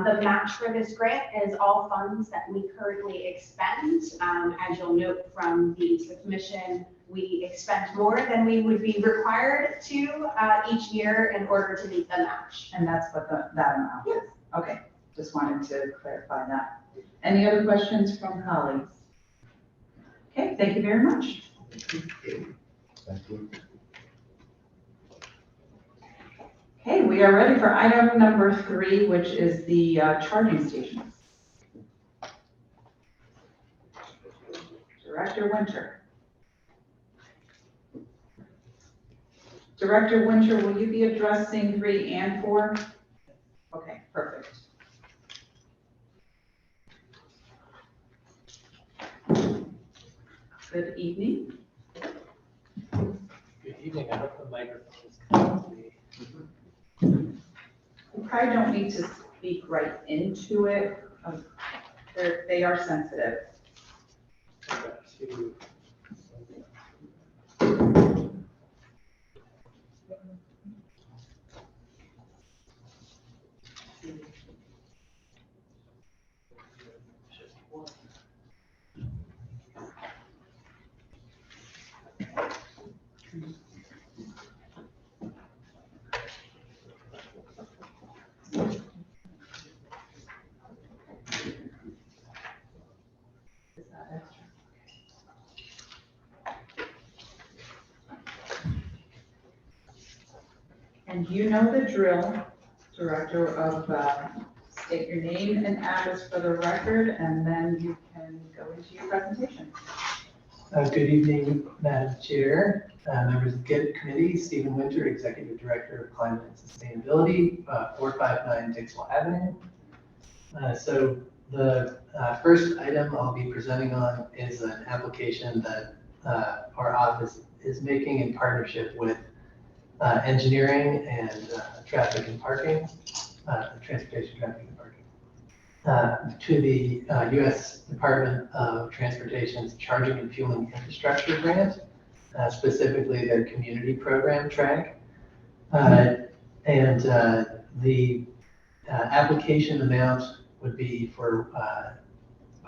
the match for this grant is all funds that we currently expend. As you'll note from the submission, we expend more than we would be required to each year in order to meet the match. And that's what that amount is? Okay, just wanted to clarify that. Any other questions from colleagues? Okay, thank you very much. Thank you. Okay, we are ready for item number 3, which is the charging stations. Director Winter. Director Winter, will you be addressing 3 and 4? Okay, perfect. Good evening. Good evening. I hope the microphone is coming to me. You probably don't need to speak right into it. They are sensitive. And you know the drill, Director of, state your name and address for the record, and then you can go into your presentation. Good evening, Madam Chair, members of the GIT Committee, Stephen Winter, Executive Director of Climate and Sustainability, 459 Dixwell Avenue. So the first item I'll be presenting on is an application that our office is making in partnership with engineering and traffic and parking, transportation, traffic and parking, to the U.S. Department of Transportation's Charging and Fueling Infrastructure Grant, specifically their community program track. And the application amount would be for,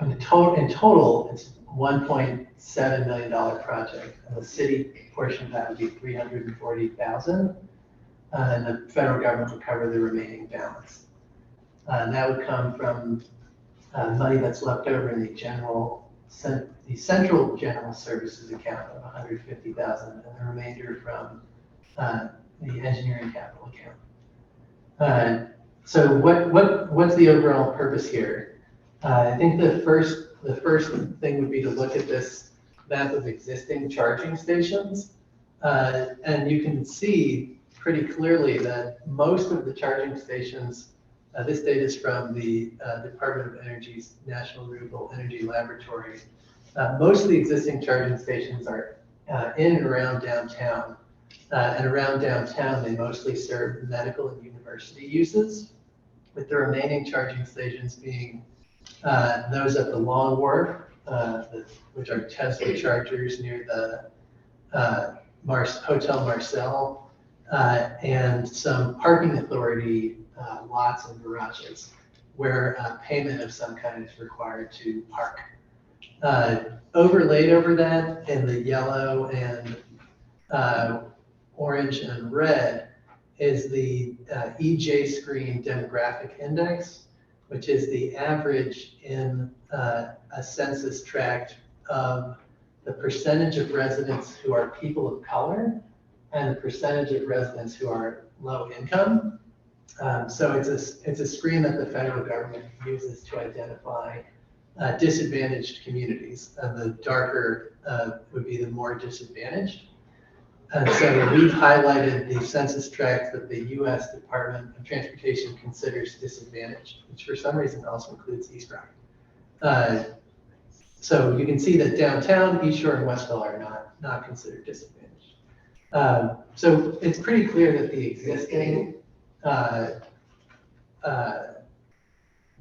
in total, it's $1.7 million project. And the city portion of that would be $340,000, and the federal government would cover the remaining balance. And that would come from money that's left over in the central general services account of $150,000, and the remainder from the engineering capital account. So what's the overall purpose here? I think the first thing would be to look at this map of existing charging stations. And you can see pretty clearly that most of the charging stations, this data is from the Department of Energy's National Renewable Energy Laboratory. Most of the existing charging stations are in and around downtown. And around downtown, they mostly serve medical and university uses, with the remaining charging stations being those at the Long Wharf, which are Tesla chargers near the Hotel Marcel, and some parking authority lots and garages where payment of some kind is required to park. Overlaid over that in the yellow and orange and red is the EJ Screen Demographic Index, which is the average in a census tract of the percentage of residents who are people of color and the percentage of residents who are low income. So it's a screen that the federal government uses to identify disadvantaged communities. And the darker would be the more disadvantaged. And so we've highlighted the census tracts that the U.S. Department of Transportation considers disadvantaged, which for some reason also includes East Rock. So you can see that downtown, East Shore, and Westville are not considered disadvantaged. So it's pretty clear that the existing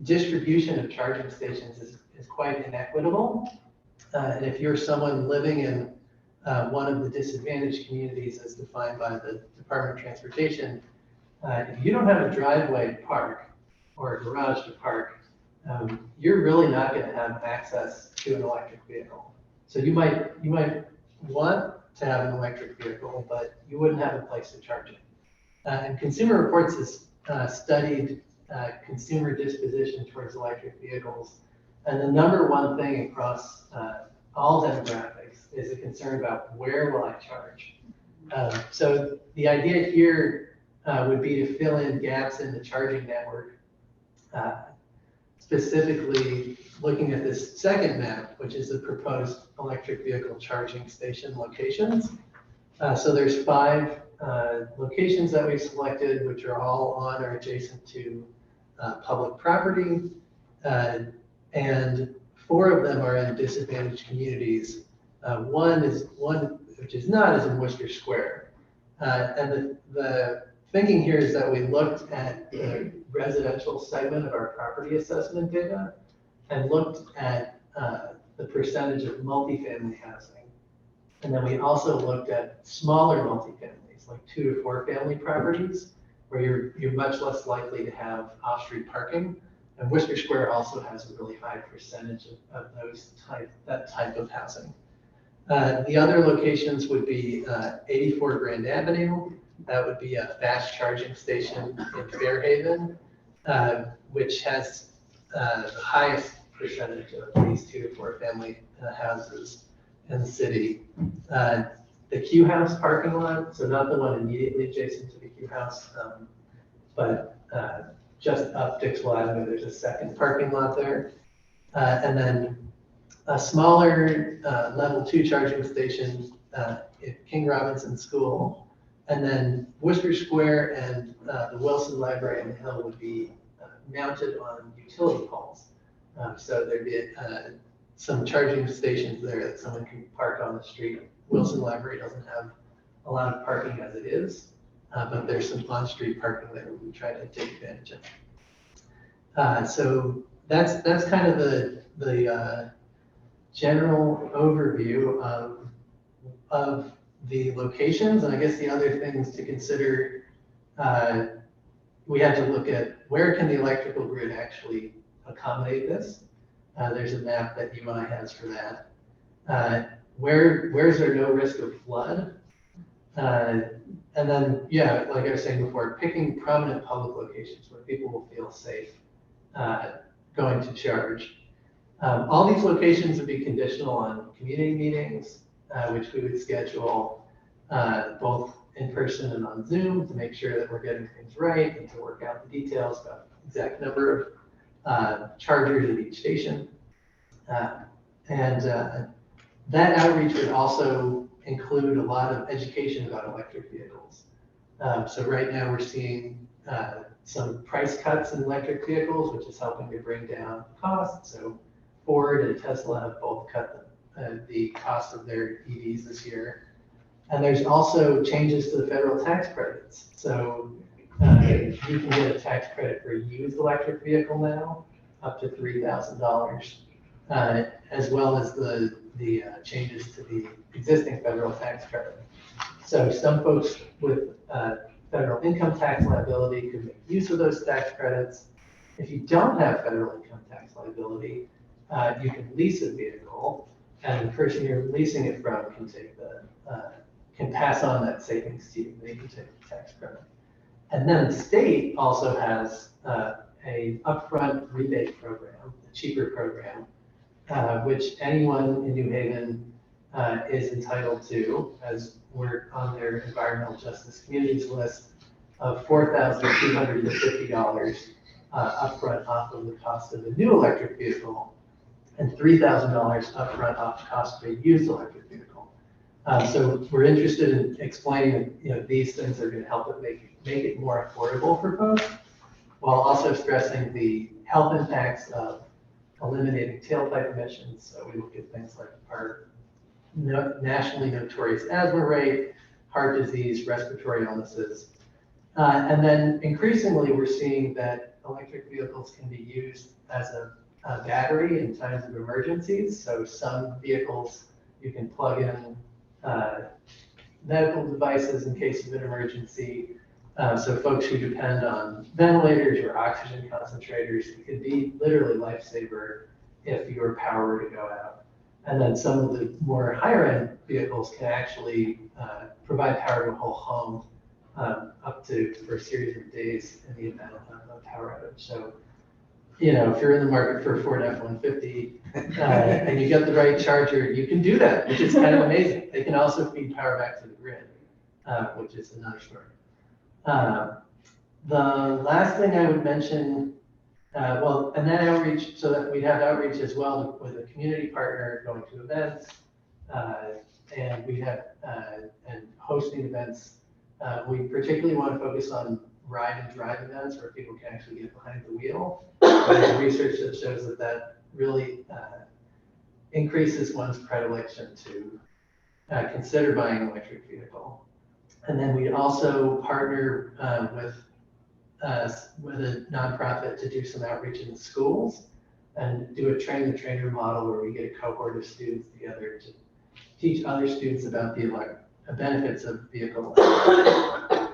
distribution of charging stations is quite inequitable. And if you're someone living in one of the disadvantaged communities as defined by the Department of Transportation, if you don't have a driveway to park or a garage to park, you're really not going to have access to an electric vehicle. So you might want to have an electric vehicle, but you wouldn't have a place to charge it. And Consumer Reports has studied consumer disposition towards electric vehicles, and the number one thing across all demographics is a concern about where will I charge. So the idea here would be to fill in gaps in the charging network, specifically looking at this second map, which is the proposed electric vehicle charging station locations. So there's 5 locations that we've selected, which are all on or adjacent to public property, and 4 of them are in disadvantaged communities. One which is not, is in Worcester Square. And the thinking here is that we looked at the residential segment of our property assessment data and looked at the percentage of multifamily housing. And then we also looked at smaller multifamilies, like 2 to 4 family properties, where you're much less likely to have off-street parking. And Worcester Square also has a really high percentage of that type of housing. The other locations would be 84 Grand Avenue. That would be a fast charging station in Fairhaven, which has the highest percentage of these 2 to 4 family houses in the city. The Q House parking lot, so not the one immediately adjacent to the Q House, but just up Dixwell Avenue, there's a second parking lot there. And then a smaller level 2 charging station at King Robinson School. And then Worcester Square and the Wilson Library on the Hill would be mounted on utility poles. So there'd be some charging stations there that someone can park on the street. Wilson Library doesn't have a lot of parking as it is, but there's some on-street parking there we try to take advantage of. So that's kind of the general overview of the locations. And I guess the other things to consider, we had to look at where can the electrical grid actually accommodate this. There's a map that UI has for that. Where's there no risk of flood? And then, yeah, like I was saying before, picking prominent public locations where people will feel safe going to charge. All these locations would be conditional on community meetings, which we would schedule both in person and on Zoom to make sure that we're getting things right and to work out the details about the exact number of chargers at each station. That outreach would also include a lot of education about electric vehicles. So right now we're seeing some price cuts in electric vehicles, which is helping to bring down costs. So Ford and Tesla have both cut the cost of their EVs this year. And there's also changes to the federal tax credits. So you can get a tax credit for a used electric vehicle now, up to $3,000, as well as the changes to the existing federal tax credit. So some folks with federal income tax liability could make use of those tax credits. If you don't have federal income tax liability, you can lease a vehicle, and the person you're leasing it from can pass on that savings to you. They can take the tax credit. And then the state also has a upfront rebate program, a cheaper program, which anyone in New Haven is entitled to, as we're on their environmental justice communities list, of $4,250 upfront off of the cost of a new electric vehicle, and $3,000 upfront off the cost of a used electric vehicle. So we're interested in explaining that these things are going to help it make it more affordable for folks, while also stressing the health impacts of eliminating tailpipe emissions. So we look at things like our nationally notorious asthma rate, heart disease, respiratory illnesses. And then increasingly, we're seeing that electric vehicles can be used as a battery in times of emergencies. So some vehicles, you can plug in medical devices in case of an emergency. So folks who depend on ventilators or oxygen concentrators, it could be literally lifesaver if your power were to go out. And then some of the more higher end vehicles can actually provide power to a whole home up to for a series of days in the event of a power outage. So, if you're in the market for a Ford F-150 and you get the right charger, you can do that, which is kind of amazing. They can also feed power back to the grid, which is another story. The last thing I would mention, and that outreach, so that we have outreach as well with a community partner going to events, and we have and hosting events. We particularly want to focus on ride and drive events where people can actually get behind the wheel. There's research that shows that really increases one's predilection to consider buying an electric vehicle. And then we also partner with a nonprofit to do some outreach in the schools and do a train-the-trainer model where we get a cohort of students together to teach other students about the benefits of vehicle electrification.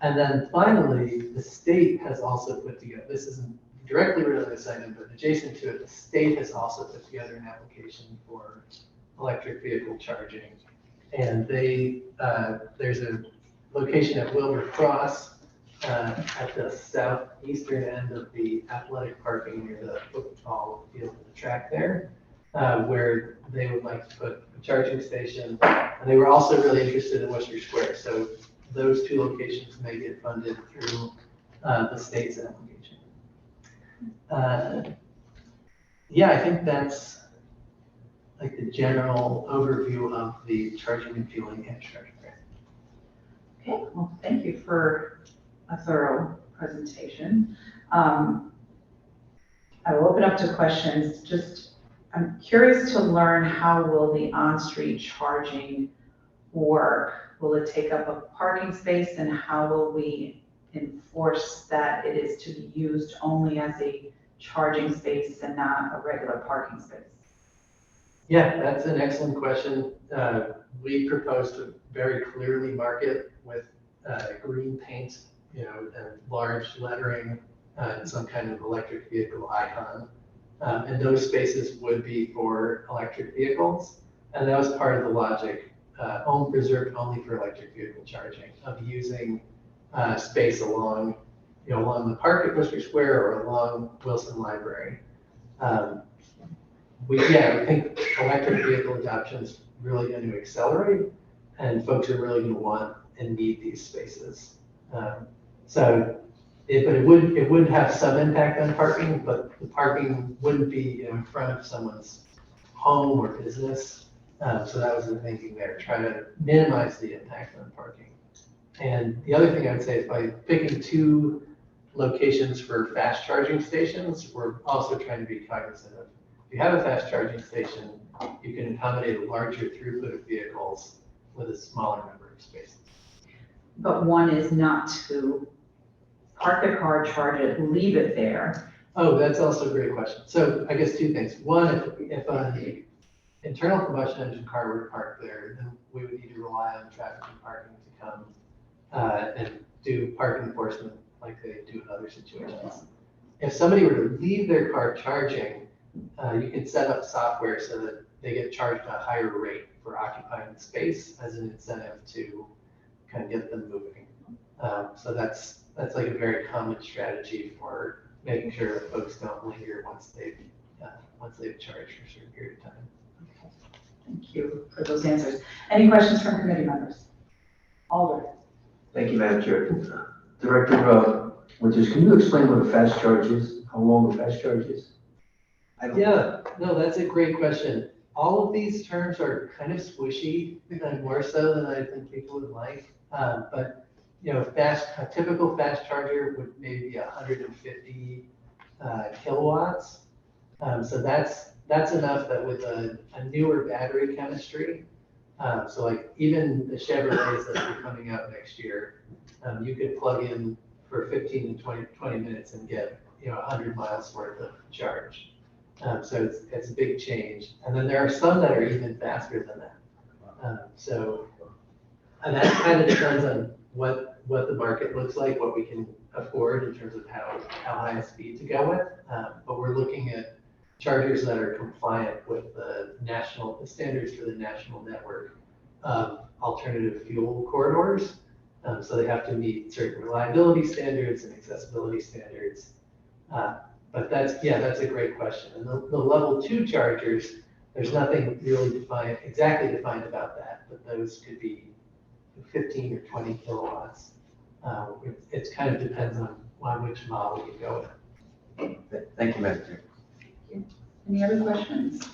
And then finally, the state has also put together, this isn't directly related to this item, but adjacent to it, the state has also put together an application for electric vehicle charging. And they, there's a location at Wilbur Cross at the southeastern end of the athletic parking near the football field and the track there, where they would like to put a charging station. And they were also really interested in Worcester Square. So those two locations may get funded through the state's application. Yeah, I think that's like the general overview of the charging and fueling infrastructure. Okay, well, thank you for a thorough presentation. I will open up to questions. Just, I'm curious to learn, how will the on-street charging work? Will it take up a parking space, and how will we enforce that it is to be used only as a charging space and not a regular parking space? Yeah, that's an excellent question. We propose to very clearly mark it with green paint, you know, and large lettering, and some kind of electric vehicle icon. And those spaces would be for electric vehicles. And that was part of the logic, preserved only for electric vehicle charging, of using space along, you know, along the park at Worcester Square or along Wilson Library. We think electric vehicle adoption is really going to accelerate, and folks are really going to want and need these spaces. It would have some impact on parking, but the parking wouldn't be, you know, in front of someone's home or business. So that was the thinking there, try to minimize the impact on parking. And the other thing I would say is, by picking two locations for fast charging stations, we're also trying to be cognizant of, if you have a fast charging station, you can accommodate a larger throughput of vehicles with a smaller number of spaces. But one is not to park the car, charge it, leave it there. Oh, that's also a great question. So I guess two things. One, if an internal combustion engine car were to park there, then we would need to rely on traffic and parking to come and do parking enforcement like they do in other situations. If somebody were to leave their car charging, you can set up software so that they get charged a higher rate for occupying the space as an incentive to kind of get them moving. So that's like a very common strategy for making sure that folks don't linger once they've charged for a certain period of time. Okay. Thank you for those answers. Any questions from committee members? Alder. Thank you, Madam Chair. Director Winters, can you explain what a fast charge is? How long a fast charge is? Yeah, no, that's a great question. All of these terms are kind of squishy, and more so than I think people would like. But you know, a typical fast charger would maybe be 150 kilowatts. So that's enough that with a newer battery chemistry, so like even the Chevrolets that are coming out next year, you could plug in for 15 to 20 minutes and get, you know, 100 miles worth of charge. So it's a big change. And then there are some that are even faster than that. And that kind of depends on what the market looks like, what we can afford in terms of how high a speed to go with. But we're looking at chargers that are compliant with the standards for the national network of alternative fuel corridors. So they have to meet certain reliability standards and accessibility standards. But that's a great question. And the level 2 chargers, there's nothing really exactly defined about that, but those could be 15 or 20 kilowatts. It kind of depends on which model you go with. Thank you, Madam Chair. Any other questions?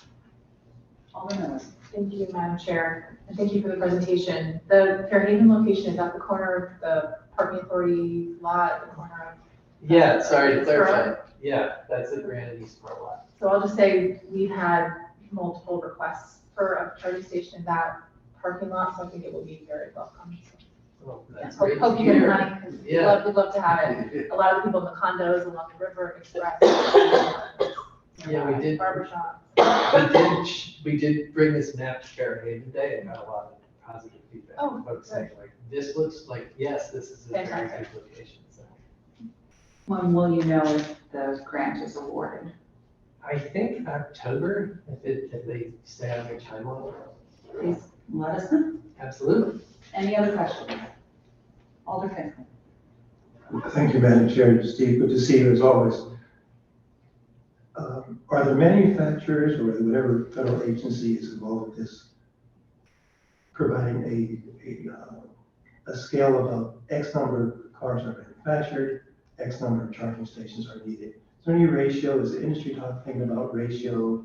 Alder Mills. Thank you, Madam Chair, and thank you for the presentation. The Fairhaven location is at the corner of the parking authority lot, the corner of. Yeah, sorry to clarify. Yeah, that's the Grand East Part lot. So I'll just say we've had multiple requests for a charging station in that parking lot, so I think it will be very welcome. Well, that's Hope great you to get hear. money, because Yeah. we'd love to have it. A lot of the people in the condos along the river express. Yeah, we did. Barbershop. We did bring this map to Fairhaven Day and got a lot of positive feedback. Oh, Folks saying like, this looks like, yes, this is a very Fantastic. good location. So When will you know if the grant is awarded? I think October, if they stay on their timeline. Please let us know. Absolutely. Any other questions? Alder Franklin. Thank you, Madam Chair. Steve, good to see you as always. Are the manufacturers or whatever federal agency is involved with this providing a scale of X number of cars are manufactured, X number of charging stations are needed? Is there any ratio? Is the industry thinking about ratio,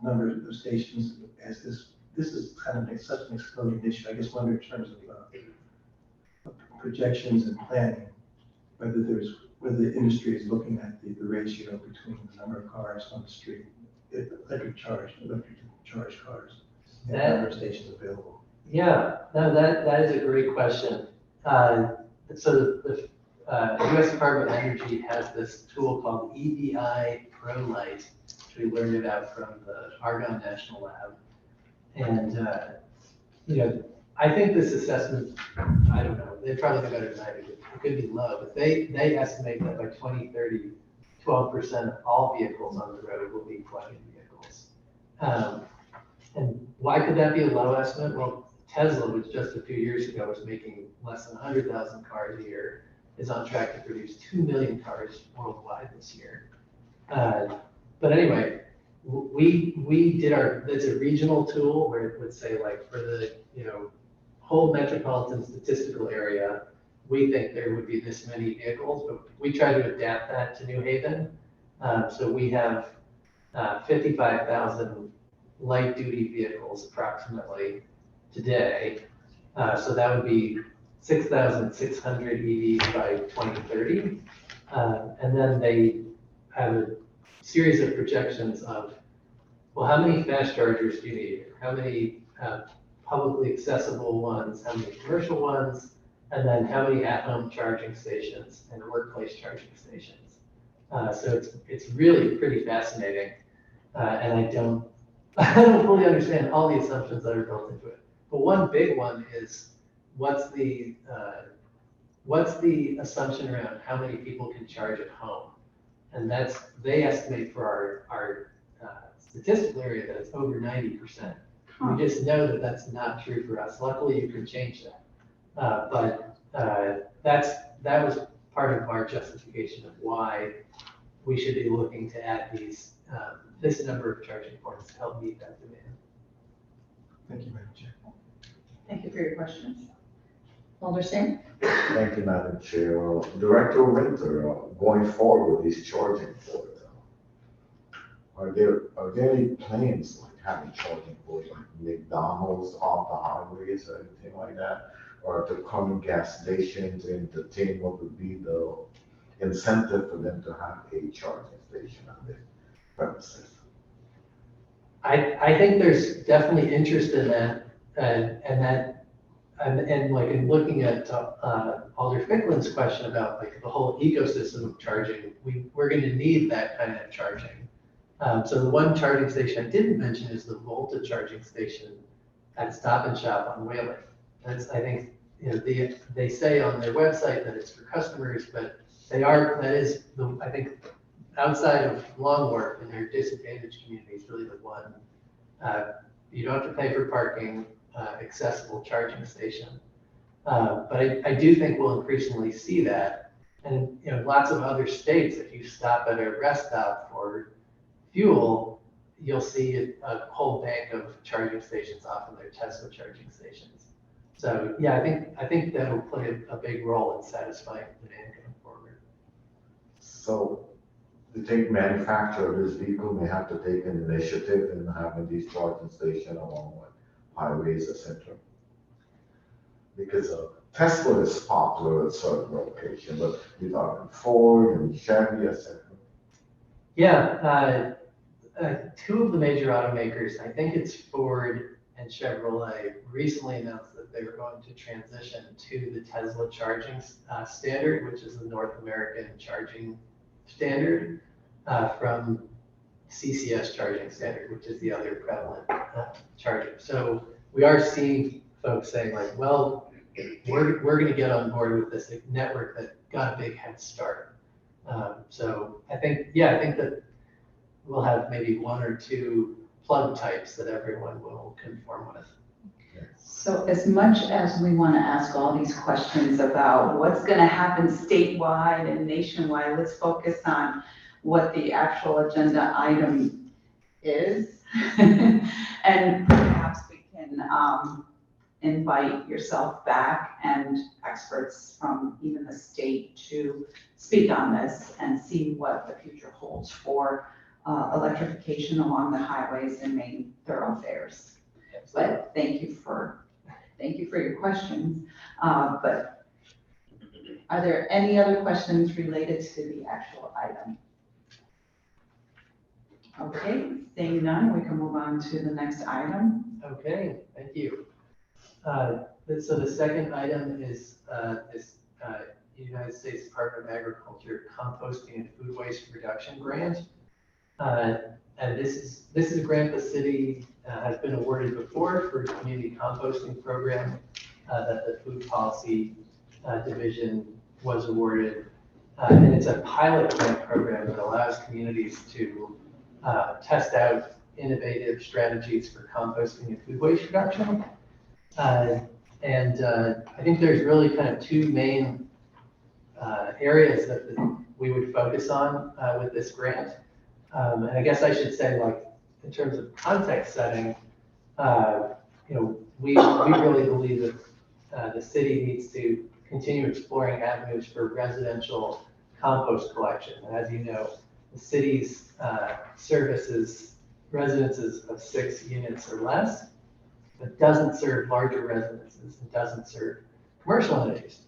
number of stations as this is kind of such an exploding issue? I just wonder in terms of projections and planning, whether the industry is looking at the ratio between the number of cars on the street, electric charge cars, and the number of stations available. Yeah, no, that is a great question. So the U.S. Department of Energy has this tool called EDI ProLight, which we learned about from the Argonne National Lab. And, I think this assessment, I don't know, they probably know better than I do. It could be low, but they estimate that by 2030, 12% of all vehicles on the road will be plug-in vehicles. And why could that be a low estimate? Well, Tesla, which just a few years ago was making less than 100,000 cars a year, is on track to produce 2 million cars worldwide this year. But anyway, we did it's a regional tool where it would say like for the, whole metropolitan statistical area, we think there would be this many vehicles, but we try to adapt that to New Haven. So we have 55,000 light duty vehicles approximately today. So that would be 6,600 EVs by 2030. And then they have a series of projections of, well, how many fast chargers do you need? How many publicly accessible ones? How many commercial ones? And then how many at-home charging stations and workplace charging stations? So it's really pretty fascinating. And I don't fully understand all the assumptions that are built into it. But one big one is what's the assumption around how many people can charge at home? And they estimate for our statistical area that it's over 90%. We just know that that's not true for us. Luckily, you can change that. But that was part of our justification of why we should be looking to add this number of charging points to help meet that demand. Thank you, Madam Chair. Thank you for your questions. Alder Singh? Thank you, Madam Chair. Director Winter, going forward with these charging ports, are there any plans like having charging ports like McDonald's off the highways or anything like that? Or to come gas stations and entertain, what would be the incentive for them to have a charging station on their premises? I think there's definitely interest in that, and like in looking at Alder Ficklin's question about like the whole ecosystem of charging, we're going to need that kind of charging. So the one charging station I didn't mention is the Volta charging station at Stop and Shop on Whaling. That's, I think, they say on their website that it's for customers, but that is I think, outside of Long Wharf in their disadvantaged communities, really the one, you don't have to pay for parking, accessible charging station. But I do think we'll increasingly see that. And, lots of other states, if you stop at a rest stop for fuel, you'll see a whole bank of charging stations, often they're Tesla charging stations. So yeah, I think that will play a big role in satisfying demand going forward. So the take manufacturer of this vehicle may have to take an initiative in having these charging stations along with highways, etc. Because Tesla is popular at certain locations, but you're talking Ford and Chevy, etc. Yeah, two of the major automakers, I think it's Ford and Chevrolet, recently announced that they were going to transition to the Tesla charging standard, which is the North American charging standard, from CCS charging standard, which is the other prevalent charger. So we are seeing folks saying like, well, we're going to get on board with this network that got a big head start. So I think that we'll have maybe 1 or 2 plug types that everyone will conform with. So as much as we want to ask all these questions about what's going to happen statewide and nationwide, let's focus on what the actual agenda item is. And perhaps we can invite yourself back and experts from even the state to speak on this and see what the future holds for electrification along the highways and main thoroughfares. But thank you for your questions. But are there any other questions related to the actual item? Okay, seeing none, we can move on to the next item. Okay, thank you. So the second item is this United States Department of Agriculture Composting and Food Waste Reduction Grant. And this is a grant the city has been awarded before for a community composting program that the Food Policy Division was awarded. And it's a pilot grant program that allows communities to test out innovative strategies for composting and food waste reduction. And I think there's really kind of 2 main areas that we would focus on with this grant. And I guess I should say, like, in terms of context setting, we really believe that the city needs to continue exploring avenues for residential compost collection. And as you know, the city's services residences of 6 units or less, but doesn't serve larger residences and doesn't serve commercial entities.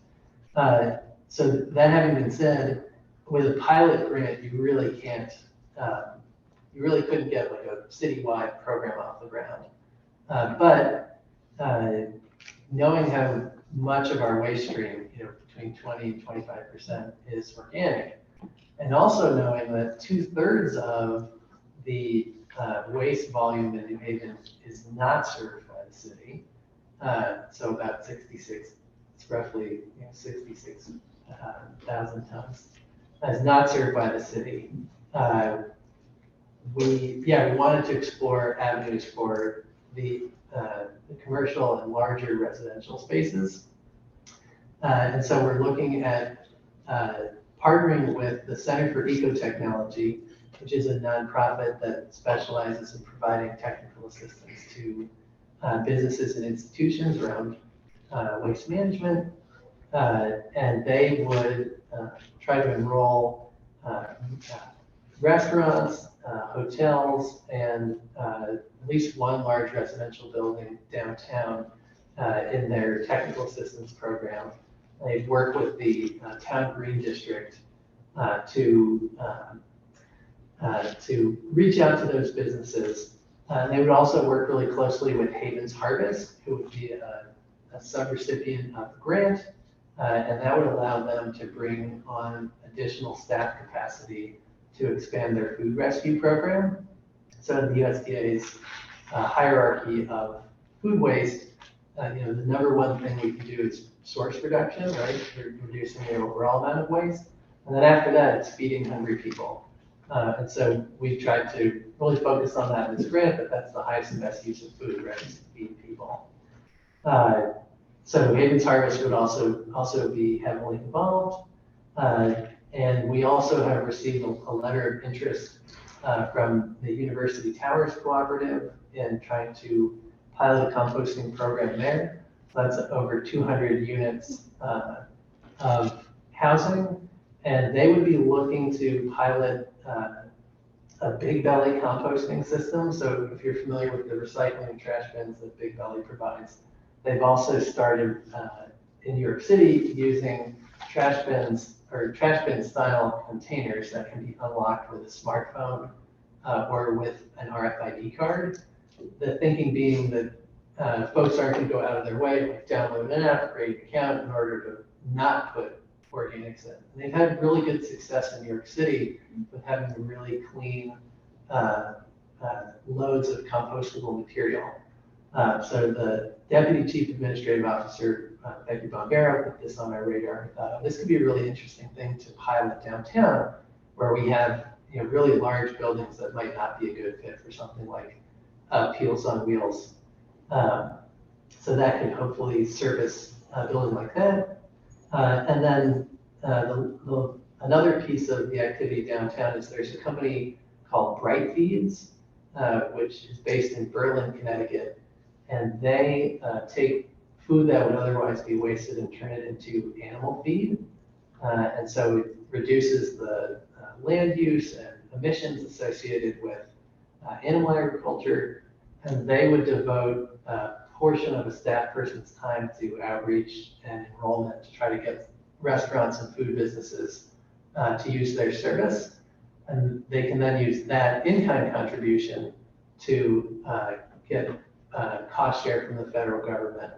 So that having been said, with a pilot grant, you really can't, you really couldn't get like a citywide program off the ground. But knowing how much of our waste stream, between 20 and 25% is organic, and also knowing that 2/3 of the waste volume in New Haven is not served by the city. So about 66, it's roughly 66,000 tons is not served by the city. We wanted to explore avenues for the commercial and larger residential spaces. And so we're looking at partnering with the Center for Ecotechnology, which is a nonprofit that specializes in providing technical assistance to businesses and institutions around waste management. And they would try to enroll restaurants, hotels, and at least 1 large residential building downtown in their technical assistance program. They've worked with the Town Green District to reach out to those businesses. They would also work really closely with Haven's Harvest, who would be a subrecipient of the grant, and that would allow them to bring on additional staff capacity to expand their food rescue program. So in the USDA's hierarchy of food waste, the number 1 thing we can do is source reduction, right? Reducing the overall amount of waste. And then after that, it's feeding hungry people. And so we tried to really focus on that in this grant, but that's the highest and best use of food, right? Is to feed people. So Haven's Harvest would also be heavily involved. And we also have received a letter of interest from the University Towers Cooperative in trying to pilot a composting program there. That's over 200 units of housing. And they would be looking to pilot a Big Belly composting system. So if you're familiar with the recycling and trash bins that Big Belly provides, they've also started in New York City using trash bins or trash bin style containers that can be unlocked with a smartphone or with an RFID card. The thinking being that folks aren't going to go out of their way to download an app, create an account in order to not put organics in. And they've had really good success in New York City with having a really clean loads of compostable material. So the Deputy Chief Administrative Officer, Becky Bombero, put this on our radar. This could be a really interesting thing to pilot downtown, where we have really large buildings that might not be a good fit for something like Peels on Wheels. So that could hopefully service a building like that. And then another piece of the activity downtown is there's a company called Bright Feeds, which is based in Berlin, Connecticut. And they take food that would otherwise be wasted and turn it into animal feed. And so it reduces the land use and emissions associated with animal agriculture. And they would devote a portion of a staff person's time to outreach and enrollment to try to get restaurants and food businesses to use their service. And they can then use that in-kind contribution to get cost share from the federal government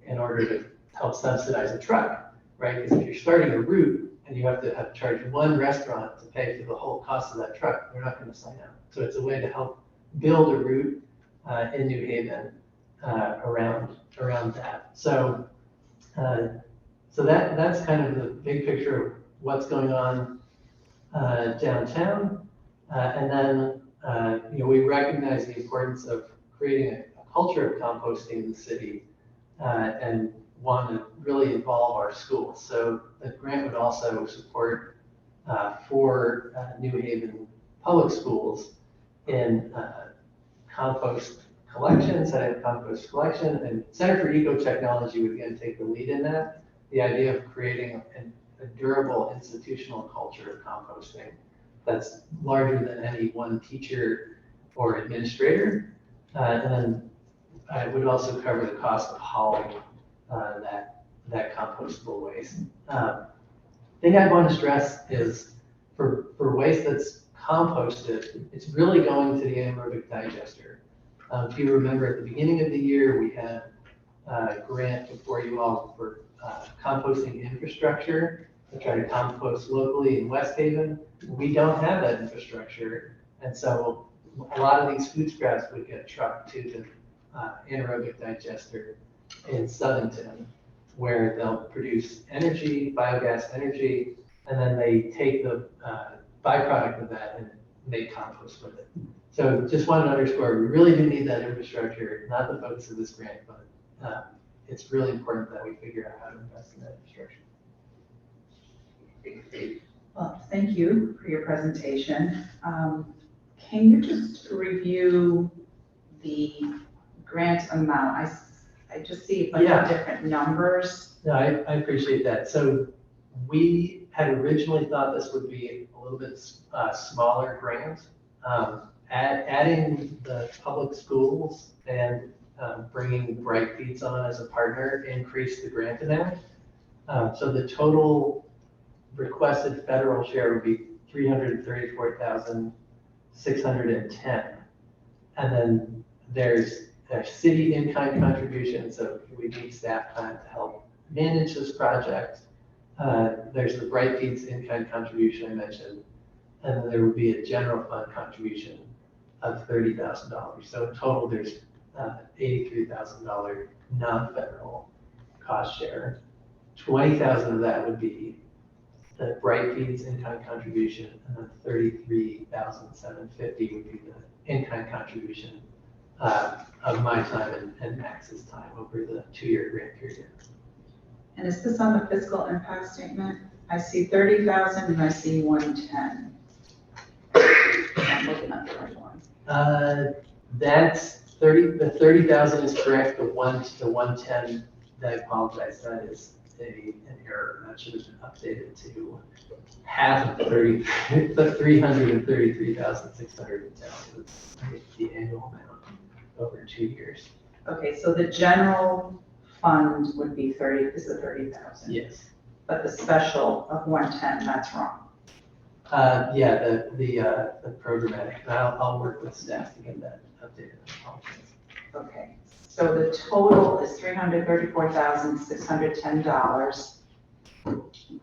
in order to help subsidize a truck, right? Because if you're starting a route and you have to charge one restaurant to pay for the whole cost of that truck, they're not going to sign up. So it's a way to help build a route in New Haven around that. So that's kind of the big picture of what's going on downtown. And then we recognize the importance of creating a culture of composting in the city and want to really involve our schools. So the grant would also support for New Haven public schools in compost collection, and Center for Ecotechnology would again take the lead in that. The idea of creating a durable institutional culture of composting that's larger than any one teacher or administrator. And then it would also cover the cost of hauling that compostable waste. Thing I want to stress is for waste that's composted, it's really going to the anaerobic digester. If you remember at the beginning of the year, we had a grant before you all for composting infrastructure to try to compost locally in West Haven. We don't have that infrastructure. And so a lot of these food scraps would get trucked to the anaerobic digester in Southington, where they'll produce energy, biogas energy, and then they take the byproduct of that and make compost with it. So just wanted to underscore, we really do need that infrastructure, not the focus of this grant, but it's really important that we figure out how to invest in that infrastructure. Well, thank you for your presentation. Can you just review the grant amount? I just see a bunch of different numbers. No, I appreciate that. So we had originally thought this would be a little bit smaller grant. Adding the public schools and bringing Bright Feeds on as a partner increased the grant amount. So the total requested federal share would be $334,610. And then there's a city in-kind contribution, so we need staff time to help manage this project. There's the Bright Feeds in-kind contribution I mentioned, and then there would be a general fund contribution of $30,000. So in total, there's $83,000 non-federal cost share. $20,000 of that would be the Bright Feeds in-kind contribution, and then $33,750 would be the in-kind contribution of my time and Max's time over the 2-year grant period. And is this on the fiscal impact statement? I see 30,000 and I see 110. I'm looking at the right one. That's 30. The 30,000 is correct. The 110. I apologize. That is an error. That should have been updated to half of 30. The 333,610 is the annual amount over 2 years. Okay, so the general fund would be 30,000. Yes. But the special of 110, that's wrong. Yeah, the programmatic. I'll work with staff to get that updated. Okay, so the total is $334,610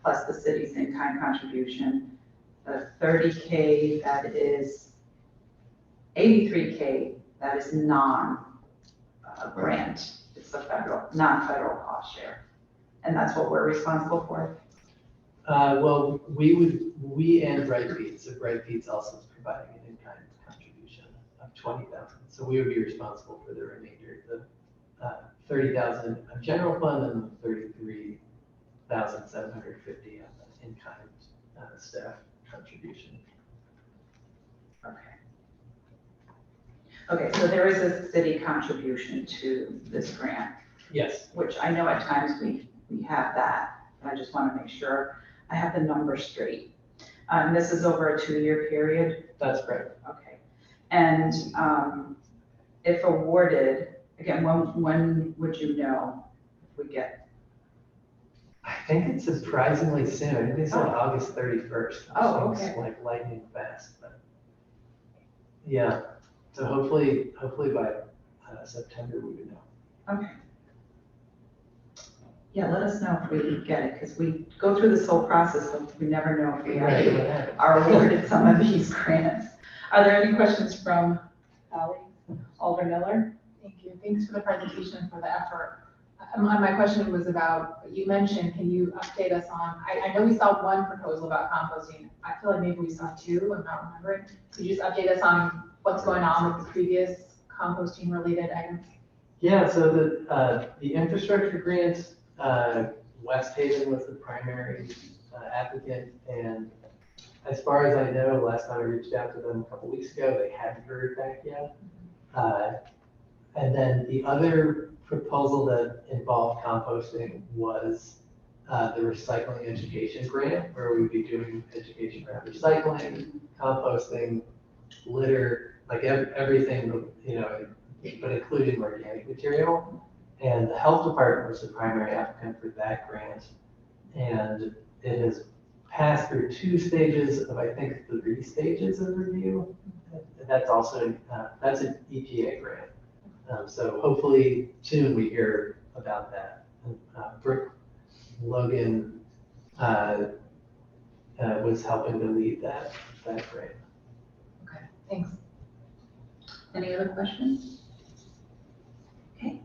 plus the city's in-kind contribution. The 30K, that is 83K, that is non-grant. It's a non-federal cost share. And that's what we're responsible for? Well, we and Brightpeat, so Brightpeat's also providing an in-kind contribution of 20,000. So we would be responsible for the remainder, the 30,000 of general fund and the 33,750 of in-kind staff contribution. Okay, so there is a city contribution to this grant, Yes. which I know at times we have that. And I just want to make sure I have the numbers straight. This is over a 2-year period? That's correct. Okay. And if awarded, again, when would you know if we get? I think it's surprisingly soon. I think they said August 31st. Which Oh, seems okay. like lightning fast, but yeah. So hopefully by September we would know. Okay. Yeah, let us know if we get it, because we go through this whole process, but we never know if we actually are awarded some of these grants. Are there any questions from colleagues? Alder Miller? Thank you. Thanks for the presentation, for the effort. My question was about, you mentioned, can you update us on, I know we saw one proposal about composting. I feel like maybe we saw 2, I'm not remembering. Could you just update us on what's going on with the previous composting related items? Yeah, so the infrastructure grants, West Haven was the primary applicant, and as far as I know, last time I reached out to them a couple weeks ago, they hadn't heard back yet. And then the other proposal that involved composting was the recycling education grant, where we'd be doing education around recycling, composting, litter, like everything, but including organic material. And the health department was the primary applicant for that grant. And it has passed through 2 stages of, I think, 3 stages of review. That's also, that's an EPA grant. So hopefully soon we hear about that. Brooke Logan was helping to lead that grant. Okay, thanks. Any other questions? Okay.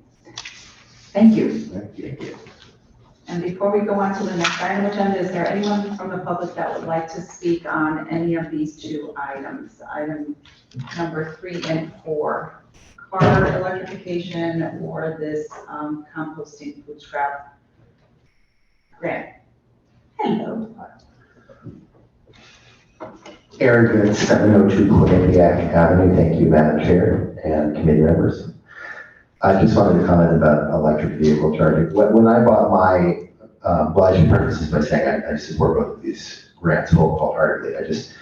Thank you. Thank you. And before we go on to the next item agenda, is there anyone from the public that would like to speak on any of these 2 items? Item number 3 and 4, car electrification or this composting food scrap grant? Hello. Aaron Good, 702 Columbia Avenue. Thank you, Madam Chair and committee members. I just wanted to comment about electric vehicle charging. When I bought my, well, I should preface this by saying I support both of these grants wholeheartedly. I just,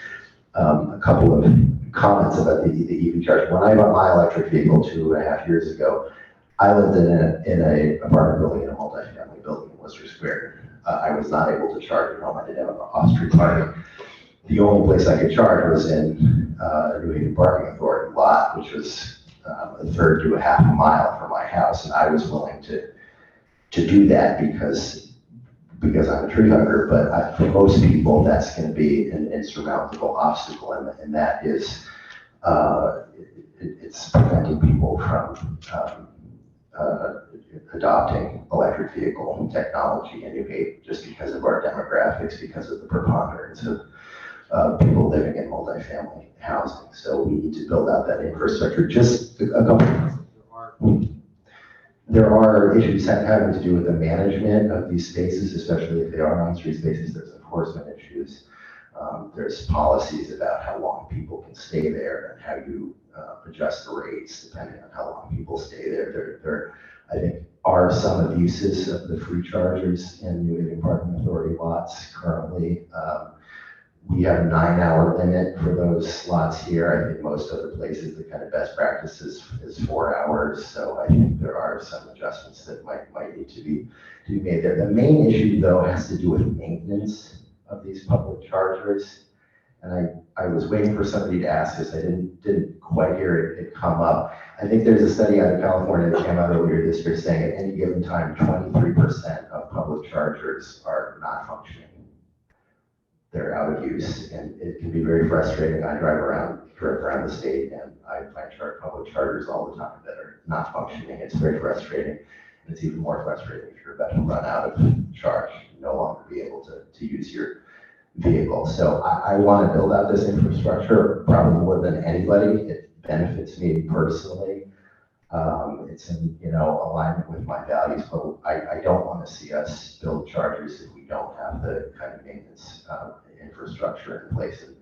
a couple of comments about the EV charging. When I bought my electric vehicle 2.5 years ago, I lived in a apartment building in a multifamily building in Worcester Square. I was not able to charge at home. I didn't have an off-street parking. The only place I could charge was in a New Haven Parking Authority lot, which was a third to a half a mile from my house, and I was willing to do that because I'm a tree hugger. But for most people, that's going to be an insurmountable obstacle, and that is it's preventing people from adopting electric vehicle technology in New Haven just because of our demographics, because of the preponderance of people living in multifamily housing. So we need to build out that infrastructure. Just a couple. There are issues having to do with the management of these spaces, especially if they are on-street spaces. There's enforcement issues. There's policies about how long people can stay there and how you adjust the rates depending on how long people stay there. There, I think, are some abuses of the free chargers in New Haven Parking Authority lots currently. We have a 9-hour limit for those slots here. I think most other places, the kind of best practices is 4 hours. So I think there are some adjustments that might need to be made there. The main issue, though, has to do with maintenance of these public chargers. And I was waiting for somebody to ask this. I didn't quite hear it come up. I think there's a study out of California that came out earlier this year saying at any given time, 23% of public chargers are not functioning. They're out of use, and it can be very frustrating. I drive around the state, and I charge public chargers all the time that are not functioning. It's very frustrating, and it's even more frustrating if you're about to run out of charge, no longer be able to to use your vehicle. So I want to build out this infrastructure probably more than anybody. It benefits me personally. It's in, alignment with my values, but I don't want to see us build chargers if we don't have the kind of maintenance infrastructure in place. And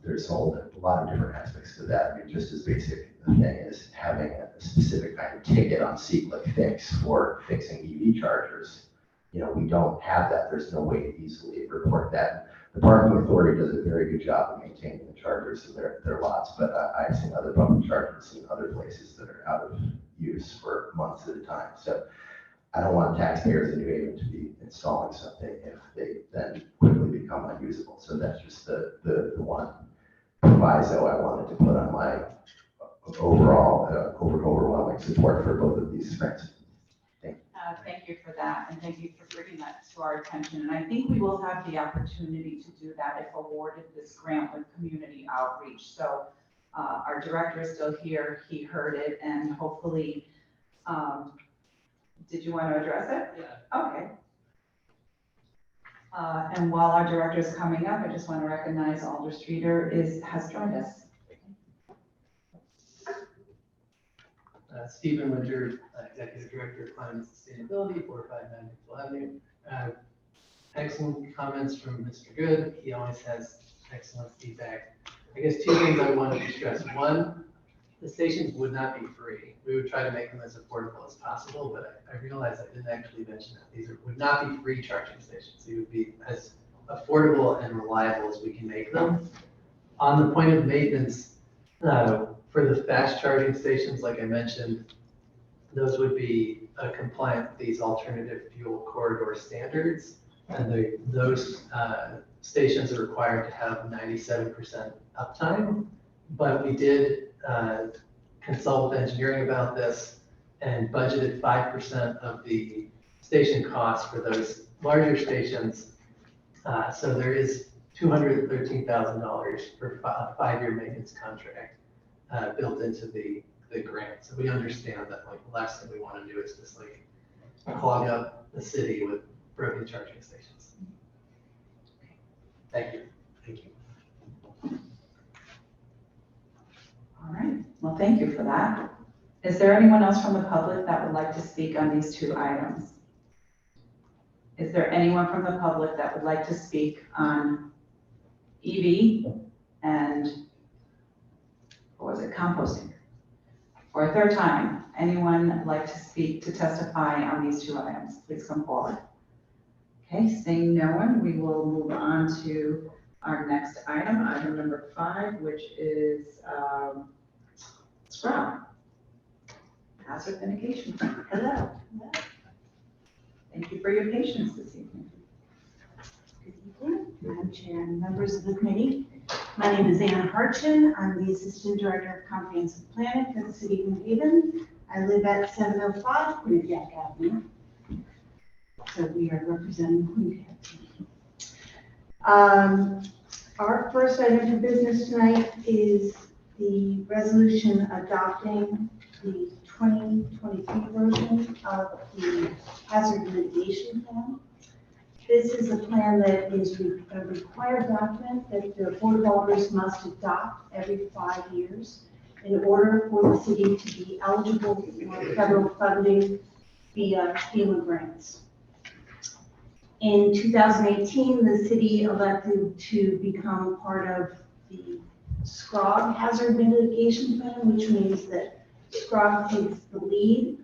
there's a lot of different aspects to that. I mean, just as basic a thing as having a specific kind of ticket on C-Click Fix for fixing EV chargers. We don't have that. There's no way to easily report that. The parking authority does a very good job of maintaining the chargers in their lots, but I've seen other public chargers in other places that are out of use for months at a time. So I don't want taxpayers in New Haven to be installing something if they then quickly become unusable. So that's just the one proviso I wanted to put on my overall overwhelming support for both of these grants. Thank you for that, and thank you for bringing that to our attention. And I think we will have the opportunity to do that if awarded this grant with community outreach. So our director is still here, he heard it, and hopefully, did you want to address it? Yeah. Okay. And while our director is coming up, I just want to recognize Alder Streeter has joined us. Stephen Winter, Executive Director of Climate Sustainability, 459 Nickel Avenue. Excellent comments from Mr. Good. He always has excellent feedback. I guess two things I wanted to stress. One, the stations would not be free. We would try to make them as affordable as possible, but I realized I didn't actually mention that. These would not be free charging stations. They would be as affordable and reliable as we can make them. On the point of maintenance, for the fast charging stations, like I mentioned, those would be compliant with these alternative fuel corridor standards. And those stations are required to have 97% uptime. But we did consult with engineering about this and budgeted 5% of the station costs for those larger stations. So there is $213,000 for a 5-year maintenance contract built into the grant. So we understand that like the last thing we want to do is just like clog up the city with broken charging stations. Thank you. Thank you. All right, well, thank you for that. Is there anyone else from the public that would like to speak on these two items? Is there anyone from the public that would like to speak on EV and, what was it, composting? For a third time, anyone like to speak, to testify on these two items? Please come forward. Okay, seeing no one, we will move on to our next item, item number 5, which is scrub. Hazard mitigation. Hello. Thank you for your patience this evening. Good evening, Madam Chair and members of the committee. My name is Anna Harchin. I'm the Assistant Director of Comprehensive Planning for the City of New Haven. I live at 705 Quinnipiac Avenue. So we are representing Quinnipiac. Our first item of business tonight is the resolution adopting the 2023 version of the hazard mitigation plan. This is a plan that is a required document that the Board of Alders must adopt every 5 years in order for the city to be eligible for federal funding via FEMA grants. In 2018, the city elected to become part of the SCROG hazard mitigation plan, which means that SCROG takes the lead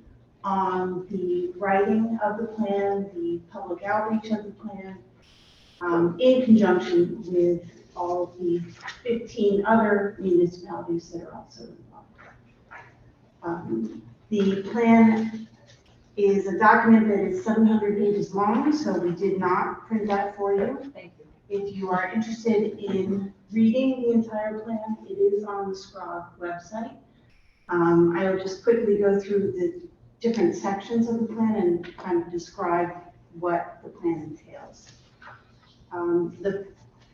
on the writing of the plan, the public outreach of the plan, in conjunction with all the 15 other municipalities that are also involved. The plan is a document that is 700 pages long, so we did not print that for you. Thank you. If you are interested in reading the entire plan, it is on the SCROG website. I'll just quickly go through the different sections of the plan and kind of describe what the plan entails.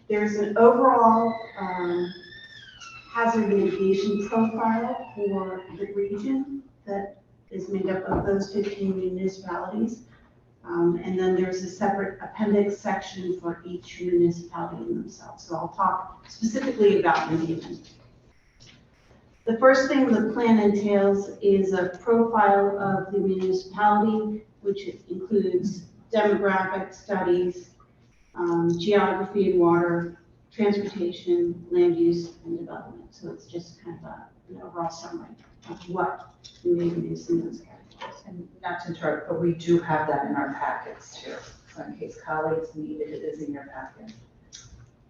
There's an overall hazard mitigation profile for the region that is made up of those 15 municipalities. And then there's a separate appendix section for each municipality in themselves. So I'll talk specifically about New Haven. The first thing the plan entails is a profile of the municipality, which includes demographic studies, geography and water, transportation, land use, and development. So it's just kind of an overall summary of what New Haven is in those categories. And not to interrupt, but we do have that in our packets too. So in case colleagues need it, it is in your packet.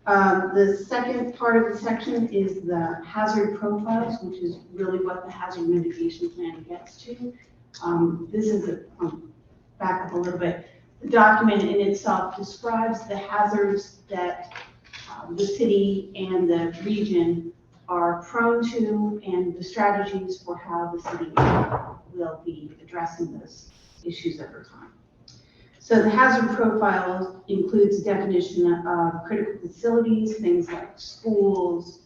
The second part of the section is the hazard profiles, which is really what the hazard mitigation plan gets to. This is back up a little bit. The document in itself describes the hazards that the city and the region are prone to and the strategies for how the city will be addressing those issues over time. So the hazard profile includes definition of critical facilities, things like schools,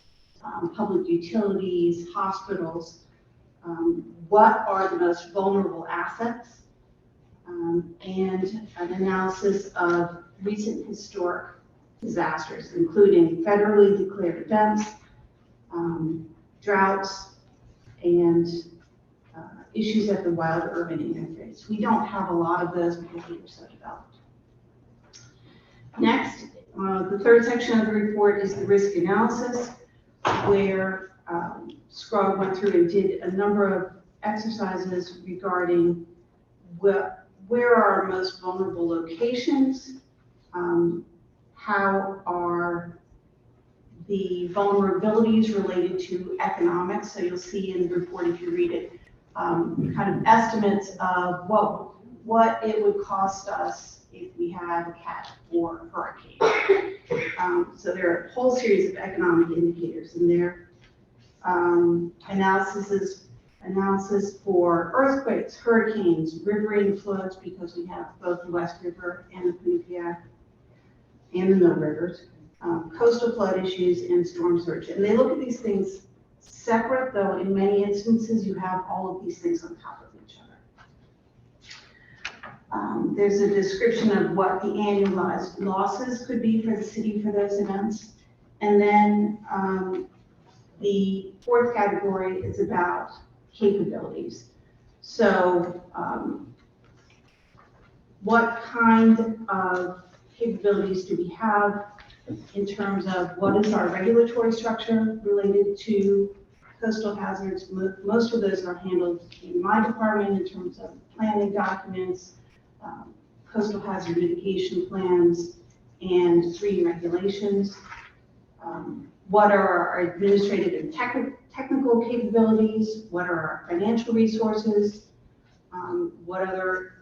public utilities, hospitals, what are the most vulnerable assets, and an analysis of recent historic disasters, including federally declared events, droughts, and issues at the wild urban interface. We don't have a lot of those because we are so developed. Next, the third section of the report is the risk analysis, where Scrog went through and did a number of exercises regarding where are our most vulnerable locations, how are the vulnerabilities related to economics. So you'll see in the report, if you read it, kind of estimates of what it would cost us if we had a cat or a hurricane. So there are a whole series of economic indicators in there. Analysis for earthquakes, hurricanes, riverine floods, because we have both the West River and the Quinnipiac and the Mill Rivers, coastal flood issues, and storm surge. And they look at these things separate, though in many instances you have all of these things on top of each other. There's a description of what the annualized losses could be for the city for those events. And then the fourth category is about capabilities. So what kind of capabilities do we have in terms of what is our regulatory structure related to coastal hazards? Most of those are handled in my department in terms of planning documents, coastal hazard mitigation plans, and 3 regulations. What are our administrative and technical capabilities? What are our financial resources? What other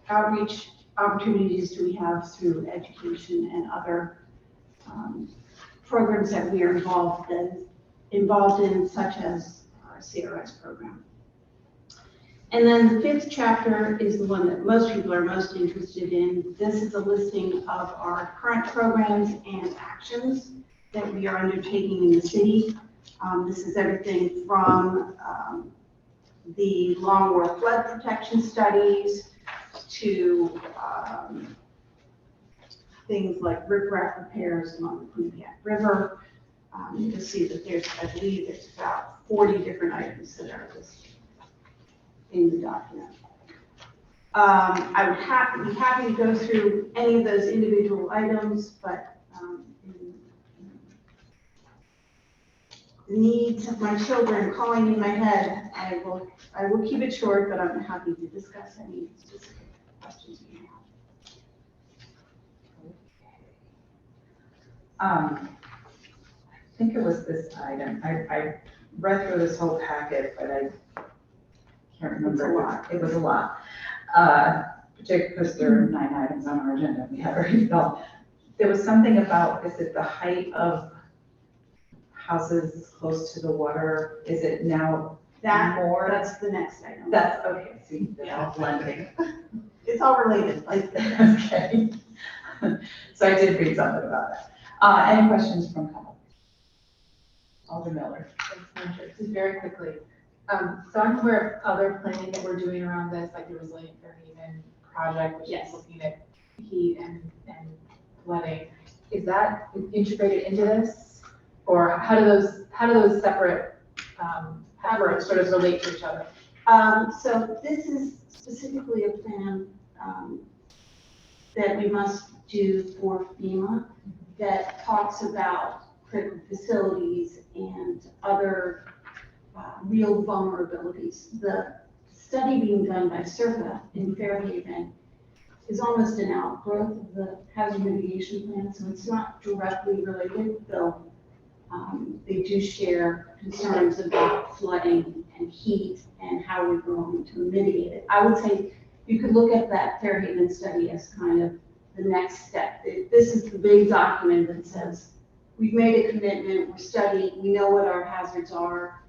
outreach opportunities do we have through education and other programs that we are involved in, such as our CRS program. And then the 5th chapter is the one that most people are most interested in. This is a listing of our current programs and actions that we are undertaking in the city. This is everything from the Long Wharf flood protection studies to things like riprap repairs along the Quinnipiac River. You can see that there's, I believe, there's about 40 different items that are listed in the document. I would be happy to go through any of those individual items, but the needs of my children calling in my head, I will keep it short, but I'm happy to discuss any specific questions you have. I think it was this item. I read through this whole packet, but I can't remember. It's a lot. It was a lot. Particularly because there are 9 items on our agenda. We have already gone. There was something about, is it the height of houses close to the water? Is it now more? That's the next item. That's, okay, see, they're all blending. It's all related. Okay. So I did read something about that. Any questions from colleagues? Alder Miller. Just very quickly. So I'm aware of other planning that we're doing around this, like the Resilient Fairhaven project, which Yes. is looking at heat and flooding. Is that integrated into this? Or how do those separate efforts sort of relate to each other? So this is specifically a plan that we must do for FEMA that talks about critical facilities and other real vulnerabilities. The study being done by SERPA in Fairhaven is almost an outgrowth of the hazard mitigation plan, so it's not directly related, though they do share concerns about flooding and heat and how we're going to mitigate it. I would say you could look at that Fairhaven study as kind of the next step. This is the big document that says, we've made a commitment, we're studying, we know what our hazards are.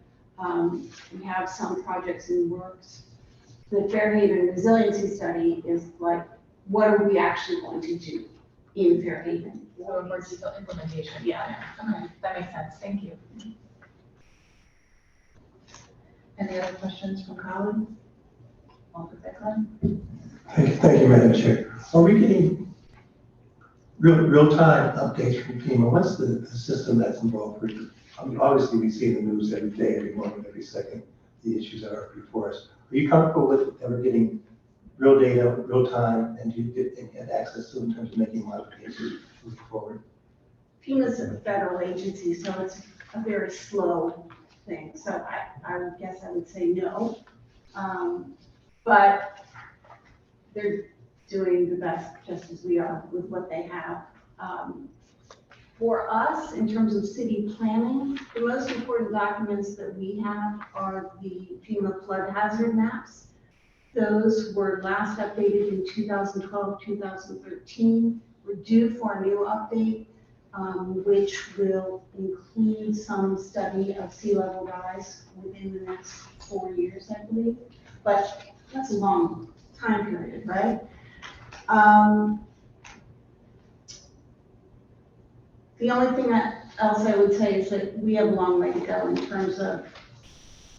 We have some projects in the works. The Fairhaven resiliency study is like, what are we actually going to do in Fairhaven? So a more detailed implementation. Yeah. Okay, that makes sense. Thank you. Any other questions from colleagues? Walter Beckman? Thank you, Madam Chair. Are we getting real-time updates from FEMA? What's the system that's involved with it? I mean, obviously, we see in the news every day, every moment, every second, the issues that are before us. Are you comfortable with ever getting real data, real time, and you get access to in terms of making modifications moving forward? FEMA's a federal agency, so it's a very slow thing. So I would guess I would say no. But they're doing the best just as we are with what they have. For us, in terms of city planning, the most important documents that we have are the FEMA flood hazard maps. Those were last updated in 2012, 2013. We're due for a new update, which will include some study of sea level rise within the next 4 years, I believe. But that's a long time period, right? The only thing else I would say is that we have a long way to go in terms of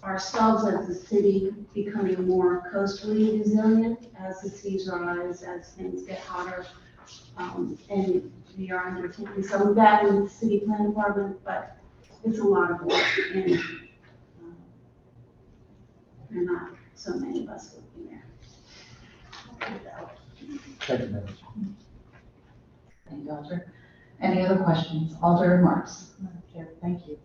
ourselves as a city becoming more coastally resilient as the seas rise, as things get hotter. And we are undertaking some of that in the city planning department, but it's a lot of work, and there are not so many of us working there. Thank you, Madam Thank you, Alder. Any other questions? Alder Marks. Okay, thank you.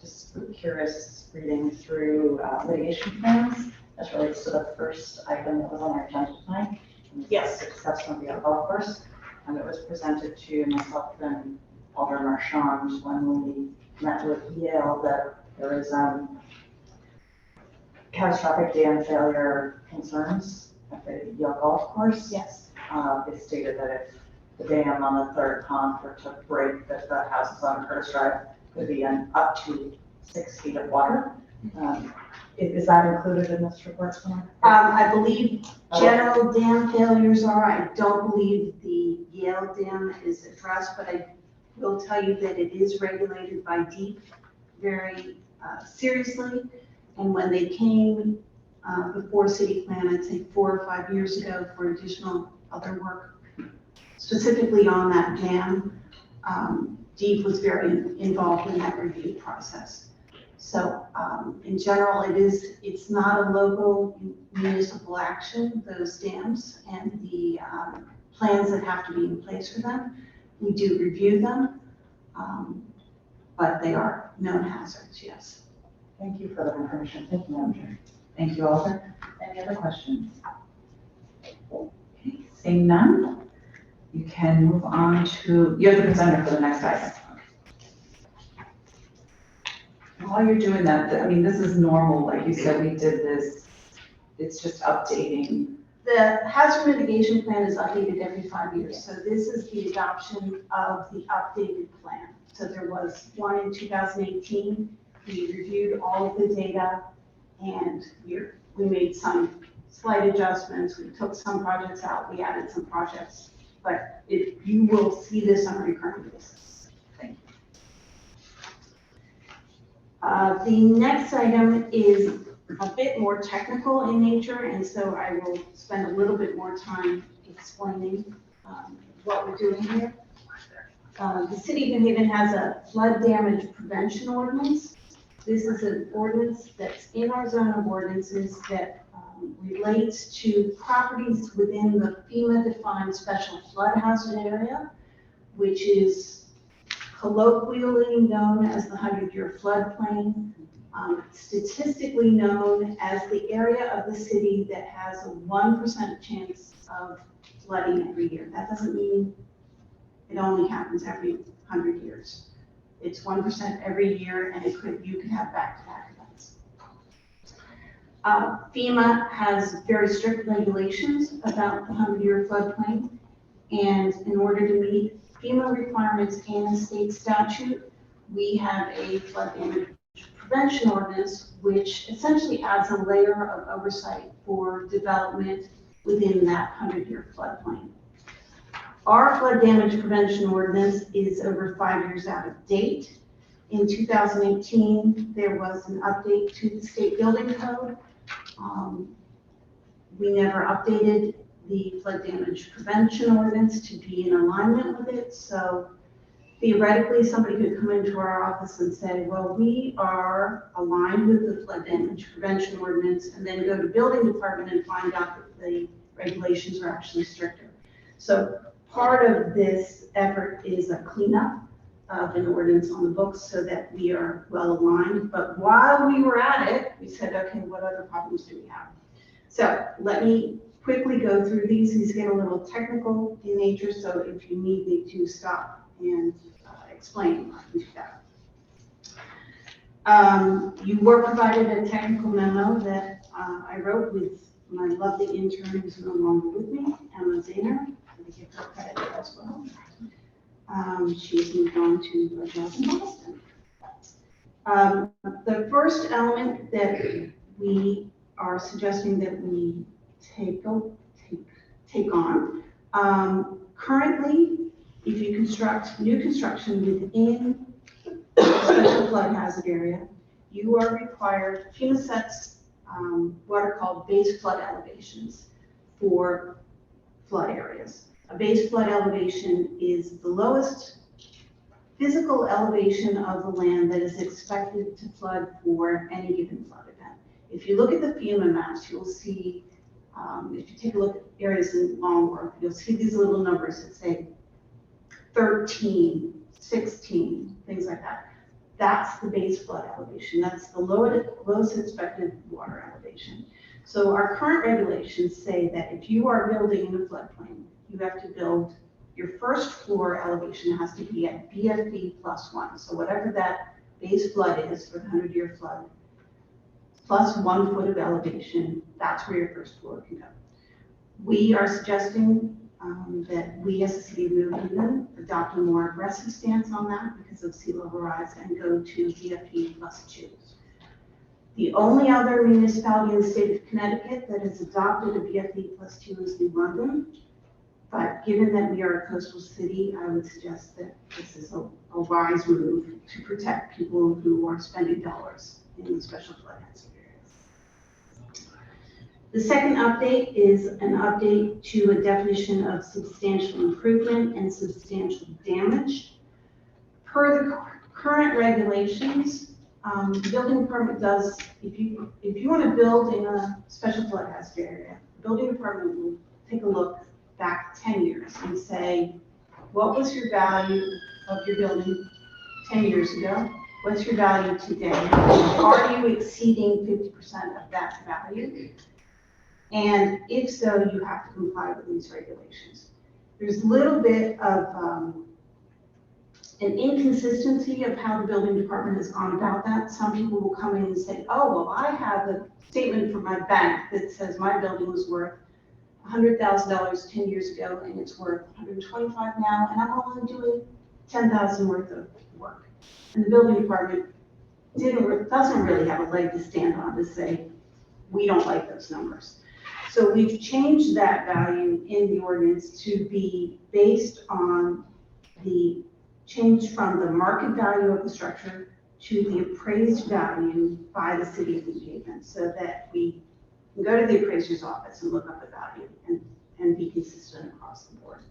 Just curious, reading through litigation plans, as relates to the first item that was on our agenda tonight. Yes. Success from the Yale Golf Course. And it was presented to myself and Alder Marchand when we met with Yale that there is catastrophic dam failure concerns at the Yale Golf Course. Yes. It stated that if the dam on the third pond were to break, that the houses on Curtis Drive could be in up to 6 feet of water. Is that included in this report somewhere? I believe general dam failures are. I don't believe the Yale Dam is addressed, but I will tell you that it is regulated by DEEP very seriously. And when they came before city plan, I'd say 4 or 5 years ago for additional other work, specifically on that dam, DEEP was very involved in that review process. So in general, it's not a local municipal action, those dams and the plans that have to be in place for them. We do review them, but they are known hazards, yes. Thank you for that information. Thank you, Madam Chair. Thank you, Alder. Any other questions? Okay, seeing none, you can move on to, you're the presenter for the next item. While you're doing that, I mean, this is normal, like you said, we did this, it's just updating. The hazard mitigation plan is updated every 5 years. So this is the adoption of the updated plan. So there was one in 2018. We reviewed all of the data and we made some slight adjustments. We took some projects out, we added some projects, but you will see this on a recurring basis. Thank you. The next item is a bit more technical in nature, and so I will spend a little bit more time explaining what we're doing here. The city of New Haven has a flood damage prevention ordinance. This is an ordinance that's in our zone of ordinances that relates to properties within the FEMA-defined special flood hazard area, which is colloquially known as the 100-year floodplain, statistically known as the area of the city that has a 1% chance of flooding every year. That doesn't mean it only happens every 100 years. It's 1% every year, and you could have back-to-back events. FEMA has very strict regulations about the 100-year floodplain, and in order to meet FEMA requirements and state statute, we have a flood damage prevention ordinance, which essentially adds a layer of oversight for development within that 100-year floodplain. Our flood damage prevention ordinance is over 5 years out of date. In 2018, there was an update to the state building code. We never updated the flood damage prevention ordinance to be in alignment with it. So theoretically, somebody could come into our office and say, well, we are aligned with the flood damage prevention ordinance, and then go to building department and find out that the regulations are actually stricter. So part of this effort is a cleanup of an ordinance on the books so that we are well aligned. But while we were at it, we said, okay, what other problems do we have? So let me quickly go through these. These get a little technical in nature, so if you need me to stop and explain, I can do that. You were provided a technical memo that I wrote with my lovely intern who's no longer with me, Emma Zahner. To give her credit as well. She's moved on to a job in Boston. The first element that we are suggesting that we take on, currently, if you construct new construction within a special flood hazard area, you are required, FEMA sets what are called base flood elevations for flood areas. A base flood elevation is the lowest physical elevation of the land that is expected to flood for any given flood event. If you look at the FEMA maps, you'll see, if you take a look at areas in Longworth, you'll see these little numbers that say 13, 16, things like that. That's the base flood elevation. That's the lowest expected water elevation. So our current regulations say that if you are building in a floodplain, you have to build, your first floor elevation has to be at BFE +1. So whatever that base flood is for the 100-year flood, plus 1 foot of elevation, that's where your first floor can go. We are suggesting that we as a city of New Haven adopt a more aggressive stance on that because of sea level rise and go to BFE +2. The only other municipality in the state of Connecticut that has adopted a BFE +2 is New London. But given that we are a coastal city, I would suggest that this is a wise move to protect people who are spending dollars in the special flood hazard areas. The second update is an update to a definition of substantial improvement and substantial damage. Per the current regulations, the building department does, if you want to build in a special flood hazard area, the building department will take a look back 10 years and say, what was your value of your building 10 years ago? What's your value today? Are you exceeding 50% of that value? And if so, you have to comply with these regulations. There's a little bit of an inconsistency of how the building department has gone about that. Some people will come in and say, oh, well, I have a statement from my bank that says my building was worth $100,000 10 years ago, and it's worth $125 now, and I'm only doing $10,000 worth of work. And the building department doesn't really have a leg to stand on to say, we don't like those numbers. So we've changed that value in the ordinance to be based on the change from the market value of the structure to the appraised value by the city of New Haven, so that we can go to the appraiser's office and look up the value and be consistent across the board.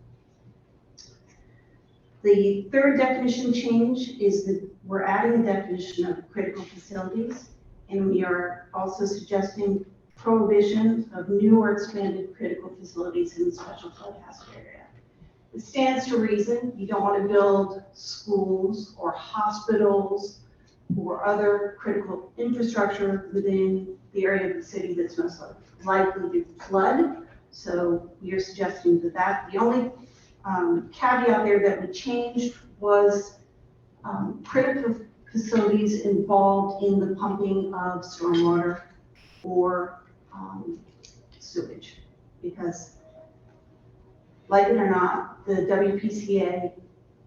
The third definition change is that we're adding a definition of critical facilities, and we are also suggesting prohibition of new or expanded critical facilities in the special flood hazard area. It stands to reason. You don't want to build schools or hospitals or other critical infrastructure within the area of the city that's most likely to flood. So we are suggesting that the only caveat there that we changed was critical facilities involved in the pumping of stormwater or sewage. Because, like it or not, the WPCA,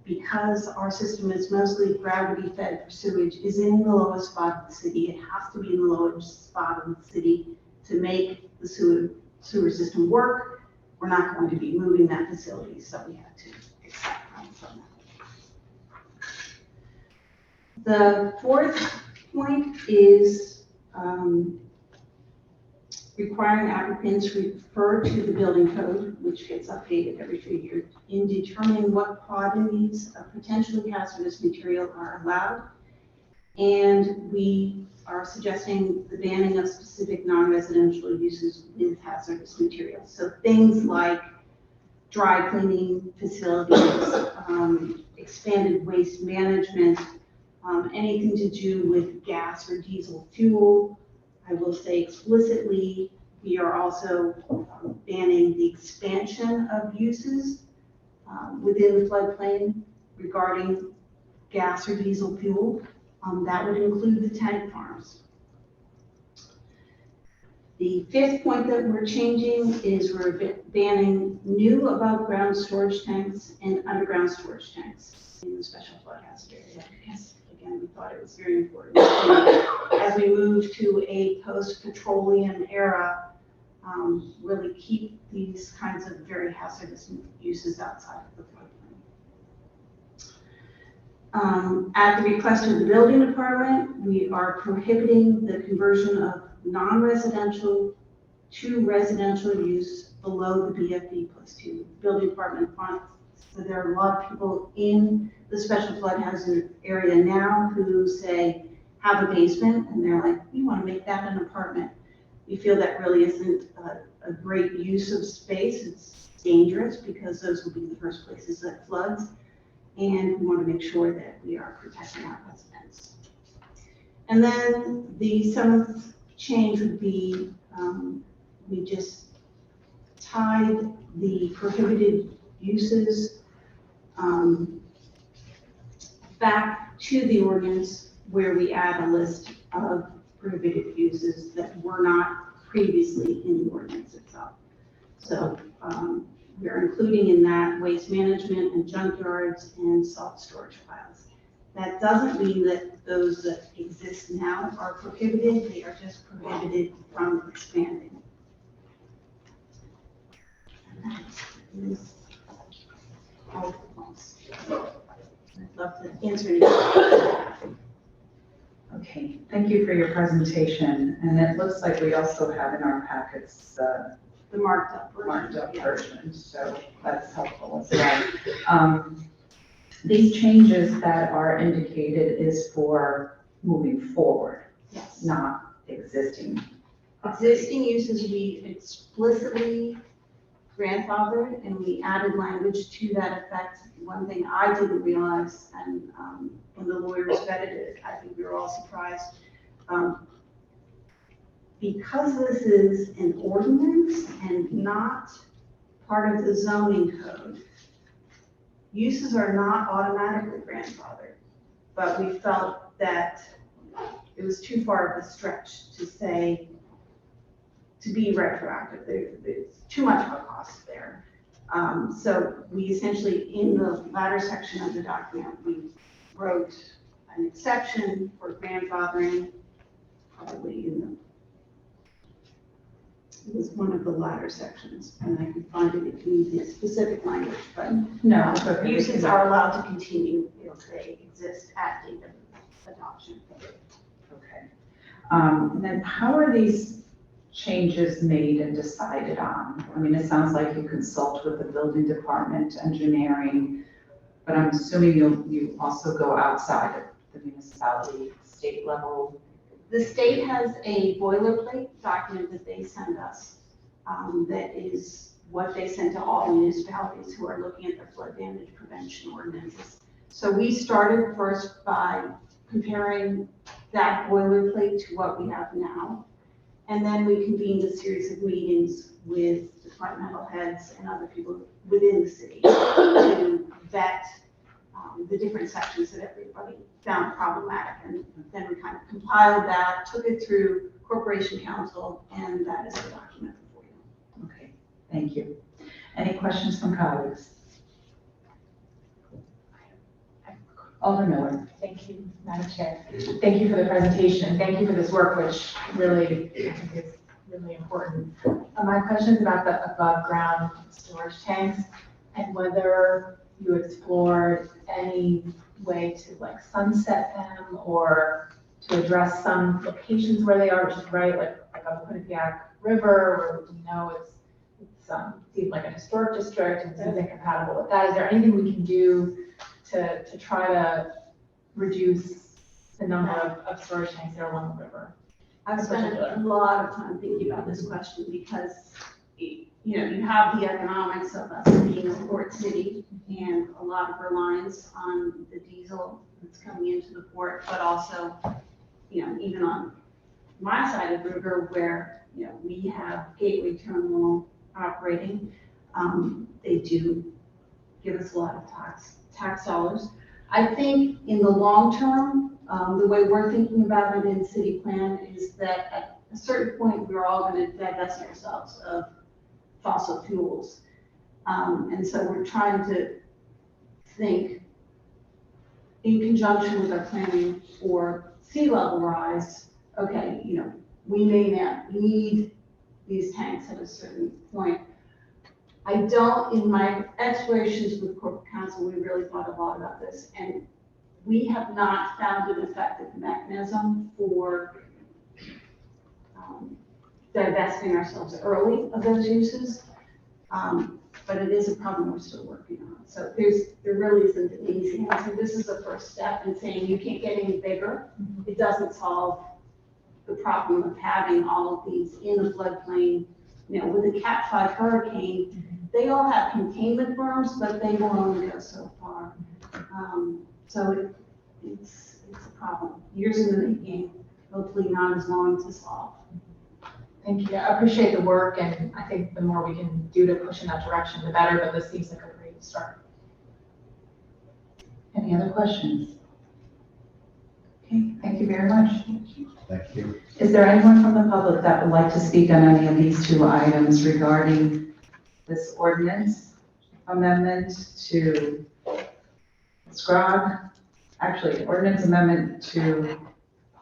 because our system is mostly gravity fed for sewage, is in the lowest spot of the city. It has to be in the lowest spot of the city to make the sewer system work. We're not going to be moving that facility, so we have to accept from that. The fourth point is requiring applicants refer to the building code, which gets updated every 3 years, in determining what quantities of potentially hazardous material are allowed. And we are suggesting the banning of specific non-residential uses with hazardous materials. So things like dry cleaning facilities, expanded waste management, anything to do with gas or diesel fuel. I will say explicitly, we are also banning the expansion of uses within the floodplain regarding gas or diesel fuel. That would include the tank farms. The fifth point that we're changing is we're banning new above ground storage tanks and underground storage tanks in the special flood hazard area. Because again, we thought it was very important as we move to a post-petroleum era, really keep these kinds of very hazardous uses outside of the floodplain. At the request of the building department, we are prohibiting the conversion of non-residential to residential use below the BFD +2. Building department wants, so there are a lot of people in the special flood hazard area now who say, have a basement, and they're like, we want to make that an apartment. We feel that really isn't a great use of space. It's dangerous because those will be the first places that floods. And we want to make sure that we are protecting our residents. And then the seventh change would be, we just tied the prohibited uses back to the ordinance where we add a list of prohibited uses that were not previously in the ordinance itself. So we're including in that waste management and junkyards and salt storage piles. That doesn't mean that those that exist now are prohibited. They are just prohibited from expanding. And that is all the points. I'd love to answer any questions. Okay, thank you for your presentation. And it looks like we also have in our packets the marked up version, so that's helpful as well. These changes that are indicated is for moving forward, yes, not existing. Existing uses we explicitly grandfathered, and we added language to that effect. One thing I didn't realize, and when the lawyers vetted it, I think we were all surprised. Because this is an ordinance and not part of the zoning code, uses are not automatically grandfathered, but we felt that it was too far of a stretch to say, to be retroactive. There's too much of a cost there. So we essentially, in the latter section of the document, we wrote an exception for grandfathering, probably in the, it was one of the latter sections, and I could find it if you need the specific language, but no, uses are allowed to continue if they exist at date of adoption. Okay. And then how are these changes made and decided on? I mean, it sounds like you consult with the building department, engineering, but I'm assuming you also go outside of the municipality, state level. The state has a boilerplate document that they send us, that is what they send to all municipalities who are looking at their flood damage prevention ordinances. So we started first by comparing that boilerplate to what we have now. And then we convened a series of meetings with departmental heads and other people within the city to vet the different sections that everybody found problematic. And then we kind of compiled that, took it through Corporation Council, and that is the document for you. Okay, thank you. Any questions from colleagues? Alderman Miller. Thank you, Madam Chair. Thank you for the presentation. Thank you for this work, which really, I think is really important. My question is about the above ground storage tanks and whether you explored any way to like sunset them or to address some locations where they are, which is right, like on the Quinnipiac River, where we know it's seems like a historic district and it's incompatible with that. Is there anything we can do to try to reduce the number of storage tanks that are along the river? I've spent a lot of time thinking about this question because, you know, you have the economics of us being a port city and a lot of reliance on the diesel that's coming into the port, but also, you know, even on my side of the river where, you know, we have Gateway Terminal operating, they do give us a lot of tax dollars. I think in the long term, the way we're thinking about it in city plan is that at a certain point, we're all going to divest ourselves of fossil fuels. And so we're trying to think in conjunction with our planning for sea level rise, okay, you know, we may not need these tanks at a certain point. I don't, in my explorations with corporate counsel, we really thought a lot about this, and we have not found an effective mechanism for divesting ourselves early of those uses. But it is a problem we're still working on. So there really isn't an easy answer. This is the first step in saying you can't get any bigger. It doesn't solve the problem of having all of these in the floodplain. You know, with the Cat 5 hurricane, they all have containment berms, but they will only go so far. So it's a problem. Years in the making, hopefully not as long to solve. Thank you. I appreciate the work, and I think the more we can do to push in that direction, the better, but this seems like a great start. Any other questions? Okay, thank you very much. Thank you. Is there anyone from the public that would like to speak on any of these two items regarding this ordinance amendment to SCROG? Actually, ordinance amendment to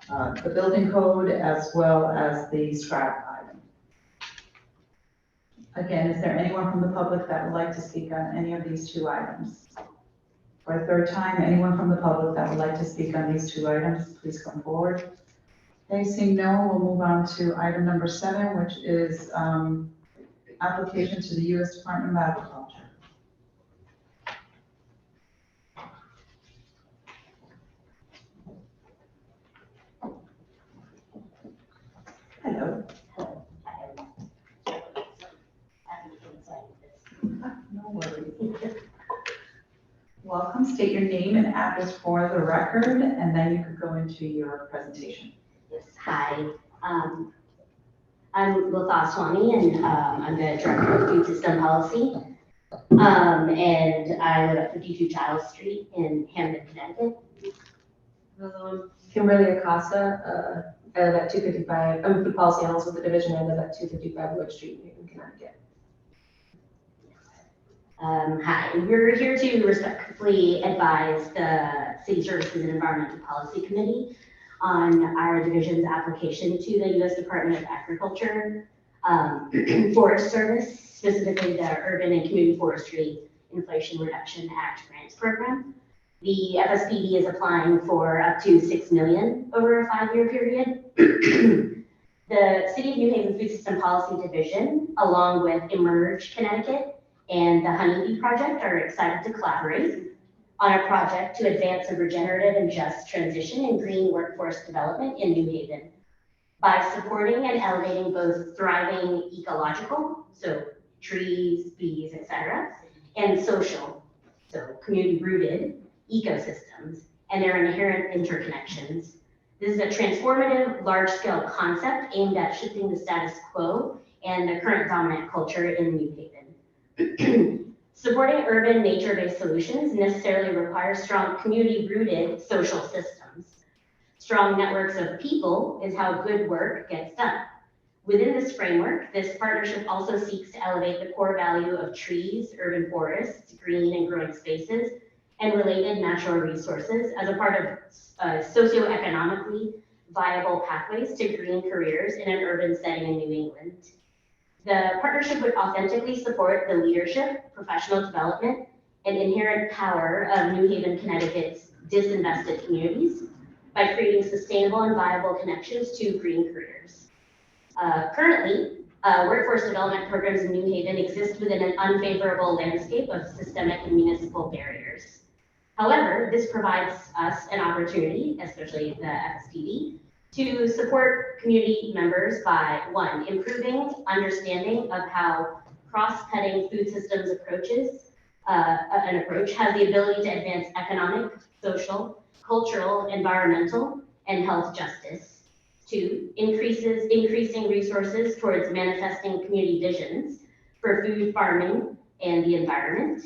the building code as well as the SCROG item. Again, is there anyone from the public that would like to speak on any of these two items? For a third time, anyone from the public that would like to speak on these two items, please come forward. Okay, seeing no, we'll move on to item number 7, which is application to the U.S. Department of Agriculture. Hello. No worries. Welcome. State your name and address for the record, and then you could go into your presentation. Yes, hi. I'm Lotha Swami, and I'm the Director of Food System Policy. And I live at 52 Giles Street in Hamden, Connecticut. Kimberly Acosta, I live at 255, I'm a food policy analyst with the division. I live at 255 Wood Street in Connecticut. Hi, we're here to respectfully advise the City Services and Environmental Policy Committee on our division's application to the U.S. Department of Agriculture Forest Service, specifically the Urban and Community Forestry Inflation Reduction Act Grants Program. The FSPD is applying for up to $6 million over a 5-year period. The City of New Haven Food System Policy Division, along with Emerge Connecticut and the Honeybee Project, are excited to collaborate on a project to advance a regenerative and just transition in green workforce development in New Haven by supporting and elevating both thriving ecological, so trees, bees, etc., and social, so community-rooted ecosystems and their inherent interconnections. This is a transformative, large-scale concept aimed at shifting the status quo and the current dominant culture in New Haven. Supporting urban nature-based solutions necessarily requires strong community-rooted social systems. Strong networks of people is how good work gets done. Within this framework, this partnership also seeks to elevate the core value of trees, urban forests, green and growing spaces, and related natural resources as a part of socioeconomically viable pathways to green careers in an urban setting in New England. The partnership would authentically support the leadership, professional development, and inherent power of New Haven, Connecticut's disinvested communities by creating sustainable and viable connections to green careers. Currently, workforce development programs in New Haven exist within an unfavorable landscape of systemic and municipal barriers. However, this provides us an opportunity, especially the FSPD, to support community members by, 1, improving understanding of how cross-cutting food systems approaches, an approach has the ability to advance economic, social, cultural, environmental, and health justice. 2, increasing resources towards manifesting community visions for food farming and the environment.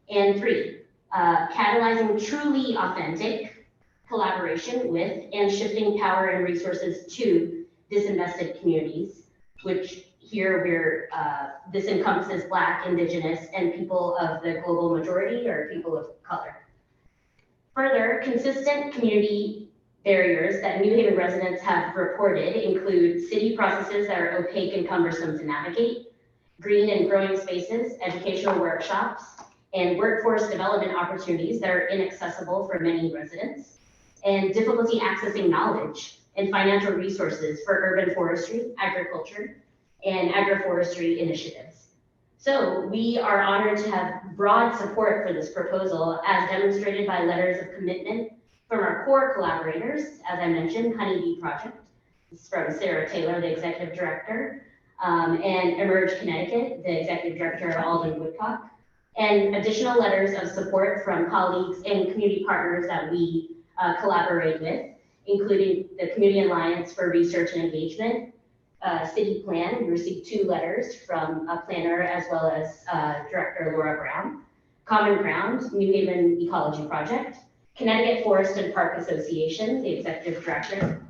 And 3, catalyzing truly authentic collaboration with and shifting power and resources to disinvested communities, which here this encompasses Black, Indigenous, and people of the global majority or people of color. Further, consistent community barriers that New Haven residents have reported include city processes that are opaque and cumbersome to navigate, green and growing spaces, educational workshops, and workforce development opportunities that are inaccessible for many residents, and difficulty accessing knowledge and financial resources for urban forestry, agriculture, and agroforestry initiatives. So we are honored to have broad support for this proposal as demonstrated by letters of commitment from our core collaborators, as I mentioned, Honeybee Project. This is from Sarah Taylor, the Executive Director, and Emerge Connecticut, the Executive Director, Alden Woodcock, and additional letters of support from colleagues and community partners that we collaborate with, including the Community Alliance for Research and Engagement, City Plan. We received 2 letters from a planner as well as Director Laura Brown, Common Ground, New Haven Ecology Project, Connecticut Forest and Park Association, the Executive Director,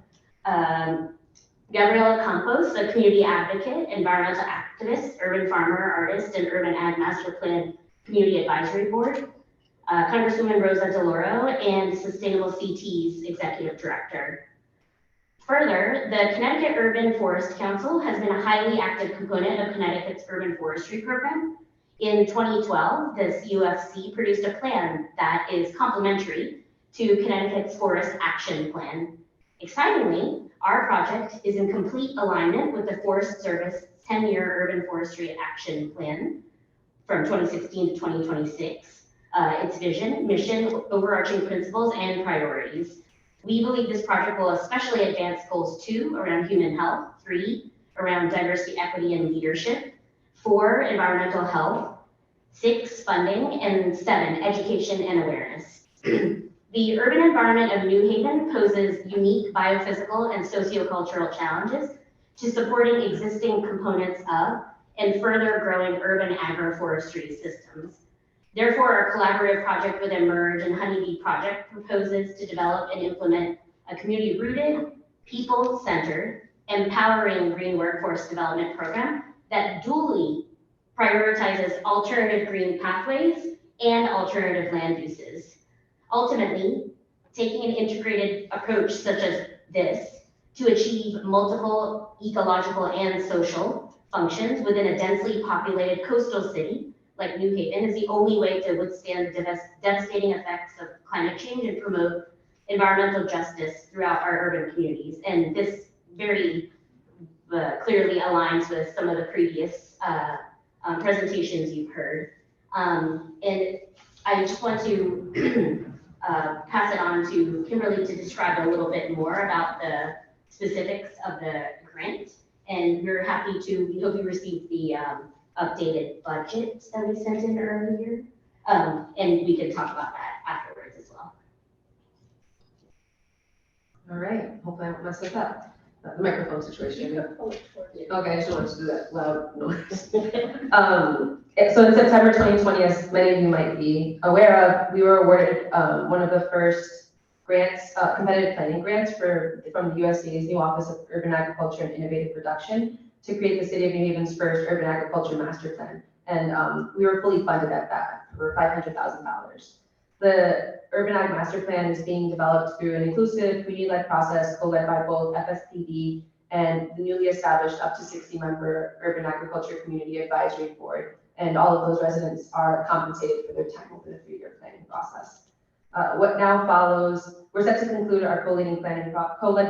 Gabriela Campos, a community advocate, environmental activist, urban farmer, artist, and urban ag master plan community advisory board, Congresswoman Rosa DeLauro, and Sustainable CT's Executive Director. Further, the Connecticut Urban Forest Council has been a highly active component of Connecticut's urban forestry program. In 2012, the CUFC produced a plan that is complementary to Connecticut's Forest Action Plan. Excitingly, our project is in complete alignment with the Forest Service 10-year Urban Forestry Action Plan from 2016 to 2026, its vision, mission, overarching principles, and priorities. We believe this project will especially advance goals 2 around human health, 3 around diversity, equity, and leadership, 4 environmental health, 6 funding, and 7 education and awareness. The urban environment of New Haven poses unique biophysical and sociocultural challenges to supporting existing components of and further growing urban agroforestry systems. Therefore, our collaborative project with Emerge and Honeybee Project proposes to develop and implement a community-rooted, people-centered, empowering green workforce development program that duly prioritizes alternative green pathways and alternative land uses. Ultimately, taking an integrated approach such as this to achieve multiple ecological and social functions within a densely populated coastal city like New Haven is the only way to withstand the devastating effects of climate change and promote environmental justice throughout our urban communities. And this very clearly aligns with some of the previous presentations you've heard. And I just want to pass it on to Kimberly to describe a little bit more about the specifics of the grant. And we're happy to, we hope you received the updated budget that we sent in earlier. And we can talk about that afterwards as well. All right, hopefully I won't mess this up. The microphone situation. Okay, I just wanted to do that loud noise. So in September 2020, as many of you might be aware of, we were awarded one of the first grants, competitive planning grants from the USDA's new Office of Urban Agriculture and Innovative Production to create the City of New Haven's first urban agriculture master plan. And we were fully funded at that for $500,000. The Urban Ag Master Plan is being developed through an inclusive, community-led process co-led by both FSPD and the newly established up to 60-member Urban Agriculture Community Advisory Board. And all of those residents are compensated for their time over the 3-year planning process. What now follows, we're set to conclude our co-led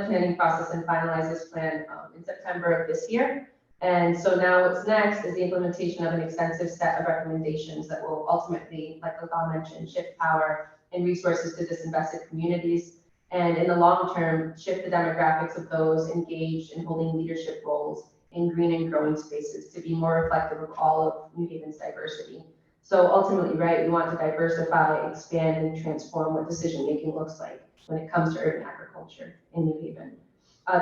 planning process and finalize this plan in September of this year. And so now what's next is the implementation of an extensive set of recommendations that will ultimately, like Latham mentioned, shift power and resources to disinvested communities, and in the long term, shift the demographics of those engaged in holding leadership roles in green and growing spaces to be more reflective of all of New Haven's diversity. So ultimately, right, we want to diversify, expand, and transform what decision-making looks like when it comes to urban agriculture in New Haven.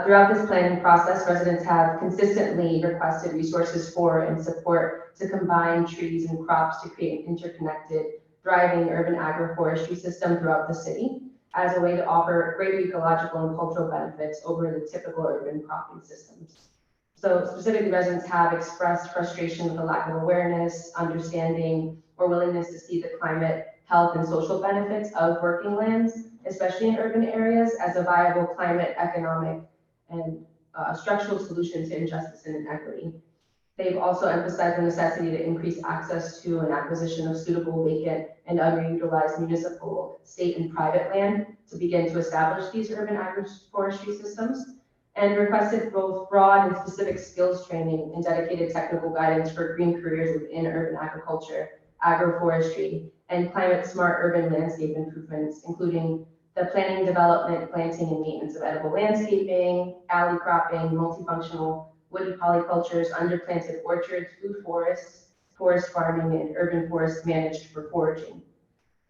Throughout this planning process, residents have consistently requested resources for and support to combine trees and crops to create an interconnected, thriving urban agroforestry system throughout the city as a way to offer greater ecological and cultural benefits over the typical urban cropping systems. So specifically, residents have expressed frustration with the lack of awareness, understanding, or willingness to see the climate, health, and social benefits of working lands, especially in urban areas, as a viable climate, economic, and structural solution to injustice and inequity. They've also emphasized the necessity to increase access to and acquisition of suitable vacant and underutilized municipal, state, and private land to begin to establish these urban agroforestry systems, and requested both broad and specific skills training and dedicated technical guidance for green careers within urban agriculture, agroforestry, and climate-smart urban landscape improvements, including the planning, development, planting, and maintenance of edible landscaping, alley cropping, multifunctional woody polycultures, underplanted orchards, food forests, forest farming, and urban forests managed for foraging.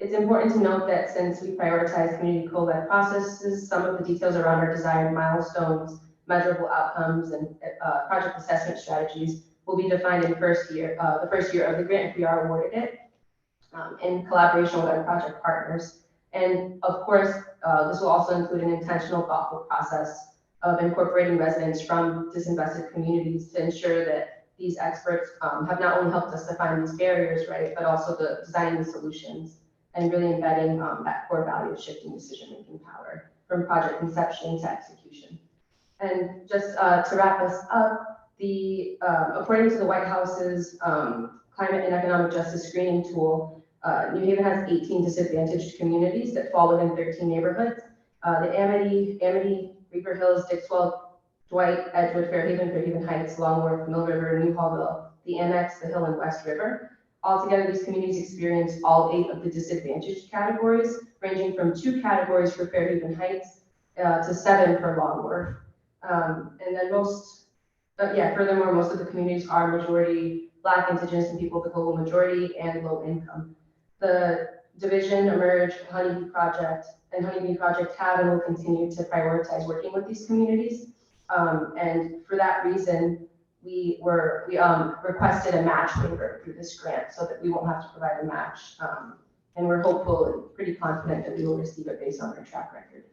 It's important to note that since we prioritize community co-led processes, some of the details around our desired milestones, measurable outcomes, and project assessment strategies will be defined in the first year of the grant if we are awarded it, in collaboration with our project partners. And of course, this will also include an intentional, thoughtful process of incorporating residents from disinvested communities to ensure that these experts have not only helped us define these barriers, right, but also designing the solutions and really embedding that core value of shifting decision-making power from project conception to execution. And just to wrap us up, according to the White House's Climate and Economic Justice Screening Tool, New Haven has 18 disadvantaged communities that fall within 13 neighborhoods. The Amity, Reaper Hills, Dixwell, Dwight, Edgewood, Fairhaven Heights, Long Wharf, Mill River, New Hallville, the Annex, the Hill, and West River. Altogether, these communities experience all 8 of the disadvantaged categories, ranging from 2 categories for Fairhaven Heights to 7 for Long Wharf. And then furthermore, most of the communities are majority Black, Indigenous, and people of the global majority and low income. The Division, Emerge, Honeybee Project have and will continue to prioritize working with these communities. And for that reason, we requested a match waiver through this grant so that we won't have to provide a match. And we're hopeful and pretty confident that we will receive it based on our track record.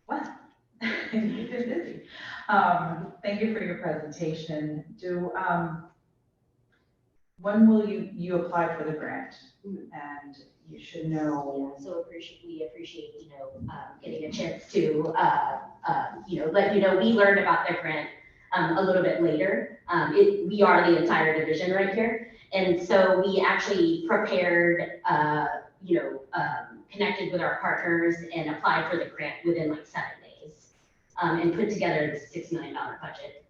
Wow, you've been busy. Thank you for your presentation. When will you apply for the grant? And you should know. Yeah, so we appreciate getting a chance to let you know we learned about the grant a little bit later. We are the entire division right here. And so we actually prepared, connected with our partners and applied for the grant within like 7 days, and put together this $6 million budget.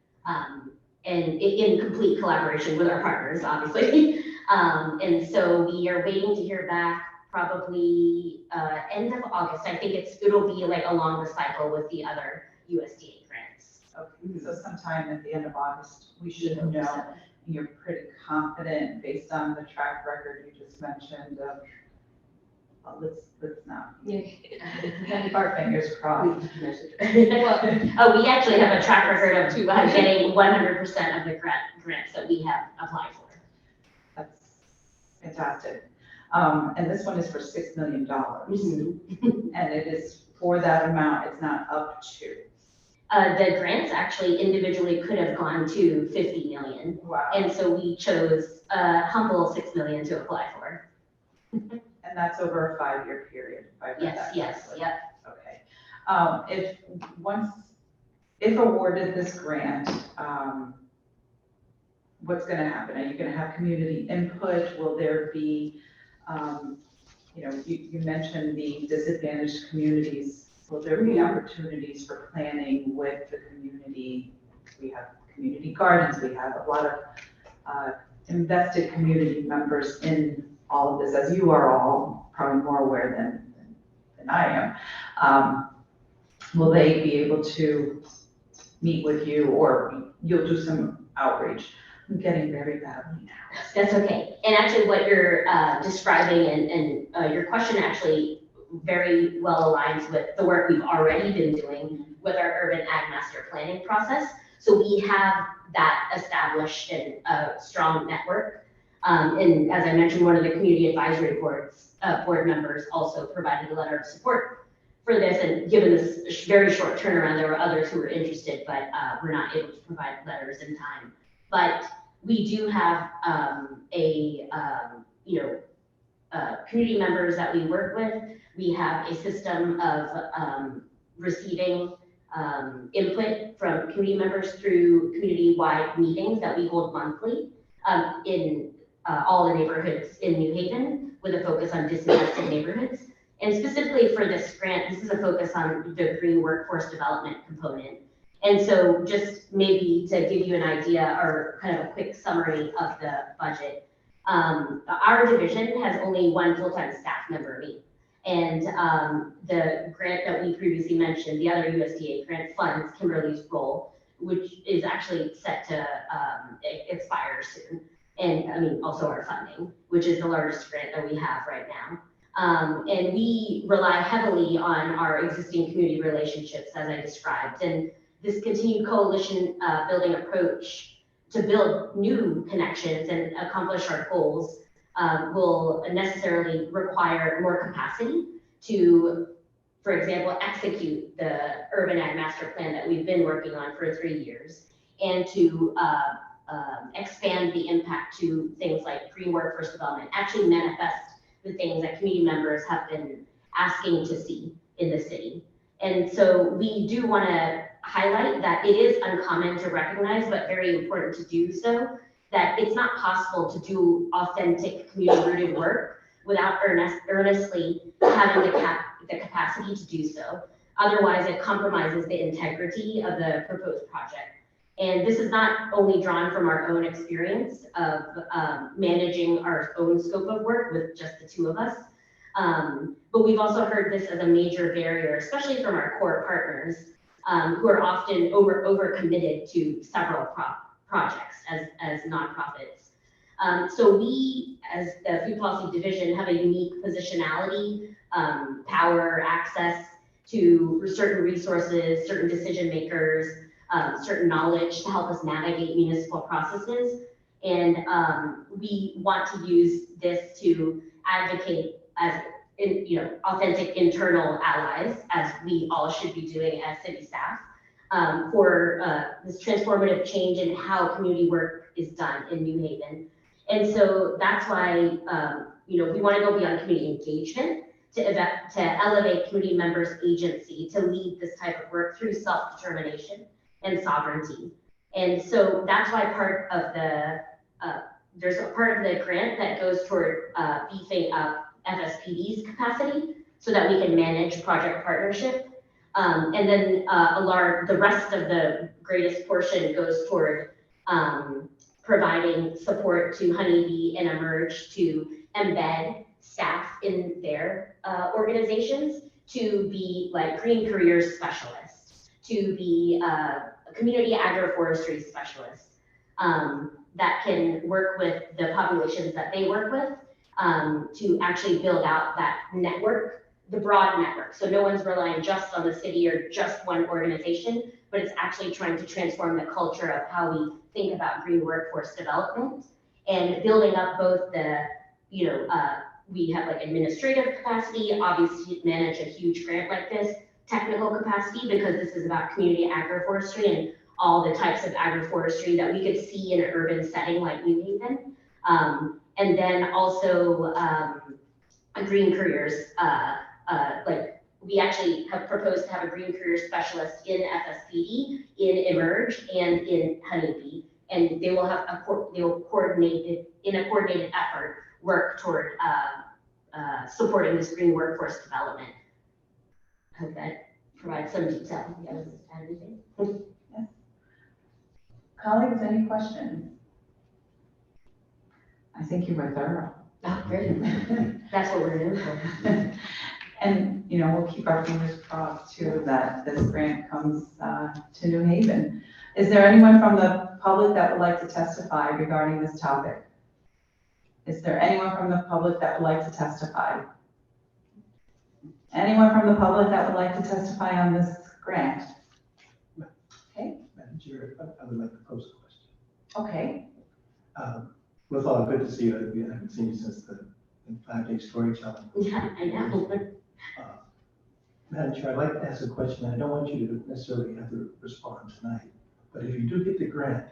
And in complete collaboration with our partners, obviously. And so we are waiting to hear back probably end of August. I think it'll be like along the cycle with the other USDA grants. Okay, so sometime at the end of August, we should know. You're pretty confident based on the track record you just mentioned of, let's not. Keep our fingers crossed. We actually have a track record of getting 100% of the grants that we have applied for. That's fantastic. And this one is for $6 million. And it is for that amount, it's not up to. The grants actually individually could have gone to 50 million. Wow. And so we chose a humble 6 million to apply for. And that's over a 5-year period. If I read that correctly. Yep. Okay. If awarded this grant, what's going to happen? Are you going to have community input? Will there be, you mentioned the disadvantaged communities. Will there be opportunities for planning with the community? We have community gardens. We have a lot of invested community members in all of this, as you are all probably more aware than I am. Will they be able to meet with you, or you'll do some outreach? I'm getting very badly now. That's okay. And actually what you're describing and your question actually very well aligns with the work we've already been doing with our urban ag master planning process. So we have that established and a strong network. And as I mentioned, one of the community advisory board members also provided a letter of support for this. And given this very short turnaround, there were others who were interested, but we're not able to provide letters in time. But we do have community members that we work with. We have a system of receiving input from community members through community-wide meetings that we hold monthly in all the neighborhoods in New Haven, with a focus on disinvested neighborhoods. And specifically for this grant, this is a focus on the green workforce development component. And so just maybe to give you an idea or kind of a quick summary of the budget, our division has only one full-time staff member, me. And the grant that we previously mentioned, the other USDA grant funds Kimberly's role, which is actually set to expire soon. And I mean, also our funding, which is the largest grant that we have right now. And we rely heavily on our existing community relationships, as I described. And this continued coalition building approach to build new connections and accomplish our goals will necessarily require more capacity to, for example, execute the urban ag master plan that we've been working on for 3 years, and to expand the impact to things like green workforce development, actually manifest the things that community members have been asking to see in the city. And so we do want to highlight that it is uncommon to recognize, but very important to do so, that it's not possible to do authentic community-rooted work without earnestly having the capacity to do so. Otherwise, it compromises the integrity of the proposed project. And this is not only drawn from our own experience of managing our own scope of work with just the two of us, but we've also heard this as a major barrier, especially from our core partners, who are often overcommitted to several projects as nonprofits. So we, as the Food Policy Division, have a unique positionality, power, access to certain resources, certain decision makers, certain knowledge to help us navigate municipal processes. And we want to use this to advocate as authentic internal allies, as we all should be doing as city staff, for this transformative change in how community work is done in New Haven. And so that's why we want to go beyond community engagement to elevate community members' agency to lead this type of work through self-determination and sovereignty. And so that's why part of the, there's a part of the grant that goes toward beefing up FSPD's capacity so that we can manage project partnership. And then the rest of the greatest portion goes toward providing support to Honeybee and Emerge to embed staff in their organizations to be like green careers specialists, to be community agroforestry specialists that can work with the populations that they work with to actually build out that network, the broad network. So no one's relying just on the city or just one organization, but it's actually trying to transform the culture of how we think about green workforce development and building up both the, we have like administrative capacity, obviously to manage a huge grant like this, technical capacity, because this is about community agroforestry and all the types of agroforestry that we could see in an urban setting like New Haven. And then also a green careers, like we actually have proposed to have a green career specialist in FSPD, in Emerge, and in Honeybee. And they will have they will coordinate in a coordinated effort work toward supporting this green workforce development. I hope that provides some detail. Yes, anything? Yes. Colleagues, any questions? I think you were thorough. Oh, great. That's what we're doing for. And, we'll keep our fingers crossed too that this grant comes to New Haven. Is there anyone from the public that would like to testify regarding this topic? Is there anyone from the public that would like to testify? Anyone from the public that would like to testify on this grant? Okay. Madam Chair, I would like to pose a question. Okay. With all, good to see you. I haven't seen you since the 5-day storytelling. Yeah, I know. Madam Chair, I'd like to ask a question. I don't want you to necessarily have to respond tonight, but if you do get the grant,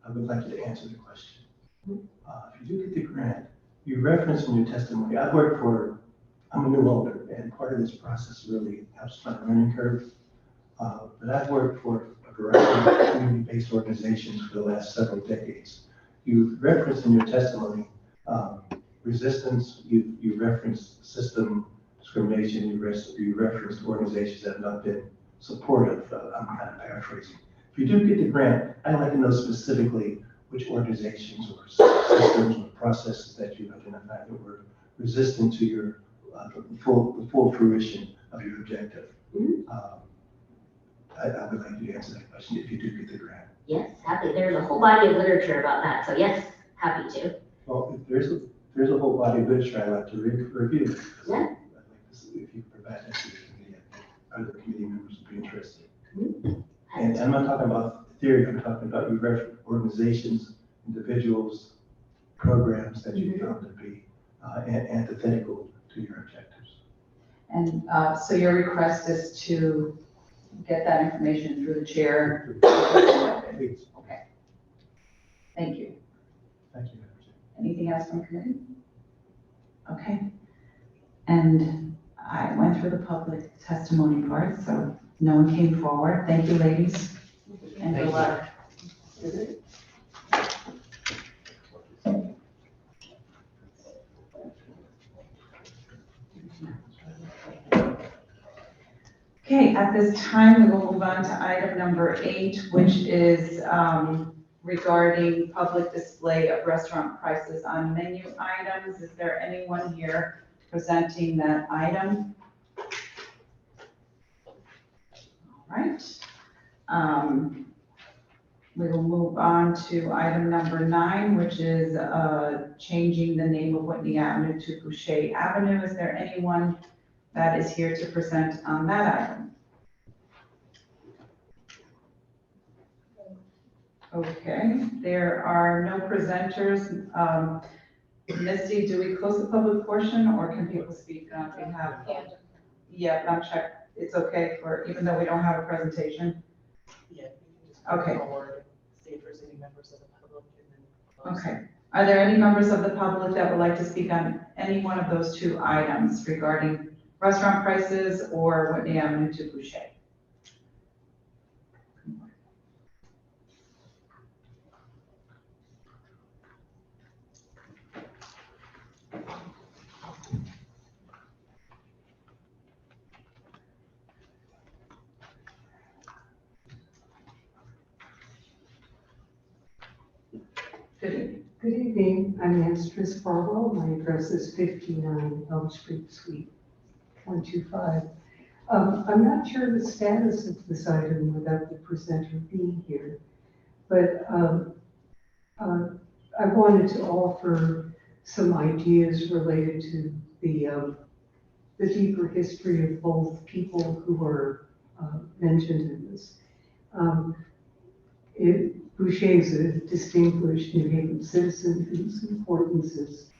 I would like you to answer the question. If you do get the grant, you referenced in your testimony, I'm a new owner, and part of this process really helps my learning curve. But I've worked for a variety of community-based organizations for the last several decades. You referenced in your testimony resistance, you referenced system discrimination, you referenced organizations that have not been supportive. I'm kind of paraphrasing. If you do get the grant, I'd like to know specifically which organizations or systems or processes that you identified that were resistant to your the full fruition of your objective. I would like you to answer that question if you do get the grant. Yes, happy. There's a whole body of literature about that, so yes, happy to. Well, if there's a whole body of literature I'd like to review. Yeah. I'd like to see if you provide that to the committee. Other committee members would be interested. And I'm not talking about theory, I'm talking about you reference organizations, individuals, programs that you found to be antithetical to your objectives. And so your request is to get that information through the chair? Please. Okay. Thank you. Thank you. Anything else from committee? Okay. And I went through the public testimony part, so no one came forward. Thank you, ladies. And good luck. Okay, at this time, we will move on to item number 8, which is regarding public display of restaurant prices on menu items. Is there anyone here presenting that item? All right. We will move on to item number 9, which is changing the name of Whitney Avenue to Boucher Avenue. Is there anyone that is here to present on that item? Okay, there are no presenters. Misty, do we close the public portion or can people speak on behalf? Yeah, I'm checked. It's okay for, even though we don't have a presentation? Yeah. Okay. See if there's any members of the public and then. Okay. Are there any members of the public that would like to speak on any one of those 2 items regarding restaurant prices or Whitney Avenue to Boucher? Good evening. Good evening, I'm Mistress Farwell, my address is 59 Elm Street Suite, 125. I'm not sure the status of this item without the presenter being here, but I wanted to offer some ideas related to the deeper history of both people who were mentioned in this. Boucher is a distinguished New Haven citizen whose importance is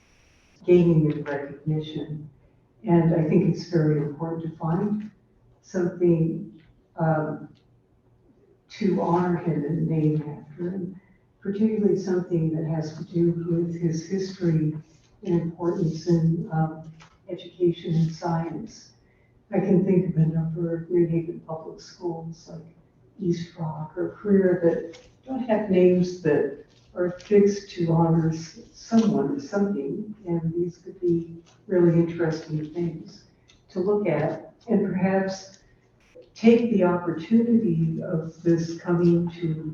gaining in recognition. And I think it's very important to find something to honor him and name after him, particularly something that has to do with his history and importance in education and science. I can think of a number of New Haven public schools like East Rock or Career that don't have names that are fixed to honor someone or something, and these could be really interesting things to look at, and perhaps take the opportunity of this coming to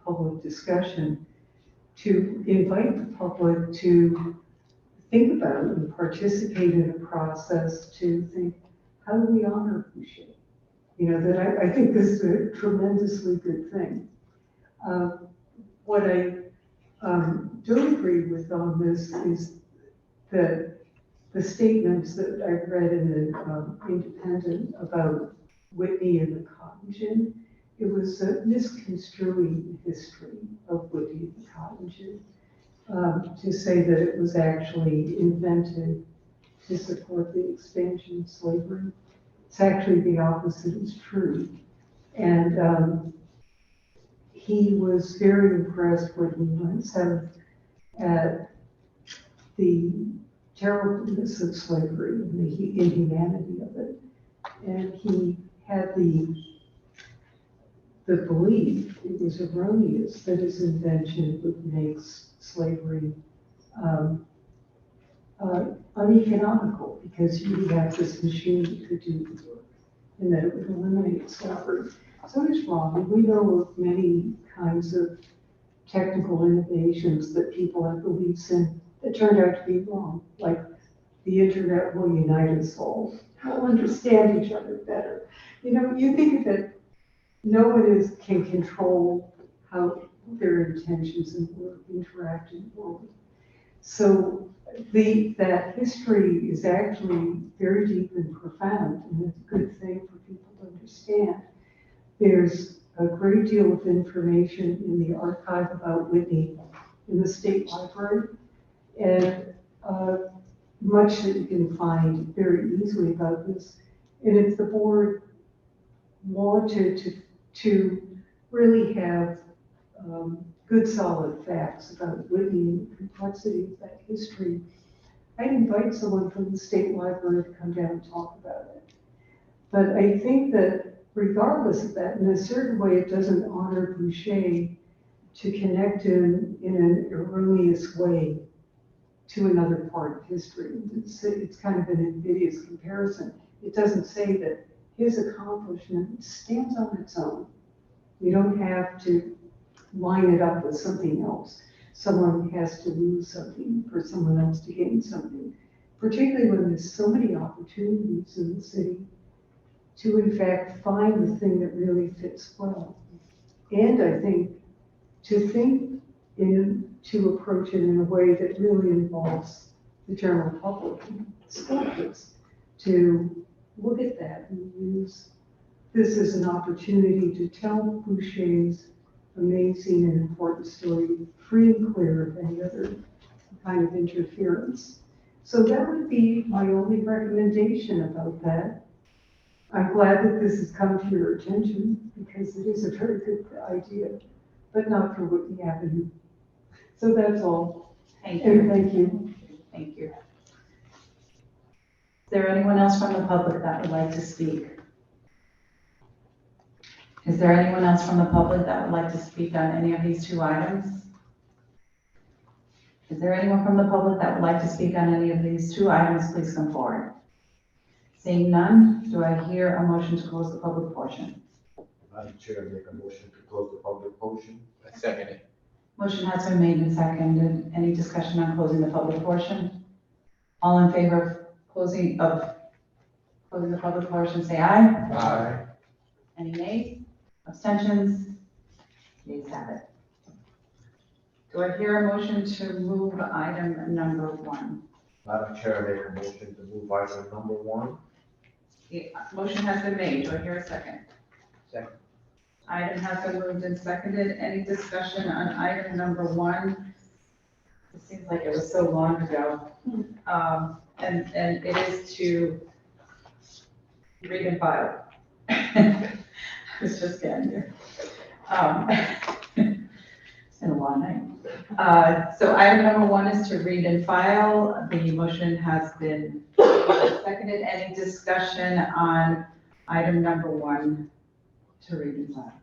public discussion to invite the public to think about it and participate in a process to think, how do we honor Boucher? You know, that I think this is a tremendously good thing. What I don't agree with on this is that the statements that I read in the Independent about Whitney and the cotton gin, it was misconstruing the history of Whitney and the cotton gin to say that it was actually invented to support the expansion of slavery. It's actually the opposite is true. And he was very impressed when he went south at the terribleness of slavery and the inhumanity of it. And he had the belief, it was erroneous, that his invention would make slavery uneconomical because you have this machine that could do the work and that it would eliminate slavery. So it's wrong. And we know of many kinds of technical innovations that have beliefs in that turned out to be wrong, like the internet will unite us all. We'll understand each other better. You know, you think that no one can control how their intentions and work interact in the world. So that history is actually very deep and profound, and it's a good thing for people to understand. There's a great deal of information in the archive about Whitney in the State Library, and much that you can find very easily about this. And if the board wanted to really have good solid facts about Whitney and the complexity of that history, I'd invite someone from the State Library to come down and talk about it. But I think that regardless of that, in a certain way, it doesn't honor Boucher to connect in an erroneous way to another part of history. It's kind of an invidious comparison. It doesn't say that his accomplishment stands on its own. You don't have to line it up with something else. Someone has to lose something for someone else to gain something, particularly when there's so many opportunities in the city to, in fact, find the thing that really fits well. And I think to approach it in a way that really involves the general public, school kids, to look at that and use this as an opportunity to tell Boucher's amazing and important story, free and clear of any other kind of interference. So that would be my only recommendation about that. I'm glad that this has come to your attention because it is a very good idea, but not for Whitney Avenue. So that's all. Thank you. And thank you. Thank you. Is there anyone else from the public that would like to speak? Is there anyone else from the public that would like to speak on any of these two items? Is there anyone from the public that would like to speak on any of these two items? Please come forward. Seeing none, do I hear a motion to close the public portion? Madam Chair, make a motion to close the public portion. I second it. Motion has been made and seconded. Any discussion on closing the public portion? All in favor of closing the public portion, say aye. Aye. Any nays? Abstentions? Nays have it. Do I hear a motion to move item number 1? Madam Chair, I make a motion to move item number 1. The motion has been made. Do I hear a second? Second. Item has been moved and seconded. Any discussion on item number 1? It seems like it was so long ago. And it is to read and file. I was just getting here. It's been a long night. So item number 1 is to read and file. The motion has been seconded. Any discussion on item number 1 to read and file?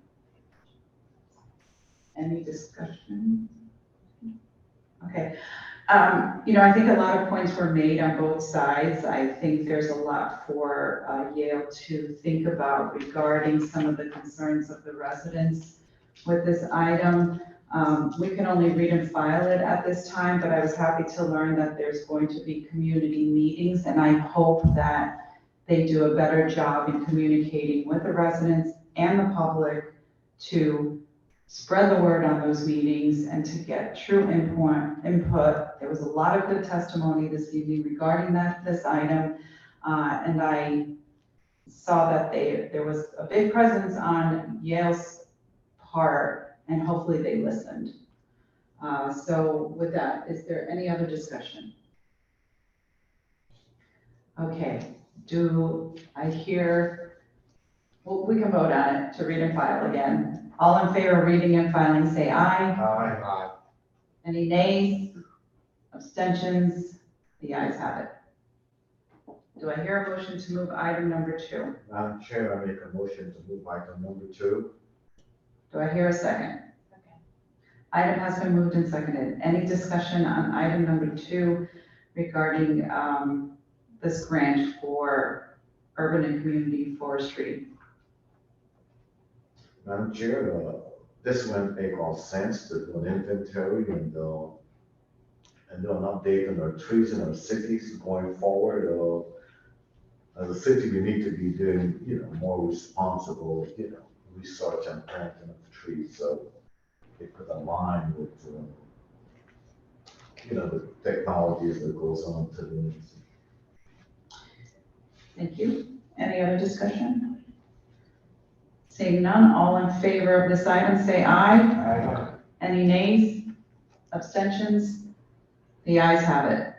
Any discussion? Okay. I think a lot of points were made on both sides. I think there's a lot for Yale to think about regarding some of the concerns of the residents with this item. We can only read and file it at this time, but I was happy to learn that there's going to be community meetings, and I hope that they do a better job in communicating with the residents and the public to spread the word on those meetings and to get true input. There was a lot of good testimony this evening regarding this item, and I saw that there was a big presence on Yale's part, and hopefully they listened. So with that, is there any other discussion? Okay, do I hear, well, we can vote on it to read and file again. All in favor of reading and filing, say aye. Aye. Any nays? Abstentions? The ayes have it. Do I hear a motion to move item number 2? Madam Chair, I make a motion to move item number 2. Do I hear a second? Item has been moved and seconded. Any discussion on item number 2 regarding this grant for urban and community forestry? Madam Chair, this one make all sense to do an inventory and do an update on our trees in our cities going forward. As a city, we need to be doing, more responsible, research and planting of trees. So it could align with, the technologies that goes on today. Thank you. Any other discussion? Seeing none, all in favor of this item, say aye. Aye. Any nays? Abstentions? The ayes have it.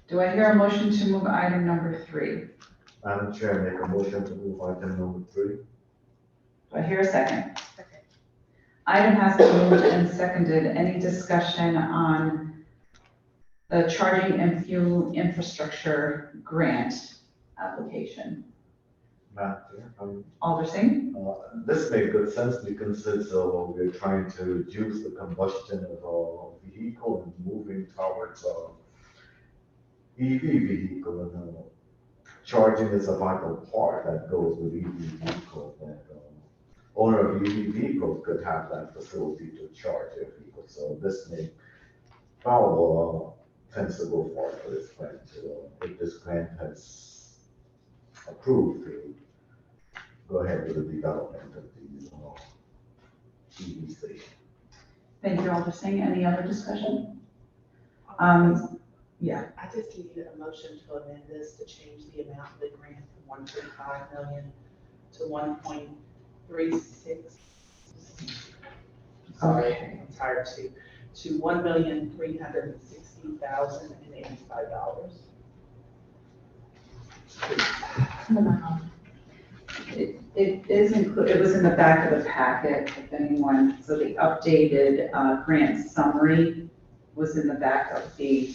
Do I hear a motion to move item number 3? Madam Chair, make a motion to move item number 3. Do I hear a second? Item has been moved and seconded. Any discussion on the charging and fuel infrastructure grant application? Madam Chair, Alderson? this makes good sense because we're trying to reduce the combustion of our vehicle and moving towards EV vehicle, and charging is a vital part that goes with EV vehicle. And owner of EV vehicles could have that facility to charge their vehicle. So this may probably tends to go forward for this grant. If this grant has approved to go ahead with the development of the EV station. Thank you, Alderson. Any other discussion? Yeah. I just need a motion to amend this to change the amount of the grant from 1.5 million to 1.36. Sorry, I'm tired too. To $1,360,085. It is included, it was in the back of the packet, if anyone, so the updated grant summary was in the back of the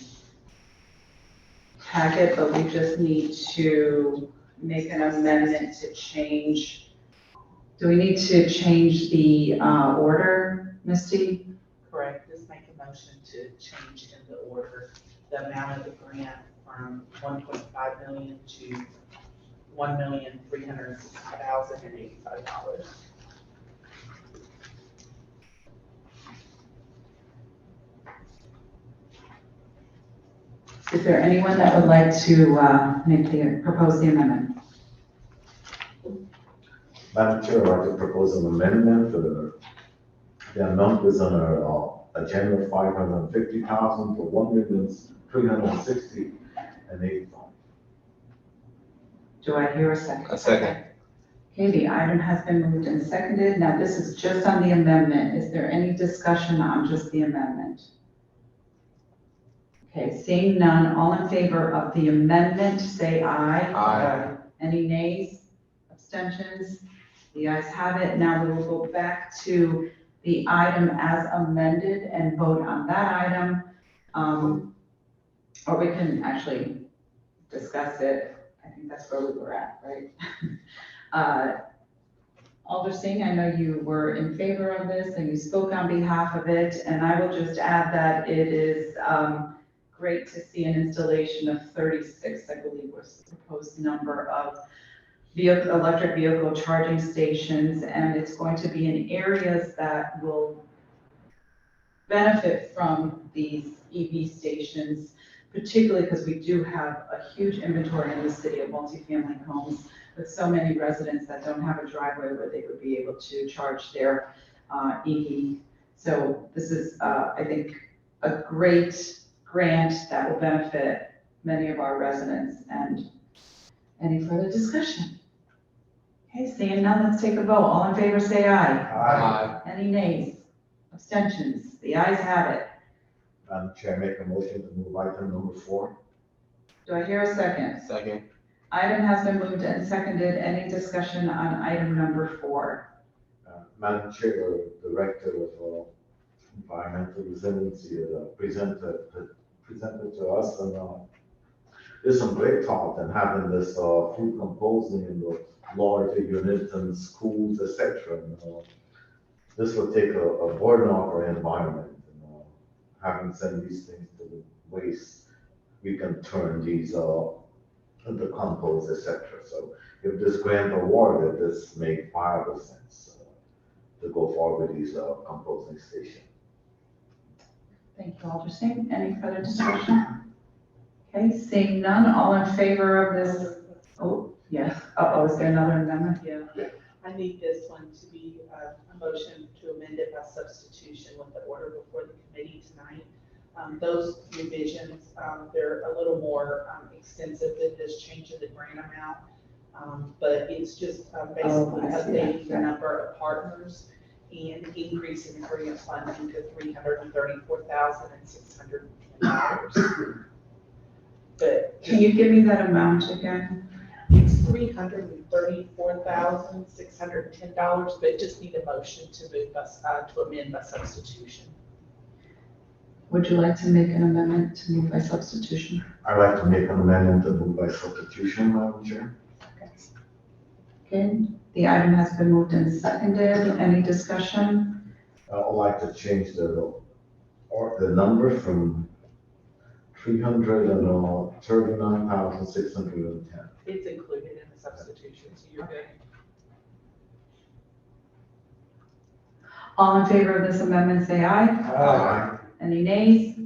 packet, but we just need to make an amendment to change. Do we need to change the order, Misty? Correct, just make a motion to change in the order the amount of the grant from 1.5 million to $1,360,085. Is there anyone that would like to propose the amendment? Madam Chair, I'd like to propose an amendment for the amount is on our agenda, 550,000 to 1,360,000 and 8. Do I hear a second? A second. Okay, the item has been moved and seconded. Now, this is just on the amendment. Is there any discussion on just the amendment? Okay, seeing none, all in favor of the amendment, say aye. Aye. Any nays, abstentions? The ayes have it. Now we will go back to the item as amended and vote on that item. Or we can actually discuss it. I think that's where we were at, right? Alder Singh, I know you were in favor of this and you spoke on behalf of it. And I will just add that it is great to see an installation of 36, I believe was the proposed number of electric vehicle charging stations. And it's going to be in areas that will benefit from these EV stations, particularly because we do have a huge inventory in the city of multifamily homes with so many residents that don't have a driveway where they would be able to charge their EV. So this is, I think, a great grant that will benefit many of our residents. And any further discussion? Okay, seeing none, let's take a vote. All in favor, say aye. Aye. Any nays? Abstentions? The ayes have it. Madam Chair, make a motion to move item number 4. Do I hear a second? Second. Item has been moved and seconded. Any discussion on item number 4? Madam Chair, the Director of Environmental Resiliency presented to us, and there's some great thought in having this food composing in the larger units and schools, etc. This will take a burden off our environment. Having sent these things to the waste, we can turn these into compost, etc. So if this grant awarded, this make viable sense to go forward with these composting stations. Thank you, Alder Singh. Any further discussion? Okay, seeing none, all in favor of this? Oh, yes. Oh, is there another amendment? Yeah. I need this one to be a motion to amend it by substitution with the order before the committee tonight. Those revisions, they're a little more extensive than this change in the grant amount. But it's just basically updating the number of partners and increasing the grant funding to $334,610. But Can you give me that amount again? it's $334,610, but just need a motion to move us, to amend by substitution. Would you like to make an amendment to move by substitution? I'd like to make an amendment to move by substitution, Madam Chair. Okay, the item has been moved and seconded. Any discussion? I'd like to change the number from 339,610. It's included in the substitution, so you're good. All in favor of this amendment, say aye. Aye. Any nays?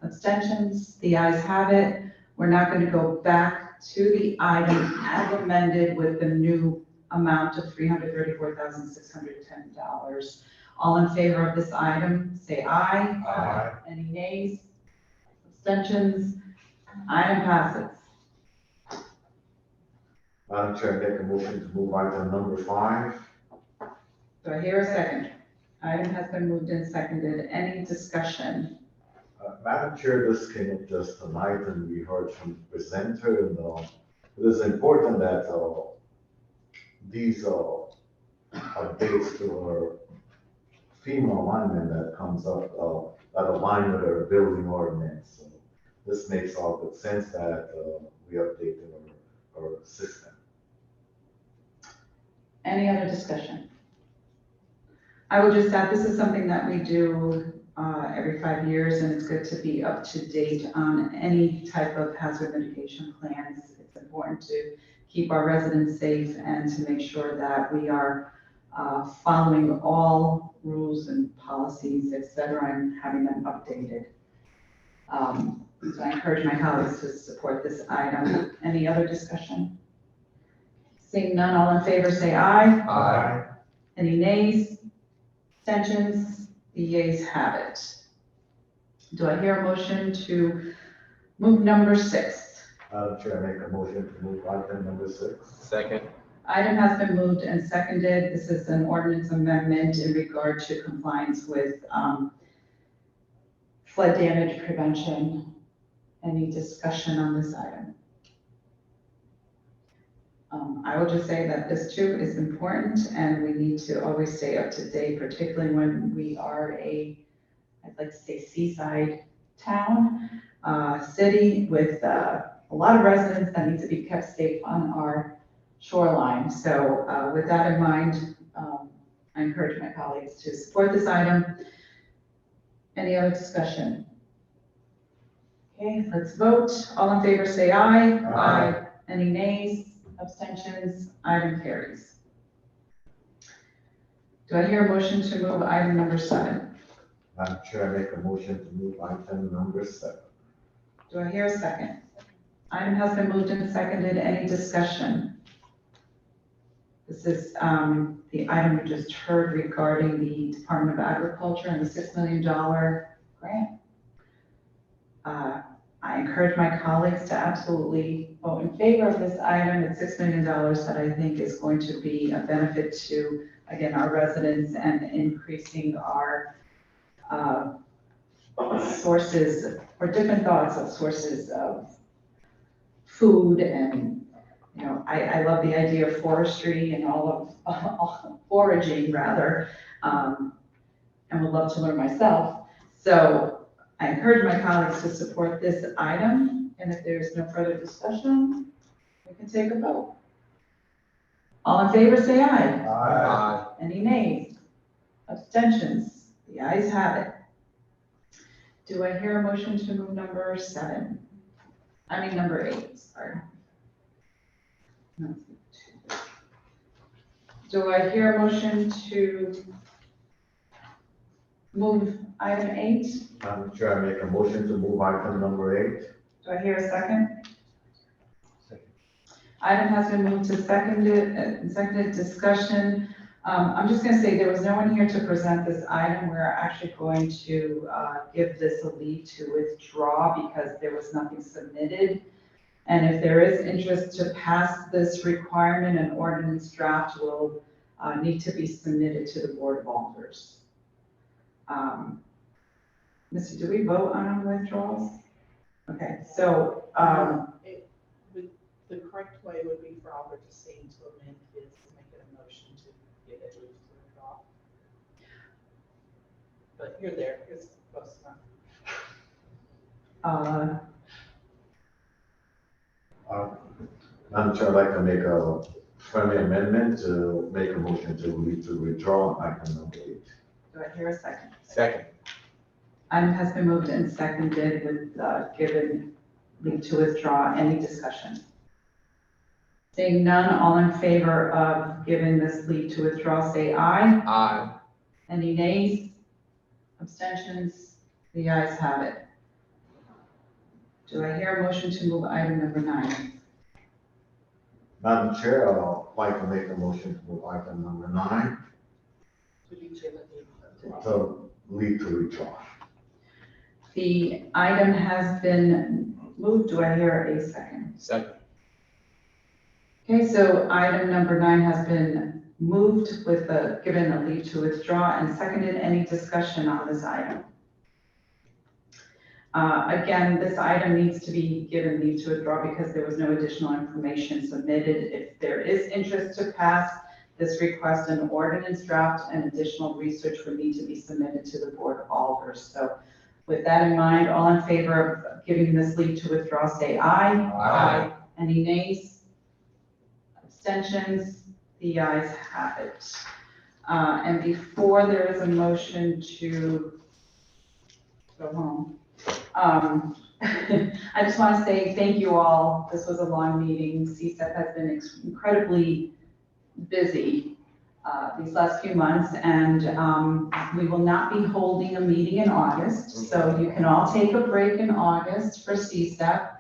Abstentions? The ayes have it. We're now going to go back to the item as amended with the new amount of $334,610. All in favor of this item, say aye. Aye. Any nays? Abstentions? Item passes. Madam Chair, make a motion to move item number 5. Do I hear a second? Item has been moved and seconded. Any discussion? Madam Chair, this came up just tonight and we heard from the presenter, and it is important that these updates to our FEMA alignment that comes up that align with our building ordinance. So this makes all good sense that we update our system. Any other discussion? I will just add, this is something that we do every 5 years, and it's good to be up to date on any type of hazard mitigation plans. It's important to keep our residents safe and to make sure that we are following all rules and policies, et cetera, and having them updated. So I encourage my colleagues to support this item. Any other discussion? Seeing none, all in favor say aye. Aye. Any nays? Abstentions? The yeas have it. Do I hear a motion to move number 6? Madam Chair, I make a motion to move item number 6. Second. Item has been moved and seconded. This is an ordinance amendment in regard to compliance with flood damage prevention. Any discussion on this item? I will just say that this too is important and we need to always stay up to date, particularly when we are I'd like to say seaside town, city with a lot of residents that need to be kept safe on our shoreline. So with that in mind, I encourage my colleagues to support this item. Any other discussion? Okay, let's vote. All in favor say aye. Aye. Any nays? Abstentions? Item carries. Do I hear a motion to move item number 7? Madam Chair, I make a motion to move item number 7. Do I hear a second? Item has been moved and seconded. Any discussion? This is the item we just heard regarding the Department of Agriculture and the $6 million grant. I encourage my colleagues to absolutely vote in favor of this item. It's $6 million that I think is going to be a benefit to, again, our residents and increasing our sources or different thoughts of sources of food. And, you know, I love the idea of forestry and all of foraging rather, and would love to learn myself. So I encourage my colleagues to support this item, and if there's no further discussion, we can take a vote. All in favor, say aye. Aye. Any nays? Abstentions? The ayes have it. Do I hear a motion to move number 7? I mean, number 8, sorry. No. Do I hear a motion to move item 8? Madam Chair, I make a motion to move item number 8. Do I hear a second? Second. Item has been moved to seconded discussion. I'm just going to say there was no one here to present this item. We're actually going to give this a leave to withdraw because there was nothing submitted. And if there is interest to pass this requirement, an ordinance draft will need to be submitted to the Board of Alders. Missy, do we vote on withdrawals? Okay, so the correct way would be for Albert to say to amend his, to make it a motion to give it leave to withdraw. But you're there, it's close enough. Madam Chair, I'd like to make a friendly amendment to make a motion to leave to withdraw item number 8. do I hear a second? Second. Item has been moved and seconded with given leave to withdraw. Any discussion? Seeing none, all in favor of giving this leave to withdraw, say aye. Aye. Any nays? Abstentions? The ayes have it. Do I hear a motion to move item number 9? Madam Chair, I'd like to make a motion to move item number 9 to leave to withdraw. The item has been moved. Do I hear a second? Second. Okay, so item number 9 has been moved with given a leave to withdraw and seconded. Any discussion on this item? Again, this item needs to be given leave to withdraw because there was no additional information submitted. If there is interest to pass this request, an ordinance draft and additional research would need to be submitted to the Board of Alders. So with that in mind, all in favor of giving this leave to withdraw, say aye. Aye. Any nays? Abstentions? The ayes have it. And before there is a motion to go home, I just want to say thank you all. This was a long meeting. CSEP has been incredibly busy these last few months, and we will not be holding a meeting in August, so you can all take a break in August for CSEP,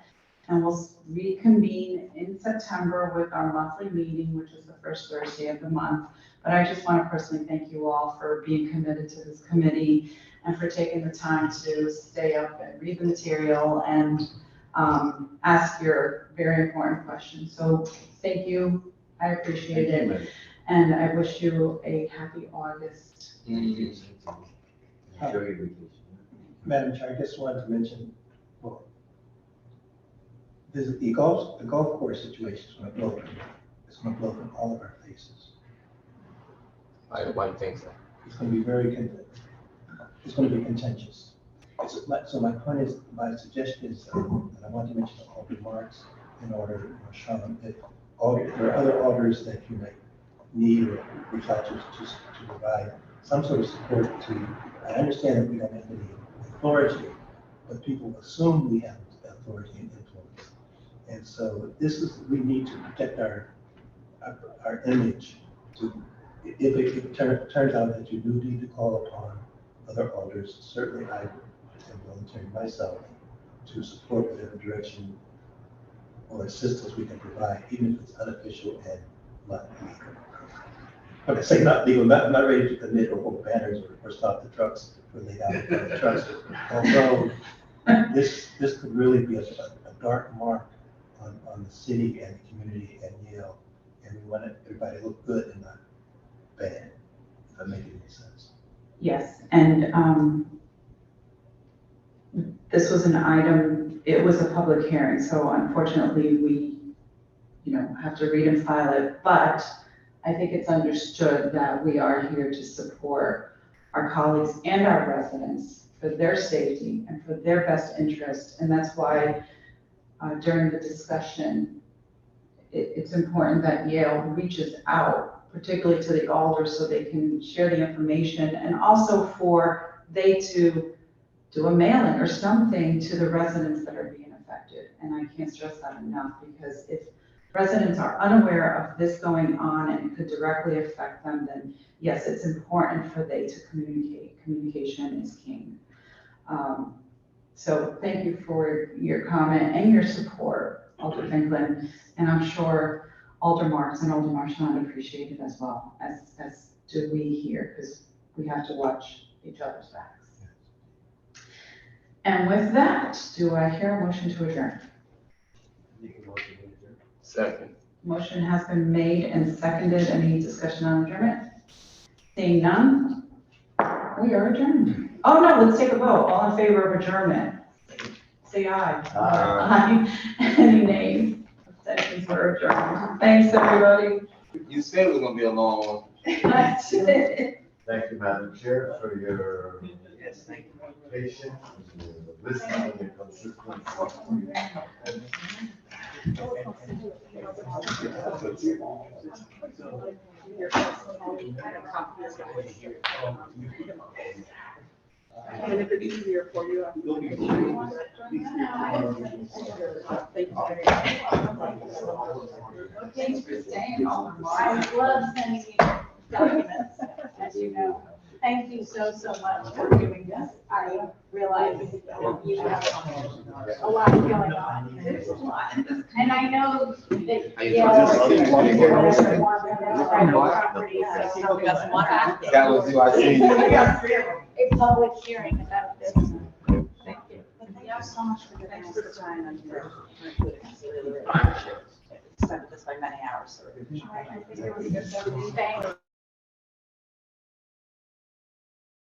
and we'll reconvene in September with our monthly meeting, which is the first Thursday of the month. But I just want to personally thank you all for being committed to this committee and for taking the time to stay up and read the material and ask your very important questions. So thank you, I appreciate it. And I wish you a happy August. Madam Chair, I just wanted to mention, well, the golf course situation is going to blow. It's going to blow from all of our faces. I don't think so. It's going to be it's going to be contentious. So my point is, my suggestion is, and I want to mention all remarks in order, Sean, if there are other alders that you might need or reach out to provide some sort of support to. I understand that we don't have any authority, but people assume we have authority and influence. And so we need to protect our image. If it turns out that you do need to call upon other alders, certainly I am volunteering myself to support whatever direction or assistance we can provide, even if it's unofficial and not legal. Okay, say not legal, I'm not ready to admit or hold banners or stop the trucks when they got the trucks. Although this could really be a dark mark on the city and the community and Yale, and we want everybody to look good and not bad, if that makes any sense. Yes, and this was an item, it was a public hearing, so unfortunately we, have to read and file it, but I think it's understood that we are here to support our colleagues and our residents for their safety and for their best interest, and that's why during the discussion, it's important that Yale reaches out, particularly to the alders, so they can share the information, and also for they to do a mailing or something to the residents that are being affected. And I can't stress that enough, because if residents are unaware of this going on and it could directly affect them, then yes, it's important for they to communicate. Communication is king. So thank you for your comment and your support, Alder Finkelin, and I'm sure Alder Marks and Alder Marchand appreciate it as well, as do we here, because we have to watch each other's backs. And with that, do I hear a motion to adjourn? Second. Motion has been made and seconded. Any discussion on adjournment? Seeing none, we are adjourned. Oh no, let's take a vote. All in favor of adjournment? Say aye. Aye. Any nays? Abstentions for adjourned. Thanks, everybody. You said it was gonna be a long one. That's it. Thank you, Madam Chair, for your patience, and your listening, and your consistency. And if it's easier for you, I will be. Thanks for staying. I love sending you documents, as you know. Thank you so much for doing this. I realize you have a lot going on. There's a lot. And I know that, That was who I seen. a public hearing about this. Thank you. Thank you so much for giving us the time and for spent this by many hours. Thanks.